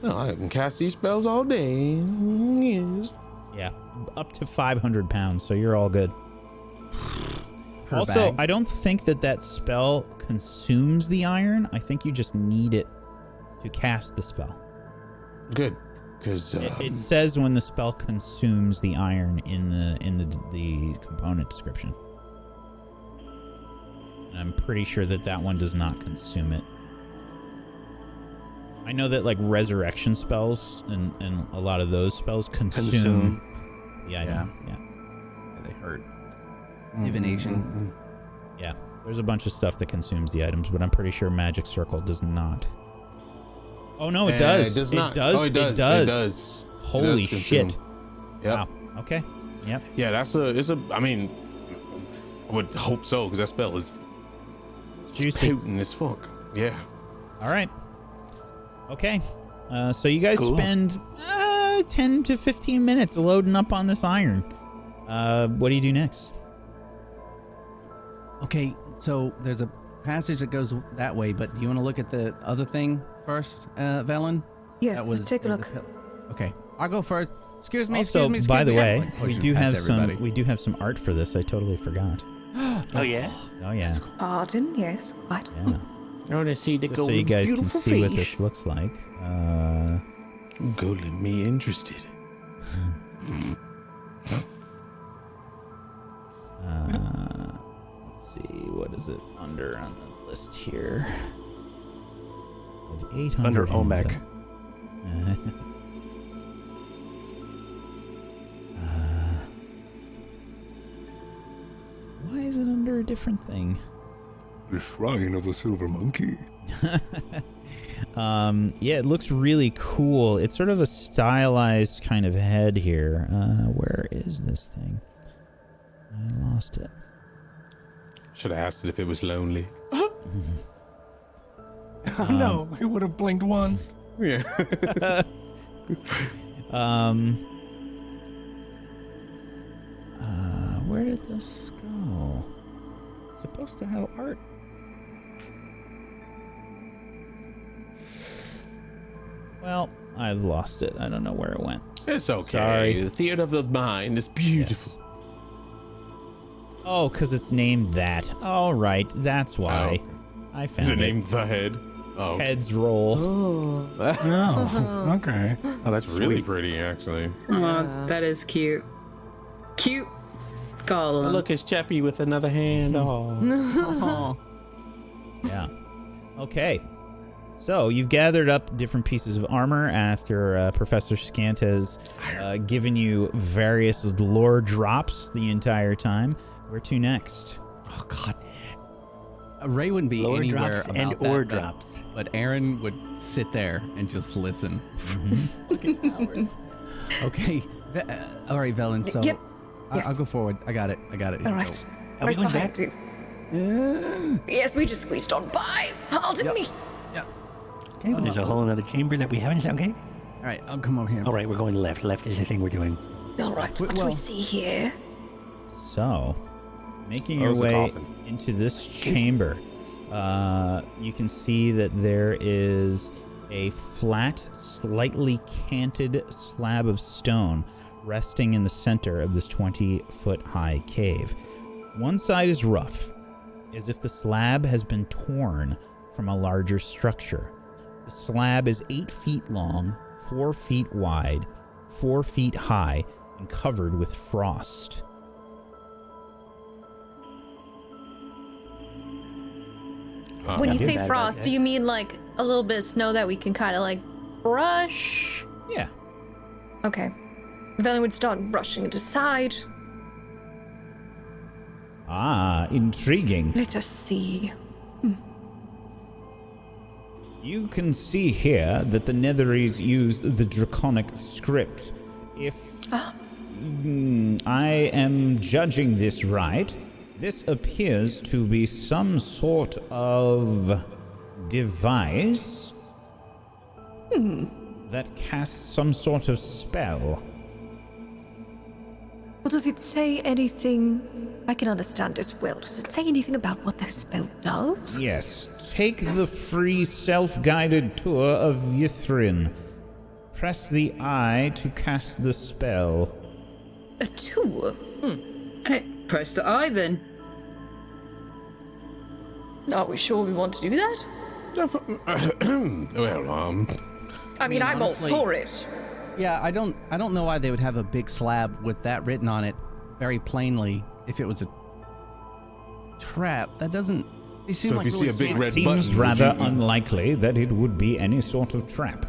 Oh, I can cast these spells all day. Yes. Yeah. Up to 500 pounds, so you're all good. Per Also, bag. I don't think that spell consumes the iron. I think you just need it to cast the spell. Good. Because It says when the spell consumes the iron in the component description. And I'm pretty sure that one does not consume it. I know that like resurrection spells and a lot of those spells consume the item. Yeah. They hurt. Divination. Yeah. There's a bunch of stuff that consumes the items, but I'm pretty sure Magic Circle does not. Oh no, it does. It does not. It does. Oh, it does. It does. It does. Holy It does consume. shit. Yep. Wow. Okay. Yep. Yeah, I mean, I would hope so, because that spell is Juicy. potent as fuck. Yeah. All right. Okay. So you guys Cool. spend 10 to 15 minutes loading up on this iron. What do you do next? Okay, so there's a passage that goes that way, but do you want to look at the other thing first, Velen? Yes, That was let's take a the look. Okay, I'll go first. Excuse me. Also, excuse me. by the excuse me. way, Like, we potion do past have some. everybody. We do have some art for this. I totally forgot. Oh, yeah? Oh yeah. Pardon, yes, quite. Yeah. I want to see the Just so golden you guys can beautiful see what fish. this looks like. Golden me interested. Let's see, what is it under on the list here? Of 800 Under Olmec. Why is it under a different thing? The Shrine of the Silver Monkey. Yeah, it looks really cool. It's sort of a stylized kind of head here. Where is this thing? I lost it. Should have asked it if it was lonely. No, it would have blinked once. Yeah. Where did this go? It's supposed to have art. Well, I've lost it. I don't know where it went. It's okay. Sorry. The theater of the mind is beautiful. Yes. Oh, because it's named that. All right, that's why. I found Is it. it named The Head? Oh. Heads roll. Oh, okay. Oh, That's that's really sweet. pretty, actually. Oh, that is cute. Cute golem. Look, it's Chappie with another hand. Oh. Yeah. Okay. So you've gathered up different pieces of armor after Professor Scant has given you various lore drops the entire time. Where to next? Oh God. Ray wouldn't be Lower anywhere drops about and that, or but- drops. But Aaron would sit there and just listen for fucking hours. Okay. All right, Velen. So Yep. I'll Yes. go forward. I got it. All Here we right. Are we Right going behind back? you. Yes, we just squeezed on by. Pardon me. Okay, well, there's a whole other chamber that we haven't seen. Okay. go. All right, I'll come over here. All right, we're going left. Left is the thing we're doing. All right, what do we see here? So, making Oh, your it's a way coffin. into this chamber, you can see that there is a flat, slightly canted slab of stone resting in the center of this 20-foot-high cave. One side is rough, as if the slab has been torn from a larger structure. The slab is 8 feet long, 4 feet wide, 4 feet high, and covered with frost. When you Yeah. say Bad, frost, bad, do you mean like a little bit of snow that we can kind of like brush? Yeah. Okay. Velen would start brushing it aside. Ah, intriguing. Let us see. You can see here that the Netherese use the Draconic script. If I am judging this right, this appears to be some sort of device that casts some sort of spell. Well, does it say anything? I can understand as well. Does it say anything about what the spell does? Yes, take the free self-guided tour of Yithrin. Press the eye to cast the spell. A tour? Hey, press the eye then. Are we sure we want to do that? Well, I mean, I'm honestly- all for it. Yeah, I don't know why they would have a big slab with that written on it very plainly if it was a trap. That doesn't. They seem So if like you see really a big small- red Seems button, would rather you- unlikely that it would be any sort of trap.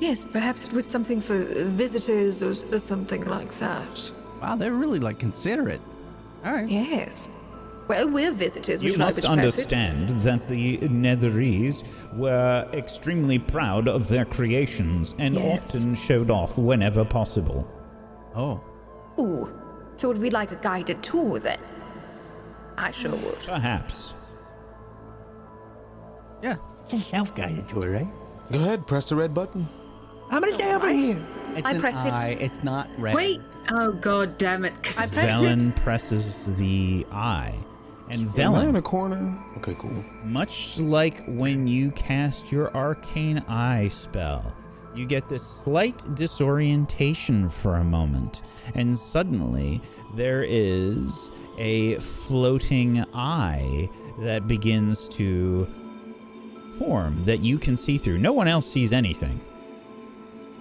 Yes, perhaps it was something for visitors or something like that. Wow, they're really like considerate. All right. Yes. Well, we're visitors. You Would you like must me to pass it? understand that the Netherese were extremely proud of their creations and Yes. often showed off whenever possible. Oh, Ooh. So would we like a guided tour then? I sure would. Perhaps. yeah. It's a self-guided tour, right? Go ahead, press the red button. I'm gonna stay over here. It's I an press it. eye. It's not red. Wait. Oh god damn it! Because I pressed Velen presses the eye. And Am I in Velen, a corner? Okay, cool. much like when you cast your arcane eye spell, you get this slight disorientation for a moment, and suddenly there is a floating eye that begins to form that you can see through. No one else sees anything.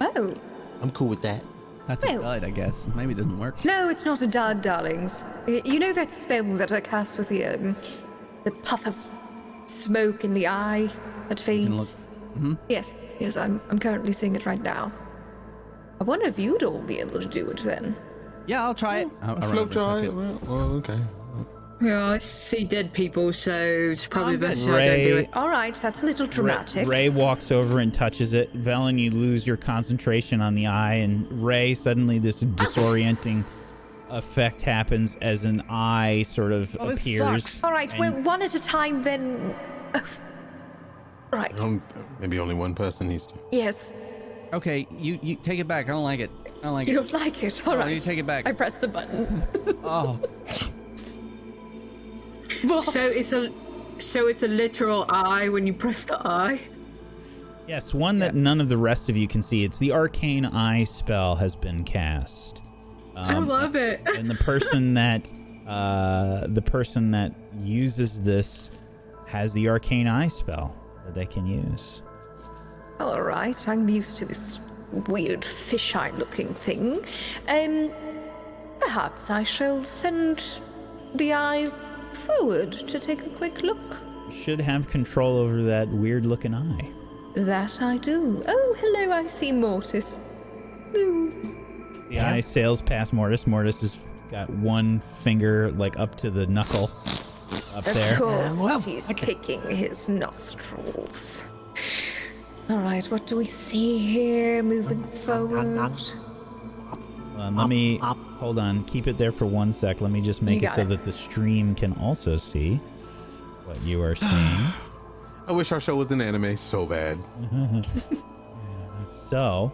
Oh. I'm cool with that. That's a dud, I guess. Maybe it doesn't work. No, it's not a dud, darlings. You know that spell that I cast with the puff of smoke in the eye that fades? Yes, I'm currently seeing it right now. I wonder if you'd all be able to do it then. Yeah, I'll try it. I'll Float eye. Well, okay. Yeah, I see dead people, so it's probably best I don't Ray- do it. All right, that's a little dramatic. Ray walks over and touches it. Velen, you lose your concentration on the eye, and Ray, suddenly this disorienting effect happens as an eye sort of this appears. sucks. All right, well, one at a time then. Right. Maybe only one person needs to. Yes. Okay, you take it back. I don't like it. I don't like You it. don't like it. All No, right. you take it back. I press the button. Oh. So it's a literal eye when you press the eye. Yes, one that none of the rest of you can see. It's the arcane eye spell has been cast. I love it. And the person that uses this has the arcane eye spell that they can use. All right, I'm used to this weird fisheye looking thing. Perhaps I shall send the eye forward to take a quick look. You should have control over that weird looking eye. That I do. Oh, hello, I see Mortis. Ooh. The eye sails past Mortis. Mortis has got one finger like up to the knuckle up there. Of course, well, he's picking his nostrils. All right, what do we see here moving forward? Let me hold on. Keep it there for 1 sec. Let me just make it so that the stream can also see what you are seeing. I wish our show was an anime so bad. So,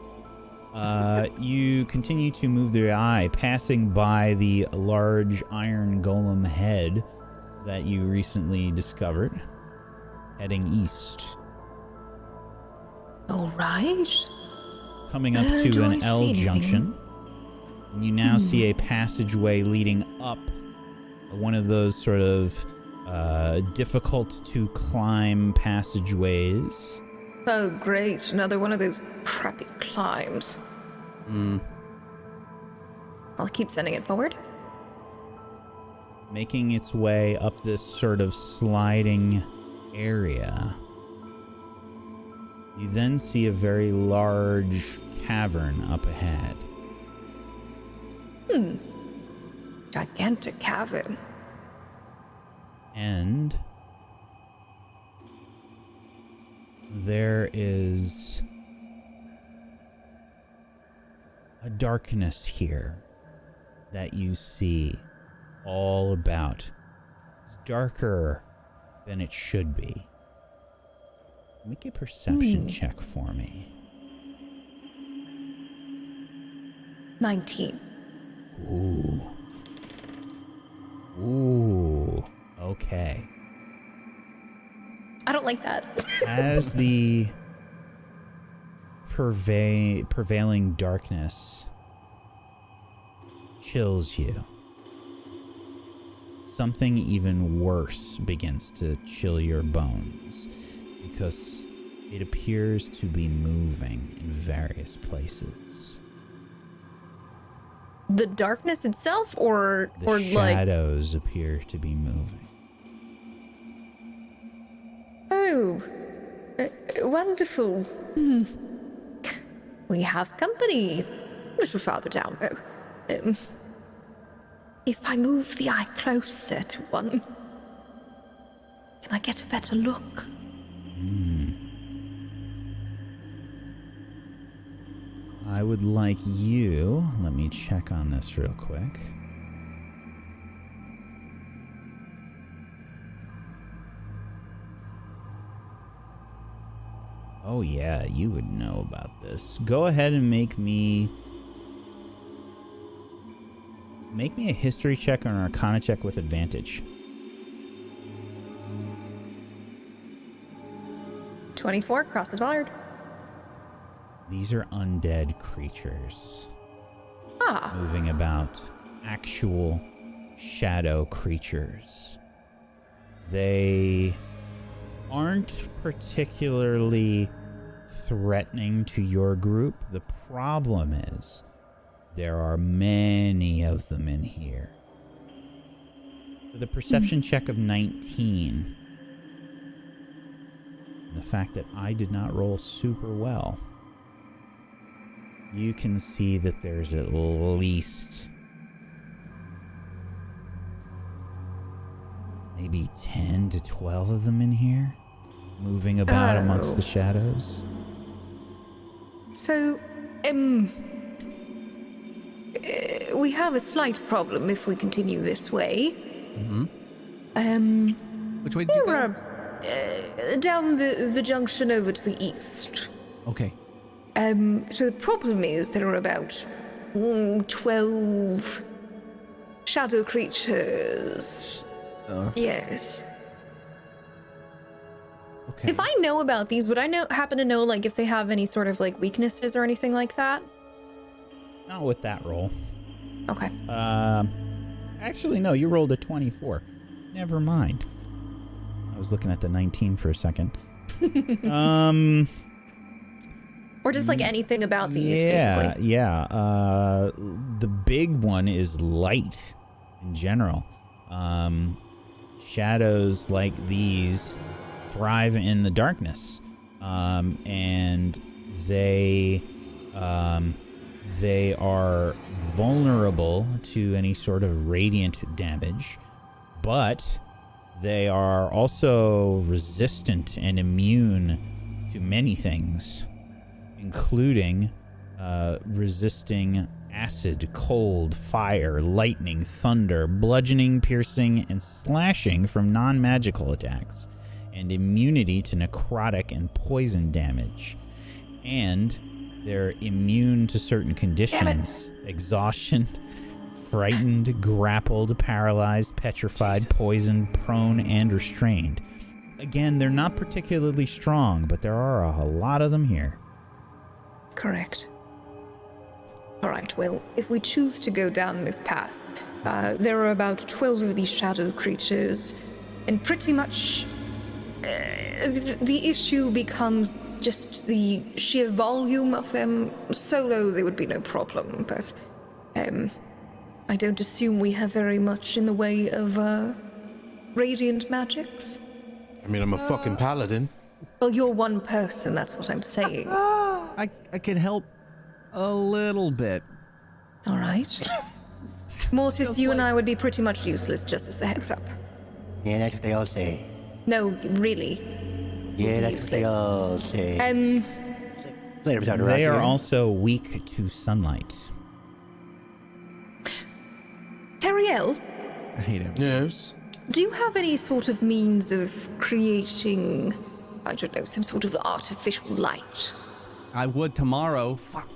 you continue to move the eye, passing by the large iron golem head that you recently discovered, heading east. All right. Coming up Do to I an see L anything? junction, and you now see a passageway leading up one of those sort of difficult to climb passageways. Oh, great. Another one of those crappy climbs. I'll keep sending it forward. Making its way up this sort of sliding area. You then see a very large cavern up ahead. Gigantic cavern. And there is a darkness here that you see all about. It's darker than it should be. Make a perception check for me. 19. Ooh. Okay. I don't like that. As the prevailing darkness chills you, something even worse begins to chill your bones, because it appears to be moving in various places. The darkness itself, or The like... shadows appear to be moving. Oh, wonderful. We have company. A little farther down, though. If I move the eye closer to one, can I get a better look? I would like you... Let me check on this real quick. Oh yeah, you would know about this. Go ahead and make me a history check or an arcana check with advantage. 24, cross the board. These are undead creatures. Ah. Moving about. Actual shadow creatures. They aren't particularly threatening to your group. The problem is there are many of them in here. With a perception check of 19, and the fact that I did not roll super well, you can see that there's at least maybe 10 to 12 of them in here, moving about amongst the shadows. So, we have a slight problem if we continue this way. Which way did you go? Down the junction over to the east. Okay. So the problem is there are about 12 shadow creatures. Yes. Okay. If I know about these, would I happen to know, like, if they have any sort of, like, weaknesses or anything like that? Not with that roll. Okay. Actually, no, you rolled a 24. Never mind. I was looking at the 19 for a second. Or just, like, anything about these, basically. Yeah. The big one is light in general. Shadows like these thrive in the darkness. And they are vulnerable to any sort of radiant damage, but they are also resistant and immune to many things, including resisting acid, cold, fire, lightning, thunder, bludgeoning, piercing, and slashing from non-magical attacks, and immunity to necrotic and poison damage. And they're immune to certain conditions: exhaustion, frightened, grappled, paralyzed, petrified, poisoned, prone, and restrained. Again, they're not particularly strong, but there are a lot of them here. Correct. All right, well, if we choose to go down this path, there are about 12 of these shadow creatures, and pretty much the issue becomes just the sheer volume of them. Solo, they would be no problem, but I don't assume we have very much in the way of radiant magics. I mean, I'm a fucking paladin. Well, you're one person, that's what I'm saying. I could help a little bit. All right. Mortis, you and I would be pretty much useless, just as a heads up. Yeah, that's what they all say. No, really. Yeah, that's what they all say. They are also weak to sunlight. Teriel, I hate him. Yes. do you have any sort of means of creating, I don't know, some sort of artificial light? I would tomorrow. Fuck.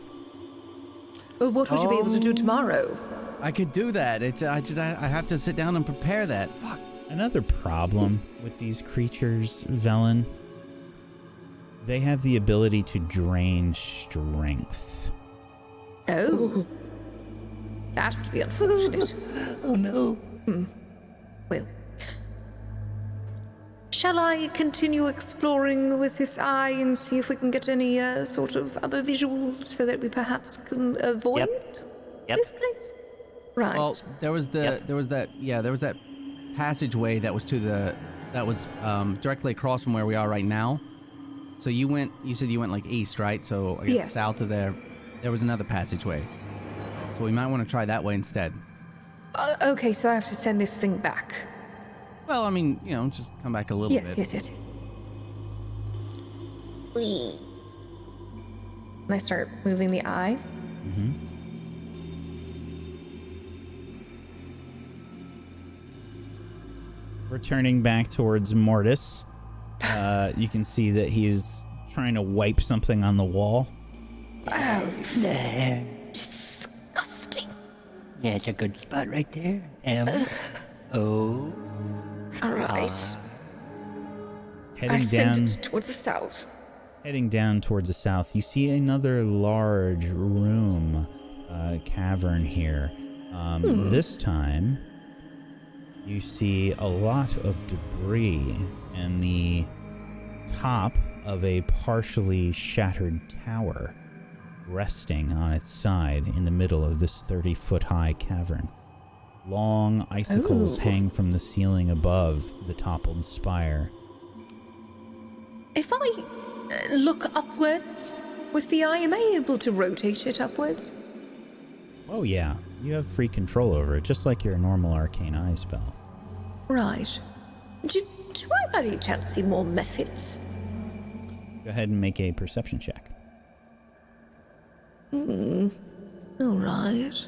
Well, what would you be able to do tomorrow? I could do that. I have to sit down and prepare that. Fuck. Another problem with these creatures, Velen, they have the ability to drain strength. Oh. That would be unfortunate. Oh no. Well, shall I continue exploring with this eye and see if we can get any sort of other visual so that we perhaps can avoid Yep. this place? Right. Well, there was that passageway that was directly across from where we are right now. So you said you went like east, right? So I guess Yes. south of there was another passageway. So we might want to try that way instead. Okay, so I have to send this thing back. Well, I mean, just come back a little bit. Yes. Whee. And I start moving the eye. Mm-hmm. Returning back towards Mortis, you can see that he is trying to wipe something on the wall. Oh, There. disgusting. Yeah, it's a good spot right there. O. All right. I Heading send down, it towards the south. heading down towards the south, you see another large room, cavern here. This time, you see a lot of debris and the top of a partially shattered tower resting on its side in the middle of this 30-foot-high cavern. Long icicles hang from the ceiling above the toppled spire. If I look upwards with the eye, am I able to rotate it upwards? Oh yeah, you have free control over it, just like your normal arcane eye spell. Right. Do I by any chance see more methods? Go ahead and make a perception check. All right.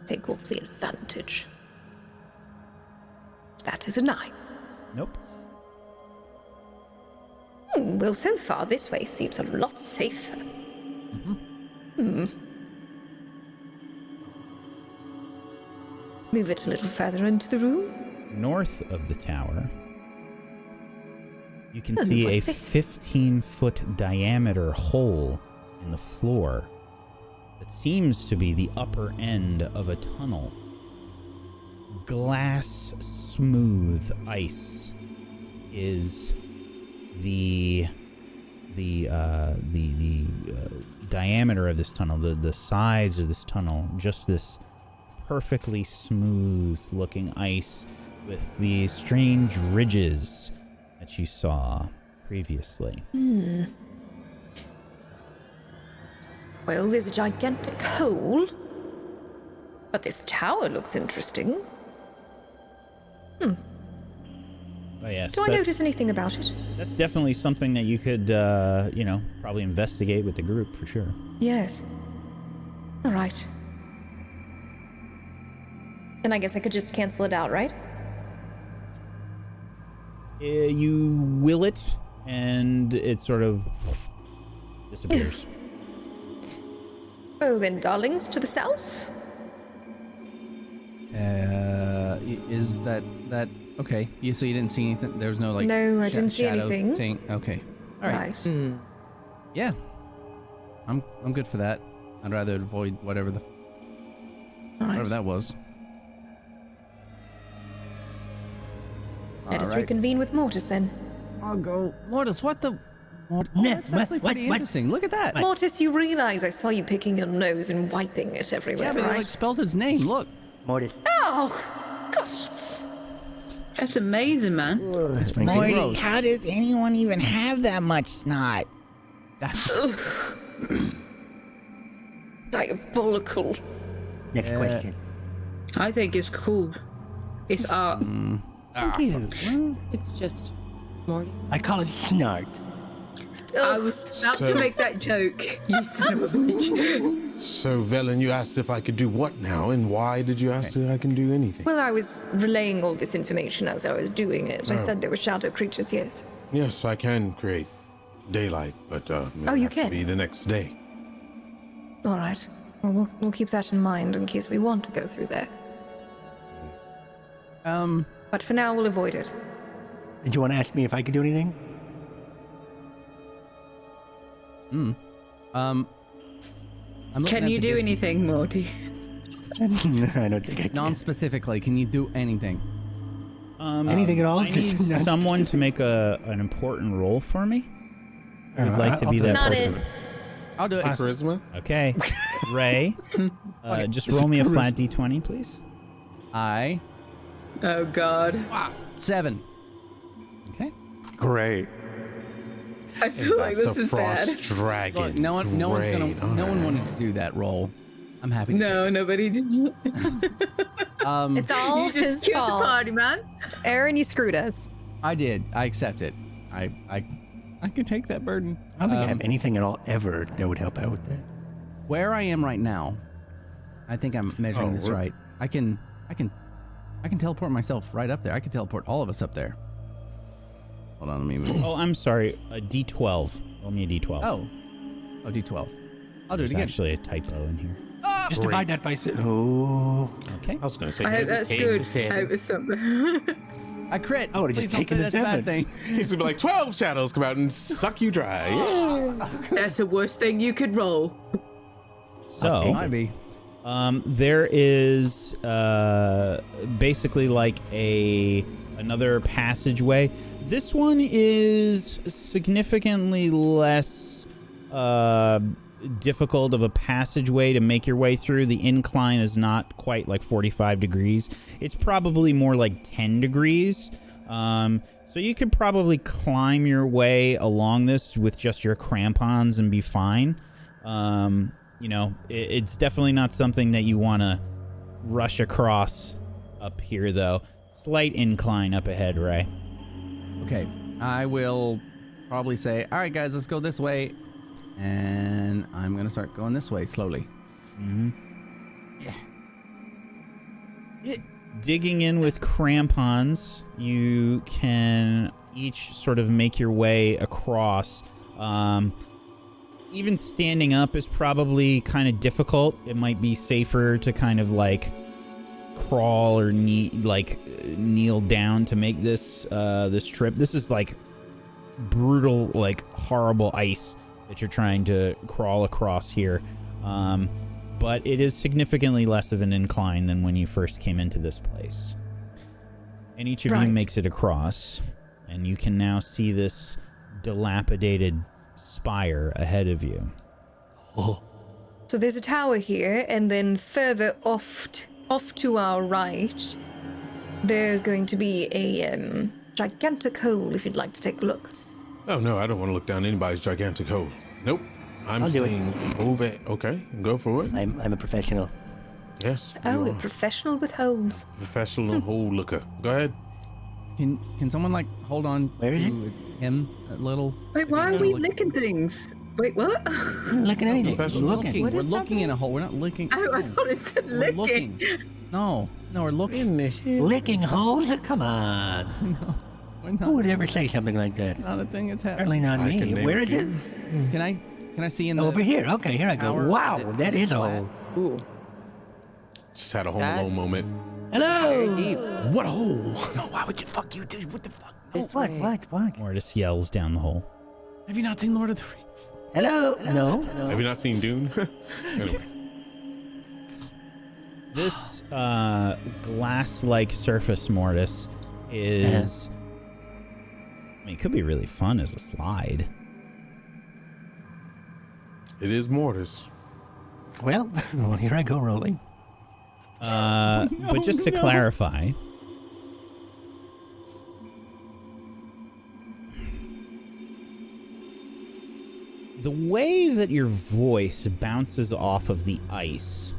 Take off the advantage. That is a 9. Nope. Well, so far this way seems a lot safer. Move it a little further into the room. North of the tower, you can Oh, see a what's this? 15-foot diameter hole in the floor that seems to be the upper end of a tunnel. Glass smooth ice is the diameter of this tunnel, the size of this tunnel, just this perfectly smooth looking ice with the strange ridges that you saw previously. Well, there's a gigantic hole. But this tower looks interesting. Oh yes, Do I notice anything about it? that's definitely something that you could, probably investigate with the group for sure. Yes. All right. Then I guess I could just cancel it out, right? You will it, and it sort of disappears. Oh, then, darlings, to the south? Is that okay? So you didn't see anything? There's no like. No, I didn't see shadow anything. Thing. Okay. All right. Right. Yeah. I'm good for that. I'd rather avoid whatever All whatever right. that was. Let us All right. reconvene with Mortis, then. I'll go. Mortis, what the? That's actually pretty interesting. Look at that. Mortis, you realize I saw you picking your nose and wiping it everywhere, Yeah, but right? he like spelled his name. Look. Mortis. Oh, God. That's amazing, man. Morty, gross. how does anyone even have that much snot? That's Diabolical. Next question. I think it's cool. It's art. Thank you. It's just Morty. I call it snart. I was about to make that joke. You son of a bitch. So, Velen, you asked if I could do what now, and why did you ask if I can do anything? Well, I was relaying all this information as I was doing it. I said there were shadow creatures, yes. Yes, I can create daylight, but it'll you have to can? be the next day. All right. Well, we'll keep that in mind in case we want to go through there. But for now, we'll avoid it. Did you want to ask me if I could do anything? I'm looking Can at you the do dis- anything, Morty? I don't think I can. Non-specifically, can you do anything? Anything at all? I need Just not- someone to make an important roll for me. I would like to I'll be do that it. Not person. it. I'll do it. Charisma? Okay. Ray, just roll me a flat d20, please. I Oh, God. 7. Okay. Great. I feel like That's this a is bad. frost dragon. Look, no one's gonna. Great. No one Alright. wanted to do that roll. I'm happy. To No, nobody did. It's all You just his killed the fault. party, man. Aaron, you screwed us. I did. I accept it. I can take that burden. I don't think I have anything at all ever that would help out with that. Where I am right now, I think I'm measuring this right. I can teleport myself right up there. I can teleport all of us up there. Hold on, let me move. Oh, I'm sorry. A d12. Roll me a d12. Oh, D12. I'll do There's it again. actually a typo in here. Just divide that by six. Oh. Okay. I was going to say, I hope that's good. I hope it's something. I crit. I would've Please just don't say taken that's the a bad 7. thing. He's gonna be like 12 shadows come out and suck you dry. Yeah. That's the worst thing you could roll. So, Might be. there is basically like another passageway. This one is significantly less difficult of a passageway to make your way through. The incline is not quite like 45 degrees. It's probably more like 10 degrees. So you could probably climb your way along this with just your crampons and be fine. You know, it's definitely not something that you want to rush across up here, though. Slight incline up ahead, Ray. Okay, I will probably say, all right, guys, let's go this way. And I'm going to start going this way slowly. Mm-hmm. Yeah. Digging in with crampons, you can each sort of make your way across. Even standing up is probably kind of difficult. It might be safer to kind of like crawl or kneel down to make this this trip. This is like brutal, like horrible ice that you're trying to crawl across here. But it is significantly less of an incline than when you first came into this place. And each of you makes it across, and you can now see this dilapidated spire ahead of you. So there's a tower here, and then further off to our right, there's going to be a gigantic hole if you'd like to take a look. Oh no, I don't want to look down anybody's gigantic hole. Nope. I'm staying over. Okay, go for it. I'm a professional. Yes. Oh, a professional with holes. Professional hole looker. Go ahead. Can someone like hold on Where is to him a little? Wait, why are we licking things? Wait, what? I'm not looking at anything. Professional. I'm looking. We're looking in a hole. We're not looking. Oh, I thought it said We're licking. looking. No, we're looking. Licking holes? Come on. No, we're not. Who would ever say something like that? Not a thing that's Certainly happening. not I can me. name Where a is it? few. Can I see in the Over here. Okay, here I go. tower? Wow, that is a flat? hole. Ooh, Just had a Home That- Alone moment. Hello. deep. What a hole! No, why would you fuck you, dude? What the fuck? This What? way. What? Mortis yells down the hole. Have you not seen Lord of the Rings? Hello. No. Have you not seen Dune? Anyway. This glass-like surface, Mortis, is... I mean, it could be really fun as a slide. It is Mortis. Well, here I go rolling. But just to clarify... The way that your voice bounces off of the ice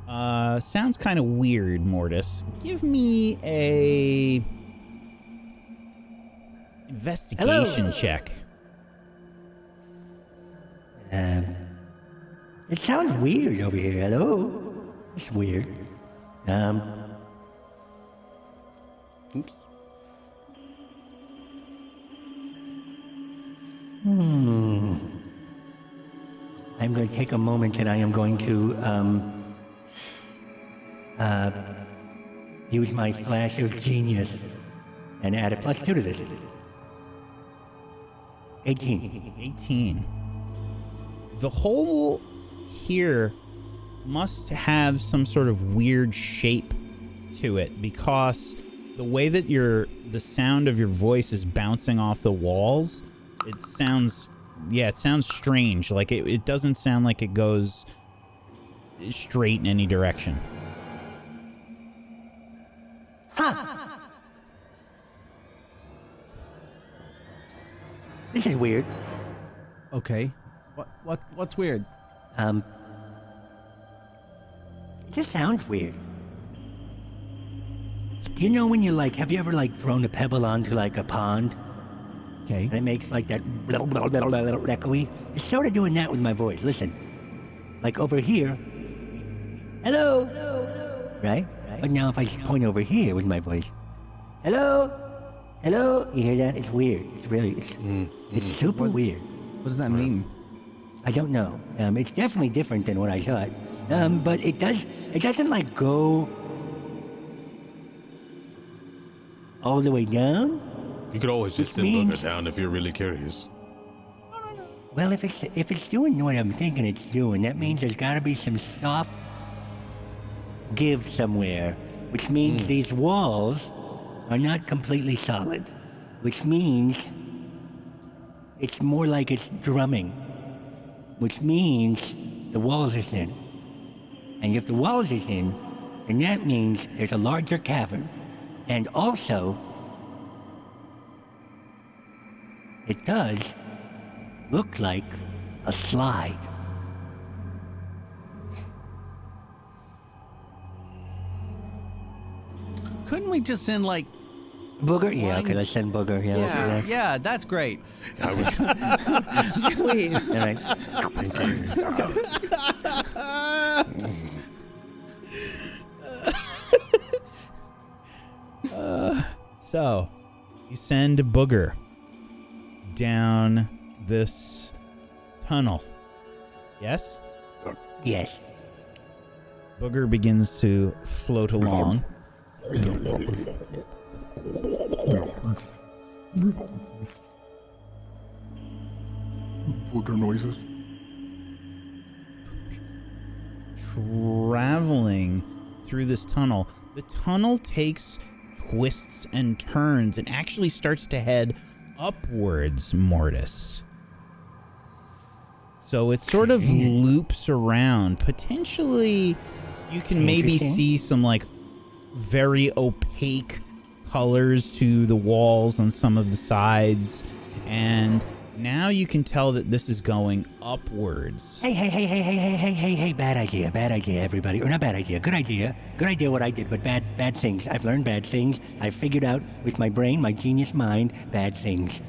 sounds kind of weird, Mortis. Give me a investigation check. It sounds weird over here. Hello. It's weird. Oops. I'm going to take a moment and I am going to use my flash of genius and add a +2 to this. 18. 18. The hole here must have some sort of weird shape to it because the way that the sound of your voice is bouncing off the walls, it sounds strange. Like it doesn't sound like it goes straight in any direction. This is weird. Okay. What's weird? It just sounds weird. Do you know when you have you ever thrown a pebble onto a pond Okay. and it makes that blah, blah, blah, blah, blah, echoey? It's sort of doing that with my voice. Listen, over here, hello, right? But now if I point over here with my voice, hello, you hear that? It's weird. It's super weird. What does that mean? I don't know. It's definitely different than what I thought. But it doesn't go all the way down? You could always just send means- Booger down if you're really curious. Well, if it's doing what I'm thinking it's doing, that means there's got to be some soft give somewhere, which means these walls are not completely solid, which means it's more like it's drumming, which means the walls are thin. And if the walls are thin, then that means there's a larger cavern. And also, it does look like a slide. Couldn't we just send like? Booger? Yeah, Flying- okay, let's send Booger. Yeah, let's do that. Yeah, that's great. I was Please. All right. thinking. So, you send Booger down this tunnel. Yes? Yes. Booger begins to float along. Booger noises. Traveling through this tunnel. The tunnel takes twists and turns and actually starts to head upwards, Mortis. So it sort of loops around. Potentially, you can maybe Interesting. see some like very opaque colors to the walls on some of the sides. And now you can tell that this is going upwards. Hey, bad idea, everybody. Or not bad idea, good idea. Good idea what I did, but bad things. I've learned bad things. I've figured out with my brain, my genius mind, bad things.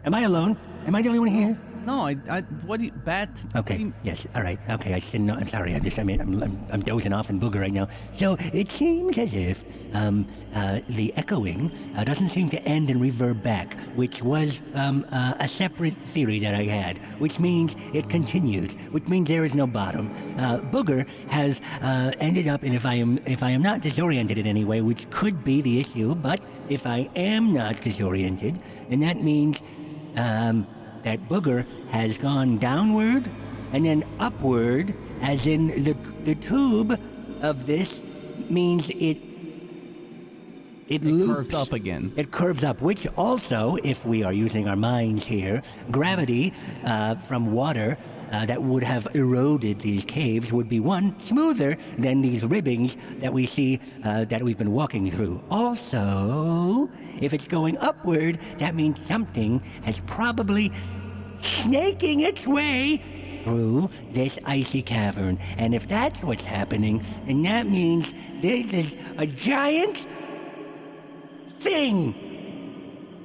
Am I alone? Am I the only one here? No, I what do you, bad? Okay, yes, all right, okay, I didn't know, I'm sorry, I'm dozing off in Booger right now. So, it seems as if, the echoing doesn't seem to end and reverb back, which was, a separate theory that I had, which means it continued, which means there is no bottom. Booger has, ended up, and if I am not disoriented in any way, which could be the issue, but if I am not disoriented, then that means, that Booger has gone downward and then upward, as in the tube of this means it loops. Curves up again. It curves up, which also, if we are using our minds here, gravity from water that would have eroded these caves would be one, smoother than these ribbings that we see that we've been walking through. Also, if it's going upward, that means something has probably snaking its way through this icy cavern. And if that's what's happening, then that means there's a giant thing.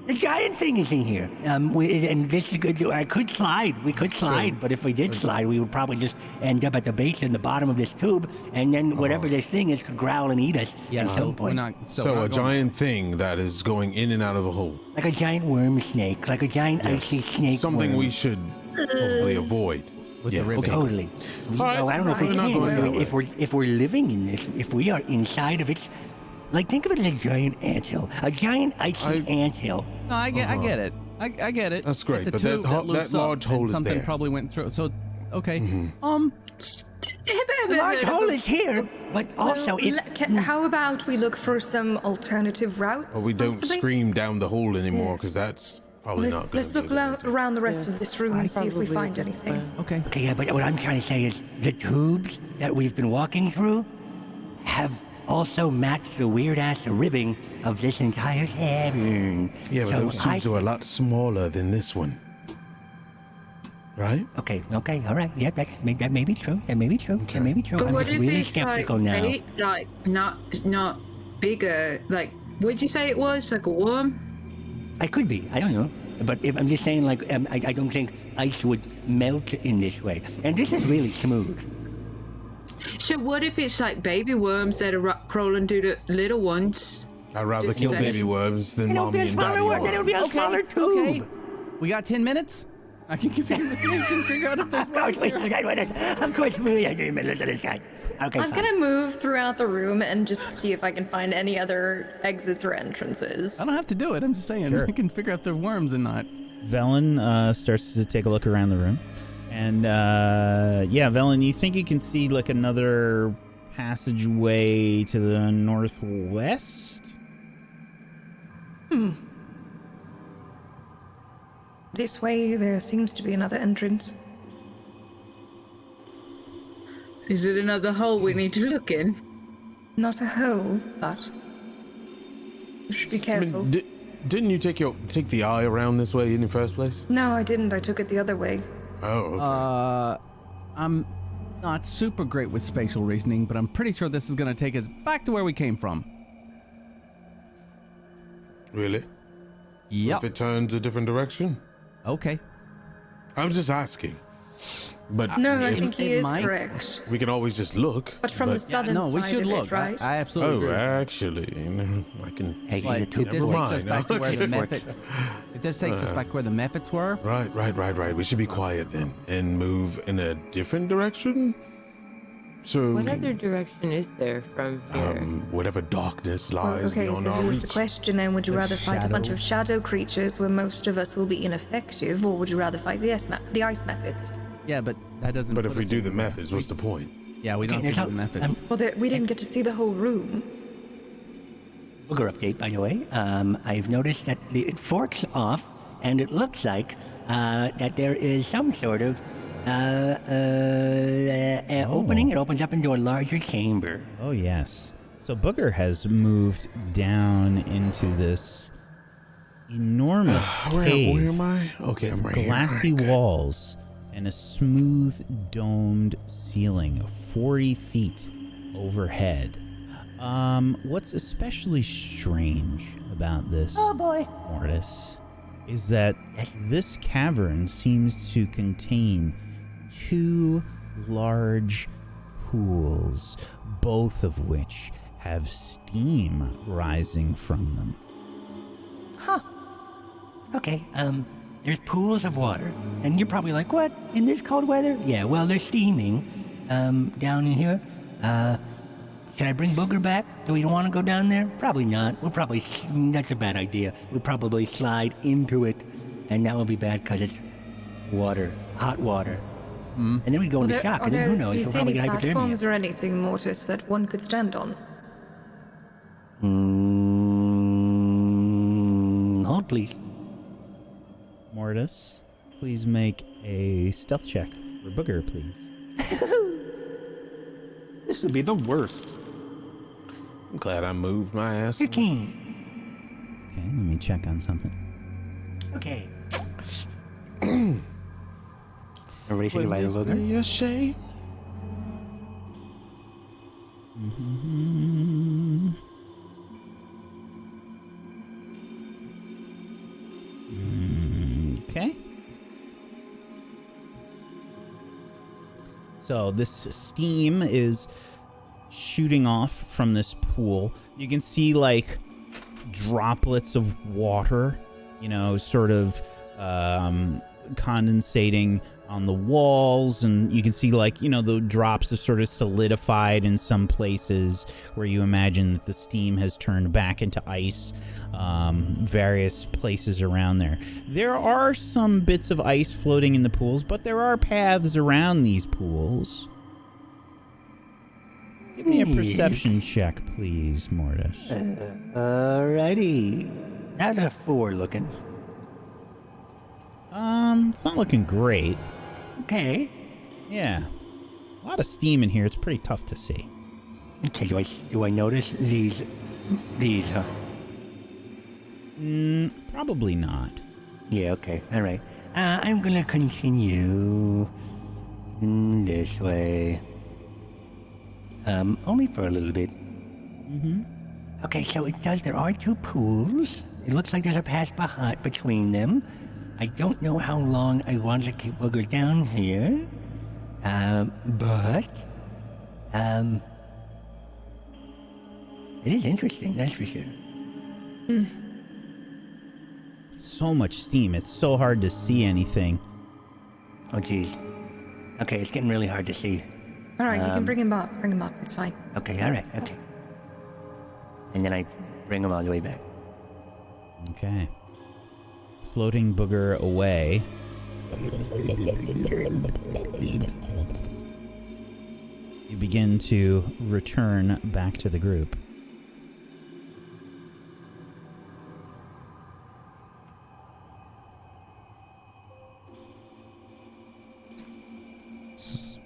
The giant thing is in here. And this is good. I could slide. We could slide, but if we did slide, we would probably just end up at the base and the bottom of this tube, and then whatever this thing is could growl and eat us Yeah, at so some we're point. not. So we're a not going- giant thing that is going in and out of a hole. Like a giant worm snake, like a giant icy snake Something worm. we should probably avoid. With the ribbon. Totally. right, No, I don't know if we we're not can. going that If we're living in this, if we are inside of it, like think of it as a giant anthill, a giant icy anthill. No, I get it. I get it. That's great, It's a but that tube ho- loops that up, large and hole is something there. probably went through. So, okay. The large hole is here, but also it. How about we look for some alternative routes? But we don't possibly? scream down the hole anymore because that's probably Let's, not going let's to look around the rest of this room and see if we find anything. Okay. Okay, yeah, but what I'm trying to say is the tubes that we've been walking through have also matched the weird ass ribbing of this entire cavern. Yeah, but So those tubes are a lot smaller than this one. Right? Okay, all right, yeah, that may be true. That may be true. That may be true. But I'm what just if really it's skeptical now. like not bigger? Like, what did you say it was? Like a worm? I could be. I don't know. But if I'm just saying, like, I don't think ice would melt in this way. And this is really smooth. So what if it's like baby worms that are crawling through the little ones? I'd rather Just kill say- baby worms than It'll mommy be a and smaller daddy one. Then it'll worms. be a smaller tube. Okay. We got 10 minutes. I can give you information, figure out if there's worms here. Of course, I do middle of this guy. Okay, I'm fine. gonna move throughout the room and just see if I can find any other exits or entrances. I don't have to do it. I'm just saying I can figure out if there are worms or not. Velen starts to take a look around the room. And, yeah, Velen, you think you can see, like, another passageway to the northwest? This way, there seems to be another entrance. Is it another hole we need to look in? Not a hole, but you should be I careful. mean, didn't you take the eye around this way in the first place? No, I didn't. I took it the other way. Oh, okay. I'm not super great with spatial reasoning, but I'm pretty sure this is going to take us back to where we came from. Really? Yep. If it turns a different direction? Okay. I'm just asking. But No, I if- think he it is might- correct. we can always just look. But from the southern No, we side should of look. it, right? I absolutely Oh, agree. actually, I can. Hey, see- he's a Like, two if this Never takes us mind. back to where the Okay. method, if this takes us back where the methods were, Right. We should be quiet then and move in a different direction. So, What other direction is there from here? whatever darkness Well, lies okay, beyond so our here's the reach. question then. Would you The rather fight a bunch shadow. of shadow creatures where most of us will be ineffective, or would you rather fight the ice methods? yeah, but that doesn't. But if put we us do in the methods, what's the point? Yeah, we don't Okay, have to there's do the no- methods. Well, we didn't get to see the whole room. Booger update, by the way. I've noticed that it forks off, and it looks like that there is some sort of opening. It opens up into a larger chamber. Oh, yes. So Booger has moved down into this enormous cave. Where am I? Okay, I'm right here. Glassy walls and a smooth domed ceiling of 40 feet overhead. What's especially strange about this, Mortis, is that this cavern seems to contain two large pools, both of which have steam rising from them. Okay, there's pools of water, and you're probably like, what, in this cold weather? Yeah, well, they're steaming, down in here. Can I bring Booger back? Do we want to go down there? Probably not. That's a bad idea. We'll probably slide into it, and that will be bad because it's water, hot water. And then we'd go into shock, and then who knows, do you we'll see probably any get platforms hypothermia. or anything, Mortis, that one could stand on? Hold, please. Mortis, please make a stealth check for Booger, please. This would be the worst. I'm glad I moved my ass. 13. Okay, let me check on something. Okay. Everybody say goodbye to Booger. Be a shame. Okay. So this steam is shooting off from this pool. You can see like droplets of water, sort of condensating on the walls, and you can see like, the drops have sort of solidified in some places where you imagine that the steam has turned back into ice. Various places around there. There are some bits of ice floating in the pools, but there are paths around these pools. Give me a perception check, please, Mortis. Alrighty. How's a 4 looking? It's not looking great. Okay. Yeah. A lot of steam in here. It's pretty tough to see. Okay, do I notice these, huh? Probably not. Yeah, okay, alright. I'm gonna continue this way. Only for a little bit. Okay, so there are 2 pools. It looks like there's a path between them. I don't know how long I want to keep Booger down here. But it is interesting, that's for sure. So much steam. It's so hard to see anything. Oh, geez. Okay, it's getting really hard to see. All right, you can bring him up. Bring him up. It's fine. Okay, all right, okay. And then I bring him all the way back. Okay. Floating booger away. You begin to return back to the group. So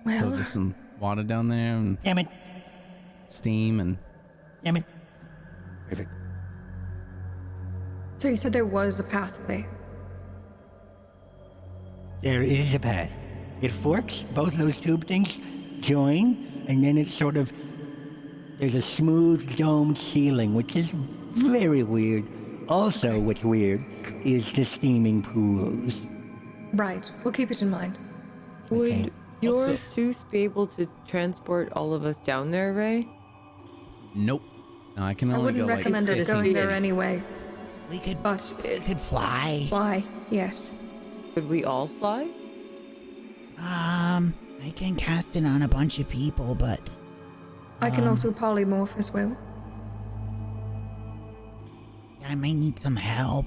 Well, there's some water down there and Damn it. steam and Damn it. Perfect. so you said there was a pathway. There is a path. It forks, both those tube things join, and then it's sort of... There's a smooth domed ceiling, which is very weird. Also, what's weird is the steaming pools. Right. We'll keep it in mind. Would Okay. your Also- Zeus be able to transport all of us down there, Ray? nope. No, I can I only wouldn't go recommend like us 15 going there feet. anyway. We could But fly. fly, yes. Could we all fly? I can cast it on a bunch of people, but I can also polymorph as well. I might need some help.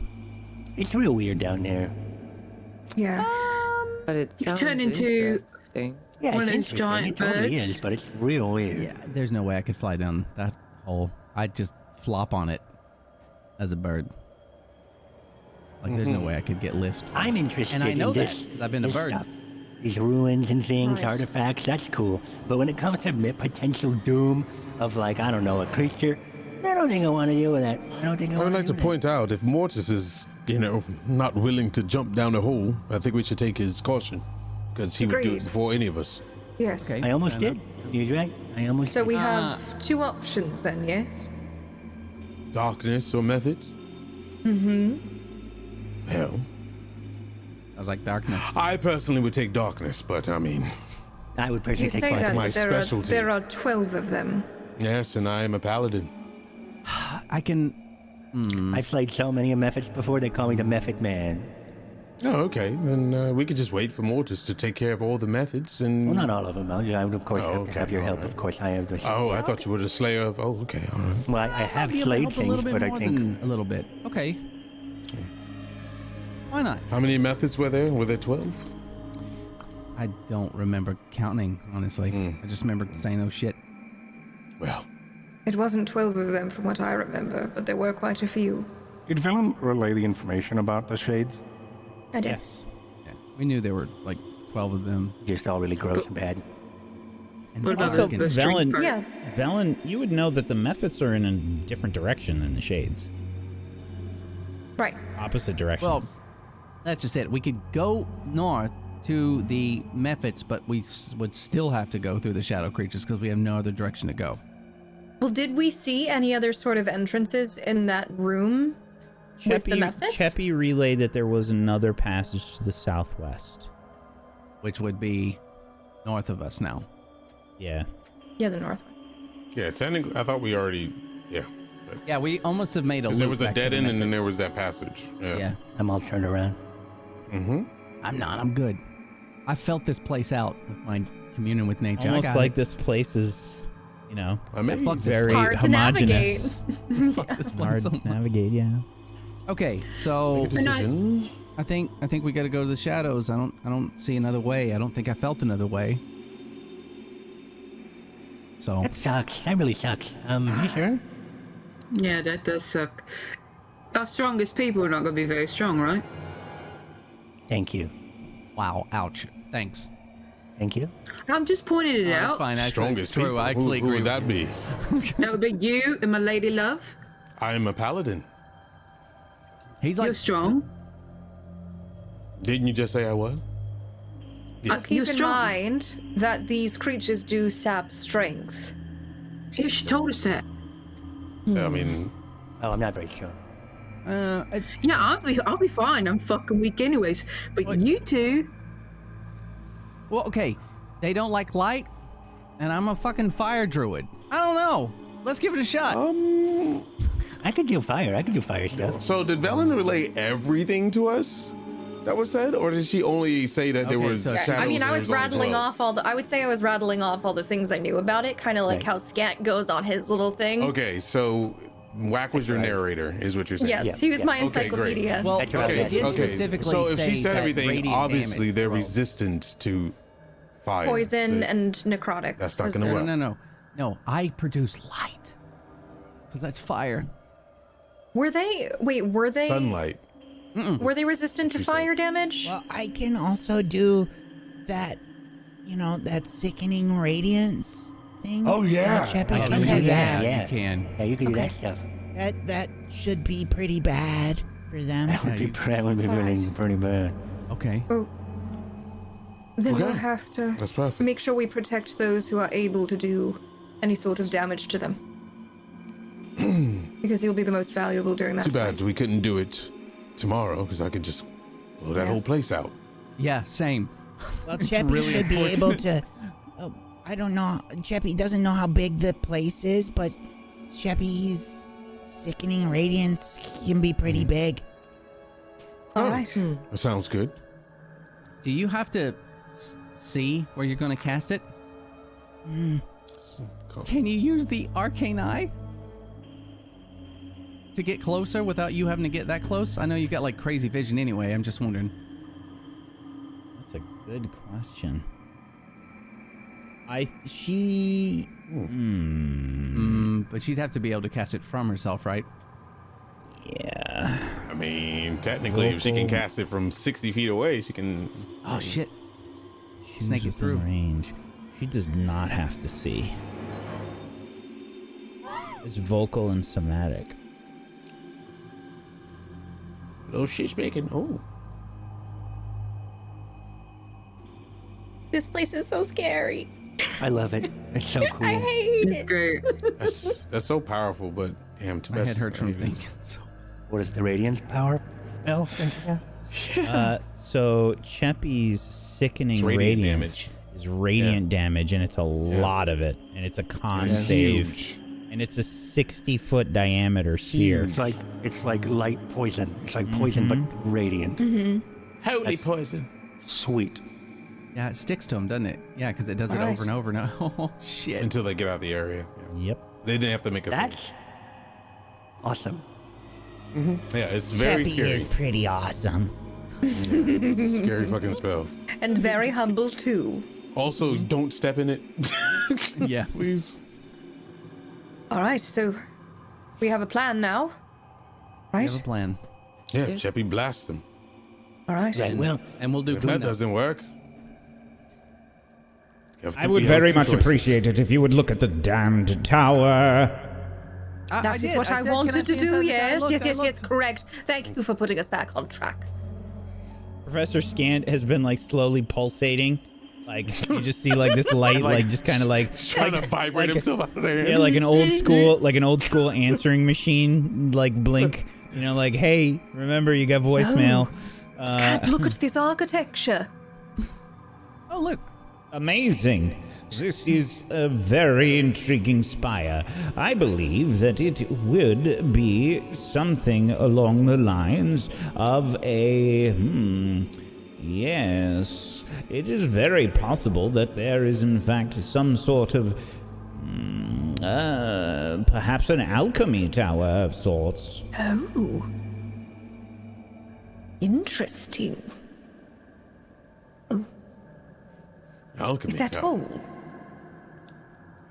It's real weird down there. Yeah. But it You sounds turn into- interesting. Yeah, One of it's those interesting. giant It totally birds. is, but it's real weird. Yeah, there's no way I could fly down that hole. I'd just flop on it as a bird. Like, there's no way I could get lift. I'm interested And I know in that, this. 'cause I've been a this bird. stuff. These ruins and things, Right. artifacts, that's cool. But when it comes to potential doom of, like, I don't know, a creature, I don't think I want to deal with that. I don't think I I would want like to point out if Mortis is, not willing to jump down a hole, I think we should take his caution. Because he would do it Agreed. before any of us. Yes. Okay. I almost fair did. You're right. I almost So did. we have two options then, yes? Darkness or method? Hell. I was like, darkness. I personally would take darkness, but I mean, I would personally You take say flight. that my but specialty. there are 12 of them. yes, and I am a paladin. I can... I've played so many methods before, they call me the Method Man. Oh, okay. Then we could just wait for Mortis to take care of all the methods and... Well, not all of them. I would, of course, Oh, have to okay, have your help. alright. Of course, I have the... Oh, I thought you were the slayer of... Oh, okay, all right. Well, I have be able to slayed help a things, little bit but I more think... than a little bit. Okay. Why not? How many methods were there? Were there 12? I don't remember counting, honestly. Hmm. I just remember saying, oh shit. Well, It wasn't 12 of them from what I remember, but there were quite a few. Did Velen relay the information about the shades? I did. Yes. Yeah, we knew there were like 12 of them. Just all really gross and bad. And What about Also, the string Velen, part? Yeah. Velen, you would know that the methods are in a different direction than the shades. Right. Opposite directions. Well, that's just it. We could go north to the Mephits, but we would still have to go through the shadow creatures because we have no other direction to go. Well, did we see any other sort of entrances in that room with the methods? Cheppy relayed that there was another passage to the southwest. Which would be north of us now. Yeah. Yeah, the north one. yeah, technically, I thought we already... Yeah. But, Yeah, we almost have made a 'cause loop there was a back to dead the end and then Mephits. there was that passage. Yeah. I'm all turned around. Mm-hmm. I'm not. I'm good. I felt this place out with my communion with nature. Almost I got like it. this place is, Amazing. fuck this very Hard to navigate. homogenous. Fuck this place Hard so to much. navigate, yeah. Okay, so Make a decision. I think we got to go to the shadows. I don't see another way. I don't think I felt another way. So That sucks. That really sucks. You sure? Yeah, that does suck. Our strongest people are not going to be very strong, right? Thank you. wow, ouch. Thanks. Thank you. I'm just pointing it That's out. fine. Actually, Strongest it's true. people. I actually who agree would that with you. be? That would be you and my lady love. I am a paladin. He's You're like strong. Didn't you just say I was? You're Keep in strong. mind that these creatures do sap strength. Yeah, she told us that. I mean, Oh, I'm not very sure. Yeah, I'll be fine. I'm fucking weak anyways. But What? you two, well, okay. They don't like light, and I'm a fucking fire druid. I don't know. Let's give it a shot. I could do fire. I could do fire stuff. so did Velen relay everything to us? that was said, or did she only say that there Okay, was? so- shadows I mean, in I was his own as rattling well? off I would say I was rattling off all the things I knew about it, kind of like how Scant goes on his little thing. Okay, so Whack was your narrator, is what you're saying? Yes, he was my Okay, great. encyclopedia. Well, That's right. it did Okay, specifically so if say she said that everything, radiant obviously damage- they're well, resistant to fire. Poison So and necrotic. That's not was gonna the- work. No. I produce light. Because that's fire. Were they? Wait, were they? Sunlight. Were they resistant to you said. fire damage? Well, I can also do that, that sickening radiance thing. Oh, yeah. Cheppy Oh, can yeah, do that. yeah. You can. Yeah, you can do that stuff. That should be pretty bad for them. That would be pretty bad. Okay. Oh. Then we'll Okay. have to That's perfect. make sure we protect those who are able to do any sort of damage to them. Because you'll be the most valuable during that Too bad fight. we couldn't do it tomorrow, because I could just blow that whole place out. Yeah, same. Well, It's Cheppy really should be able to. Oh, I don't know. Cheppy doesn't know how big the place is, but Cheppy's sickening radiance can be pretty big. All right. That sounds good. Do you have to see where you're going to cast it? Can you use the arcane eye to get closer without you having to get that close? I know you got like crazy vision anyway. I'm just wondering. That's a good question. But she'd have to be able to cast it from herself, right? Yeah. I mean, technically, if she can cast it from 60 feet away, she can. Oh shit! She's Snake it within through. range. She does not have to see. It's vocal and somatic. Oh, she's making. Oh. This place is so scary. I love it. It's so cool. I hate It's it. great. That's so powerful, but damn, too My bad head she's hurts not from even- thinking. So. What is the radiance power spell? So Cheppy's sickening It's radiant radiance damage. is radiant damage, and it's a lot of it, and it's a con It's save, huge. and it's a 60-foot diameter sphere. It's like light poison. It's like poison but radiant. Holy poison. Sweet. Yeah, it sticks to him, doesn't it? Yeah, because it does it over and over and over. Oh shit! Until they get out of the area. Yeah. Yep. They didn't have to make a save. That's awesome. Yeah, it's very Cheppy scary. is pretty awesome. It's a scary fucking spell. And very humble too. Also, don't step in it. Yeah. Please. All right, so we have a plan now, We right? have a plan, Yeah, Cheppy blast them. All right. Right. Well, and we'll do If that cleanup. doesn't work, I would very much appreciate it if you would look at the damned tower. That is what I wanted to do. Yes, correct. Thank you for putting us back on track. Professor Scant has been like slowly pulsating. Like you just see like this light, like just kind of like He's trying to vibrate himself out of there. yeah, like an old school answering machine, like blink. You know, like hey, remember you got voicemail. Scant, look at this architecture. Oh look, Amazing. This is a very intriguing spire. I believe that it would be something along the lines of a... Yes. It is very possible that there is in fact some sort of... perhaps an alchemy tower of sorts. Oh. Interesting. Alchemy. Is that tower. all?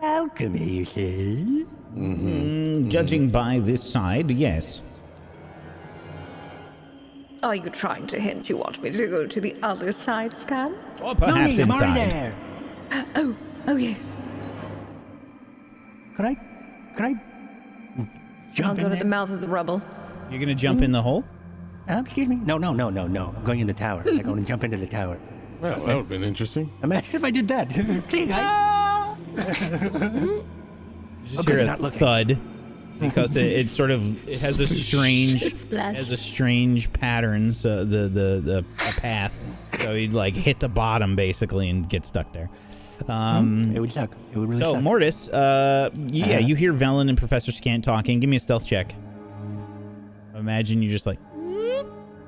alchemy, you see? Judging by this side, yes. Are you trying to hint you want me to go to the other side, Scan? Or perhaps I'm already inside. there. Oh yes. Could I I'll jump go in to there? the mouth of the rubble. You're gonna jump in the hole? Excuse me? No. I'm going in the tower. I'm going to jump into the tower. Well, that would have been interesting. Imagine if I did that. See, You just Okay, hear a not looking. thud because it sort of it has a strange Splash. pattern. So the path. So he'd like hit the bottom basically and get stuck there. it would suck. It would really So suck. Mortis, you hear Velen and Professor Scant talking. Give me a stealth check. Imagine you're just like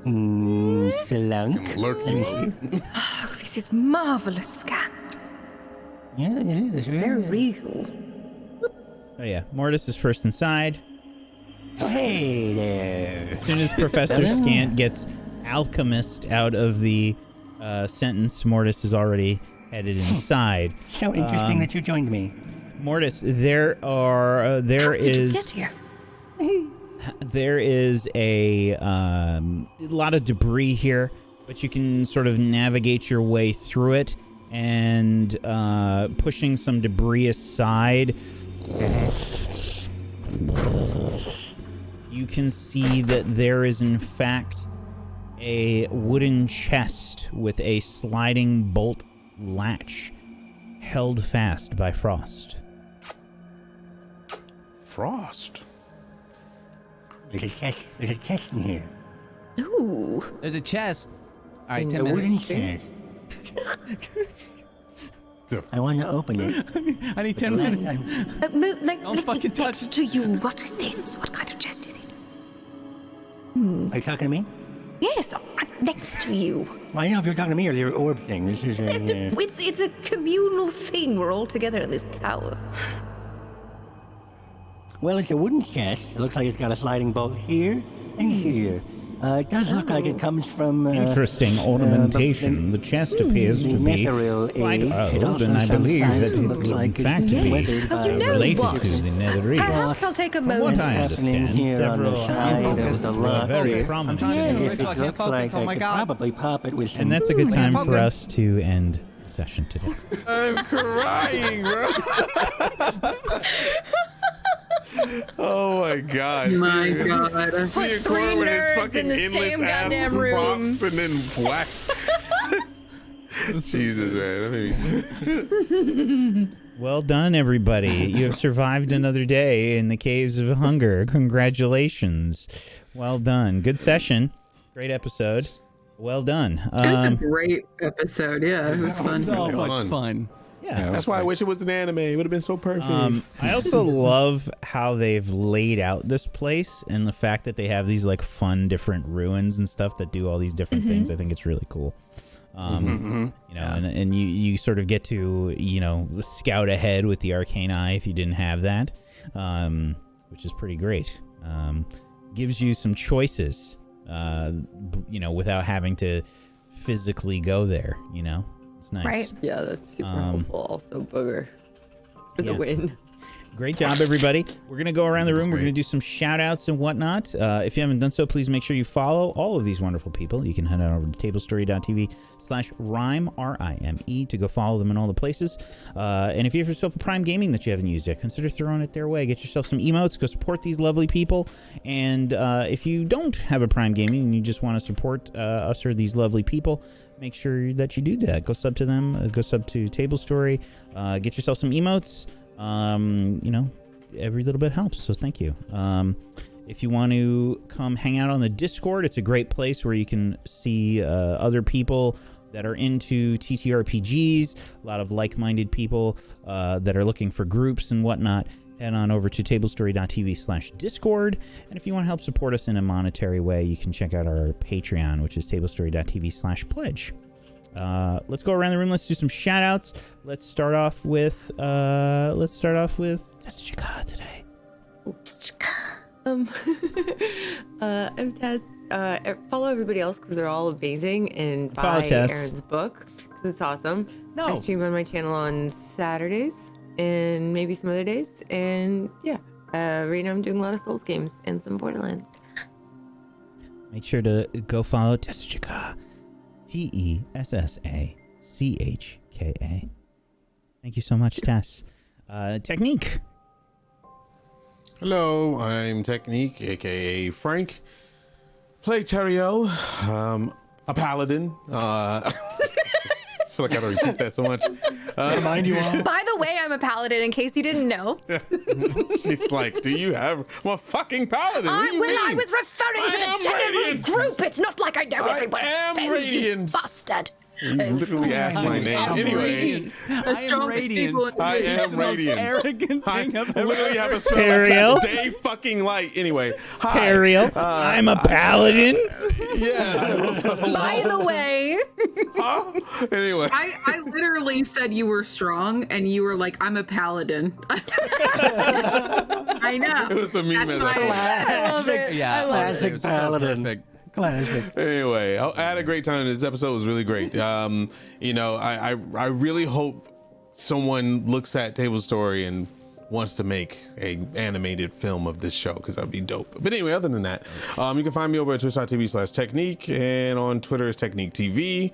Slunk. Oh, this is marvelous, Scat. Yeah, it is. Very regal. Oh yeah, Mortis is first inside. Hey there. As soon as Professor Scant gets alchemist out of the sentence, Mortis is already headed inside. So interesting that you joined me. Mortis, there How did you get here? there is a lot of debris here, but you can sort of navigate your way through it, and pushing some debris aside, you can see that there is in fact a wooden chest with a sliding bolt latch held fast by Frost. Frost? There's a chest in here. Ooh. There's a chest. All right, A 10 wooden minutes. chest. I want to open it. I need 10 minutes. Don't fucking touch next to you. What is this? What kind of chest is it? Are you talking to me? Yes, right next to you. Well, I know if you're talking to me or your orb thing. This is a... It's a communal thing. We're all together in this tower. Well, it's a wooden chest. It looks like it's got a sliding bolt here and here. It does look like it comes from... Interesting ornamentation. The chest appears to be Mithril quite age. old, and I believe that it looks will in like fact it's be weathered by you know related what? to the netherese. Perhaps I'll take a From what moment. I understand, here on the several side of the are very lock. prominent. I'm trying to Yes, do it it. looks like Oh I my could God. probably pop it with some... And that's a good time for focus. us to end the session today. I'm crying, bro. Oh my god. My God. See a Put three Corn with his nerds fucking in the endless same ass goddamn room. props and then wax. Jesus, man. Well done, everybody. You have survived another day in the caves of hunger. Congratulations. Well done. Good session. Great episode. Well done. It was a great episode. Yeah, it was fun. So much fun. fun. Yeah. That's why I wish it was an anime. It would have been so perfect. I also love how they've laid out this place and the fact that they have these like fun different ruins and stuff that do all these different things. I think it's really cool. You know, and you sort of get to, you know, scout ahead with the arcane eye if you didn't have that, which is pretty great. Gives you some choices, you know, without having to physically go there, you know. It's nice. Right. Yeah, that's super helpful. Also, Booger for the win. Great job, everybody. We're going to go around the room. We're going to do some shout outs and whatnot. If you haven't done so, please make sure you follow all of these wonderful people. You can head on over to tablestory.tv/rime, R-I-M-E, to go follow them in all the places. And if you have yourself a Prime Gaming that you haven't used yet, consider throwing it their way. Get yourself some emotes. Go support these lovely people. And if you don't have a Prime Gaming and you just want to support us or these lovely people, make sure that you do that. Go sub to them. Go sub to Table Story. Get yourself some emotes. You know, every little bit helps, so thank you. If you want to come hang out on the Discord, it's a great place where you can see other people that are into TTRPGs, a lot of like-minded people that are looking for groups and whatnot. Head on over to tablestory.tv/Discord. And if you want to help support us in a monetary way, you can check out our Patreon, which is tablestory.tv/pledge. Let's go around the room. Let's do some shout outs. Let's start off with Tessachika today. I'm Tess. Follow everybody else because they're all amazing, and Follow buy Tess. Aaron's book because it's awesome. No. I stream on my channel on Saturdays and maybe some other days. And yeah, right now I'm doing a lot of Souls games and some Borderlands. Make sure to go follow Tessachika. Tessachka. Thank you so much, Tess. Technique. Hello, I'm Technique, aka Frank. Play Teriel, a paladin. I feel like I gotta repeat that so much. Remind you all. By the way, I'm a paladin, in case you didn't know. She's like, do you have a fucking paladin? What do you mean? I was referring to I am the general Radiant. group. It's not like I know I everyone's am spells, you Radiant. bastard. You literally asked my name. Anyway, I am radiant. I am radiant. Arrogant thing I've ever literally have a spell Ariel? that's day fucking light. Anyway, hi. Ariel, I'm a paladin. Yeah. By the way, Anyway, I literally said you were strong, and you were like, "I'm a paladin." I know. it was a meme. That's At why that I love it. Yeah, I love it Classic was so paladin. perfect. Classic. Anyway, I had a great time. This episode was really great. You know, I really hope someone looks at Table Story and wants to make a animated film of this show, because that'd be dope. But anyway, other than that, you can find me over at twitch.tv/Technique, and on Twitter is Technique TV.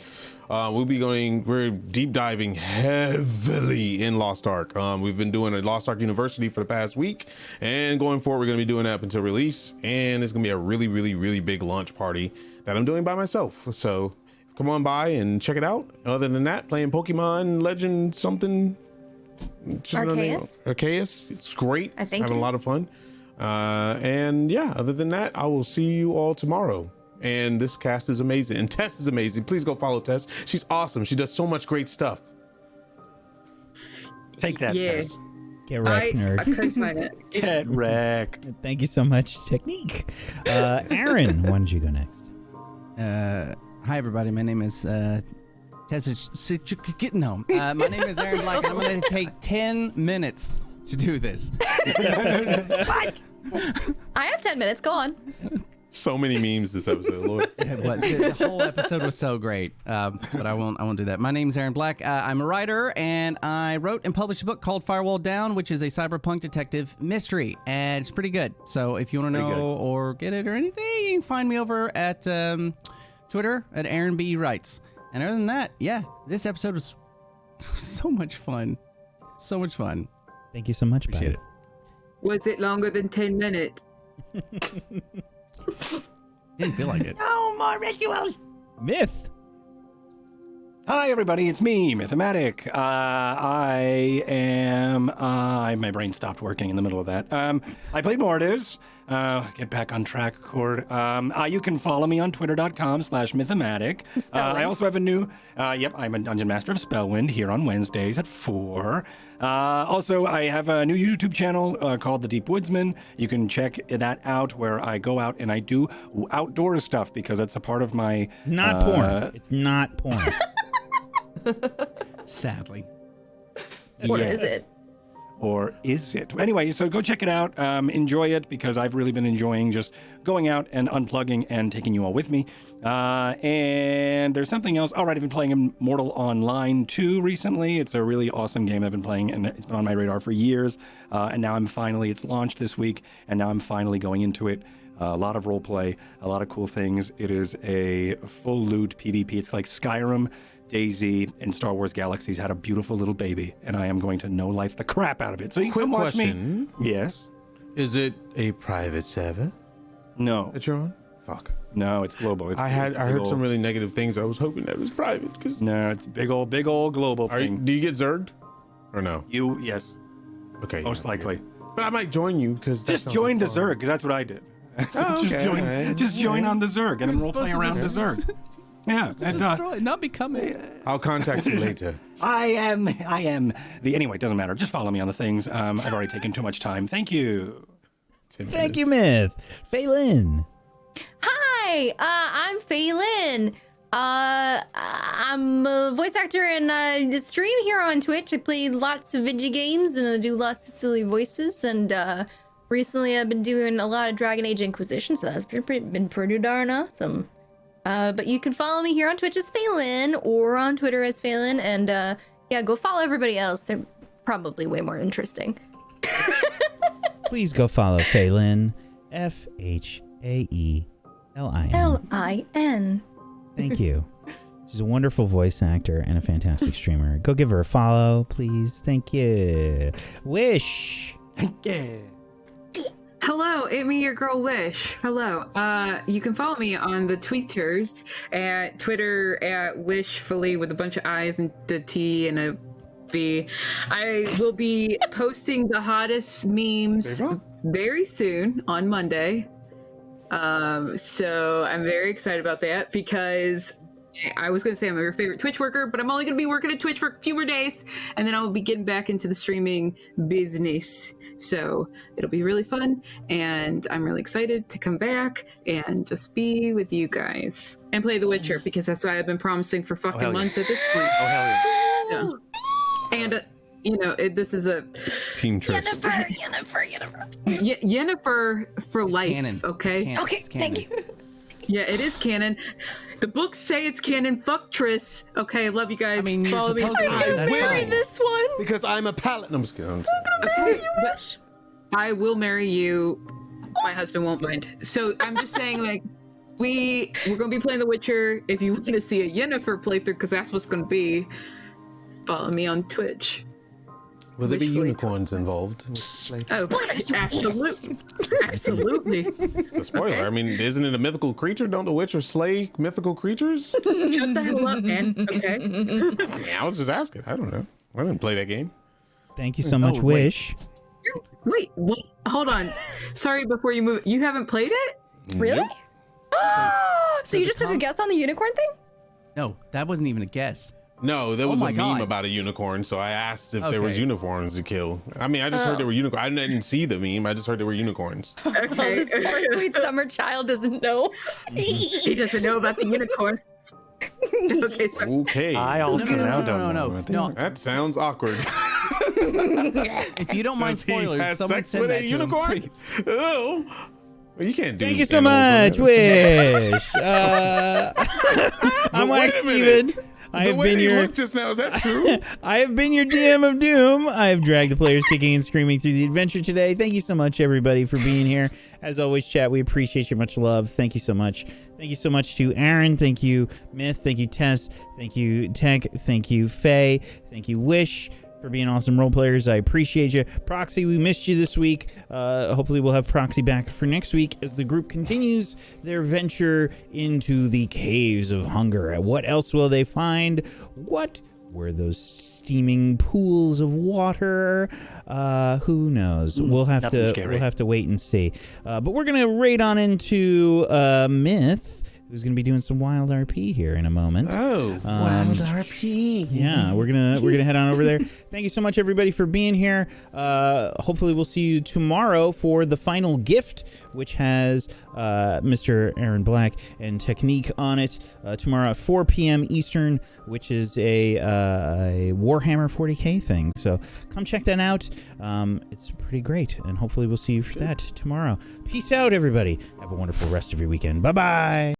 We're deep diving heavily in Lost Ark. We've been doing a Lost Ark University for the past week, and going forward, we're going to be doing that up until release. And it's going to be a really, really, really big launch party that I'm doing by myself. So come on by and check it out. Other than that, playing Pokemon Legend something. Arceus. It's great. I think having a lot of fun. And yeah, other than that, I will see you all tomorrow. And this cast is amazing, and Tess is amazing. Please go follow Tess. She's awesome. She does so much great stuff. Take that, Yeah. Tess. Get wrecked, nerd. Co-sign it. Get wrecked. Thank you so much, Technique. Aaron, why don't you go next? Hi, everybody. My name is No. My name is Aaron Black, and I'm going to take 10 minutes to do this. I have 10 minutes. Go on. So many memes this episode, Lord. Yeah, but the whole episode was so great, but I won't do that. My name's Aaron Black. I'm a writer, and I wrote and published a book called Firewall Down, which is a cyberpunk detective mystery, and it's pretty good. So if you want to know or get it or anything, you can find me over at Twitter at Aaron B. Writes. And other than that, yeah, this episode was so much fun. So much fun. Thank you so much, Appreciate buddy. it. Was it longer than 10 minutes? Didn't feel like it. No more rituals. Myth. Hi, everybody. It's me, Mythomatic. My brain stopped working in the middle of that. I played Mortis. Get back on track, Cord. You can follow me on twitter.com/Mythomatic. I also have a new, I'm a Dungeon Master of Spellwind here on Wednesdays at 4. Also, I have a new YouTube channel called The Deep Woodsman. You can check that out, where I go out and I do outdoor stuff, because that's a part of my... It's not porn. It's not porn. Sadly. Or is it? Or is it? Anyway, so go check it out. Enjoy it, because I've really been enjoying just going out and unplugging and taking you all with me. And there's something else. All right, I've been playing Immortal Online 2 recently. It's a really awesome game I've been playing, and it's been on my radar for years. And now it's launched this week, and now I'm finally going into it. A lot of role play, a lot of cool things. It is a full loot PvP. It's like Skyrim, DayZ, and Star Wars Galaxies had a beautiful little baby, and I am going to no-life the crap out of it. So you Quick can watch question. me. Yes? Is it a private server No. that you're on? Fuck. No, it's global. It's, I heard some really negative things. I was hoping that it was private, because No, it's big old global thing. do you get zerged or no? Yes, Okay. most likely. But I might join you, because Just join the Zerg, because that's what I did. Oh, okay, all right. Just join on the Zerg, and then role play around the Zerg. Yeah, and, Destroy, not become it. I'll contact you later. I am anyway, it doesn't matter. Just follow me on the things. I've already taken too much time. Thank you. Thank you, Myth. Phelan. Hi, I'm Phelan. I'm a voice actor and stream here on Twitch. I play lots of video games and I do lots of silly voices. And recently I've been doing a lot of Dragon Age Inquisition, so that's been pretty darn awesome. But you can follow me here on Twitch as Phelan or on Twitter as Phelan. And yeah, go follow everybody else. They're probably way more interesting. Please go follow Phelan. FHAELIN. LIN. Thank you. She's a wonderful voice actor and a fantastic streamer. Go give her a follow, please. Thank you. Wish. Yeah. Hello, it's me, your girl Wish. Hello. You can follow me on the tweeters at Twitter at Wishfully with a bunch of I's and a T and a B. I will be posting the hottest memes very soon on Monday. So I'm very excited about that, because I was going to say I'm your favorite Twitch worker, but I'm only going to be working at Twitch for a few more days, and then I'll be getting back into the streaming business. So it'll be really fun, and I'm really excited to come back and just be with you guys and play The Witcher, because that's what I've been promising for fucking months at this point. Oh, hell yeah. And, this is a Team Trish. Yennefer for life, Canon. okay? Okay, thank you. Yeah, it is canon. The books say it's canon. Fuck Triss. Okay, love you guys. I mean, you're Follow me. supposed to. That's Marry fine. this one. Because I'm a paladin. I'm just kidding. Okay, but I will marry you. My husband won't mind. So I'm just saying, like, we're gonna be playing The Witcher. If you want to see a Yennefer playthrough, because that's what's gonna be, follow me on Twitch. Will there be Wishfully unicorns involved? Oh, absolutely, absolutely. It's a spoiler. I mean, isn't it a mythical creature? Don't the Witcher slay mythical creatures? Shut the hell up, man. Okay. Yeah, I was just asking. I don't know. I didn't play that game. Thank you so much, wait. Wish. Wait, what? Hold on. Sorry, before you move, you haven't played it? Really? Nope. So you just took a guess on the unicorn thing? No, that wasn't even a guess. No, there was my a God. meme about a unicorn, so I asked if there was Okay. unicorns to kill. I mean, I just heard there were unicorns. I didn't see the meme. I just heard there were unicorns. Okay. This poor sweet summer child doesn't know. He doesn't know about the unicorn. Okay, so Okay. I also now don't know. No. That sounds awkward. If you don't mind Does he spoilers, have someone sex send with that a to him, unicorn? please. Ew. Well, you can't do Thank you so animals much, on that. Wish. I'm Wait Wax a minute. Steven. I The have way been they your look just now, is that true? I have been your DM of Doom. I have dragged the players kicking and screaming through the adventure today. Thank you so much, everybody, for being here. As always, chat, we appreciate your much love. Thank you so much. Thank you so much to Aaron. Thank you, Myth. Thank you, Tess. Thank you, Tech. Thank you, Faye. Thank you, Wish, for being awesome role players. I appreciate you. Proxy, we missed you this week. Hopefully we'll have Proxy back for next week as the group continues their venture into the caves of hunger. What else will they find? What were those steaming pools of water? Who knows? We'll have to wait and see. But we're gonna raid on into Myth, who's going to be doing some wild RP here in a moment. Oh, wild RP. Yeah, we're gonna head on over there. Thank you so much, everybody, for being here. Hopefully, we'll see you tomorrow for the final gift, which has Mr. Aaron Black and Technique on it. Tomorrow at 4 p.m. Eastern, which is a Warhammer 40k thing. So come check that out. It's pretty great, and hopefully, we'll see you for that tomorrow. Peace out, everybody. Have a wonderful rest of your weekend. Bye bye.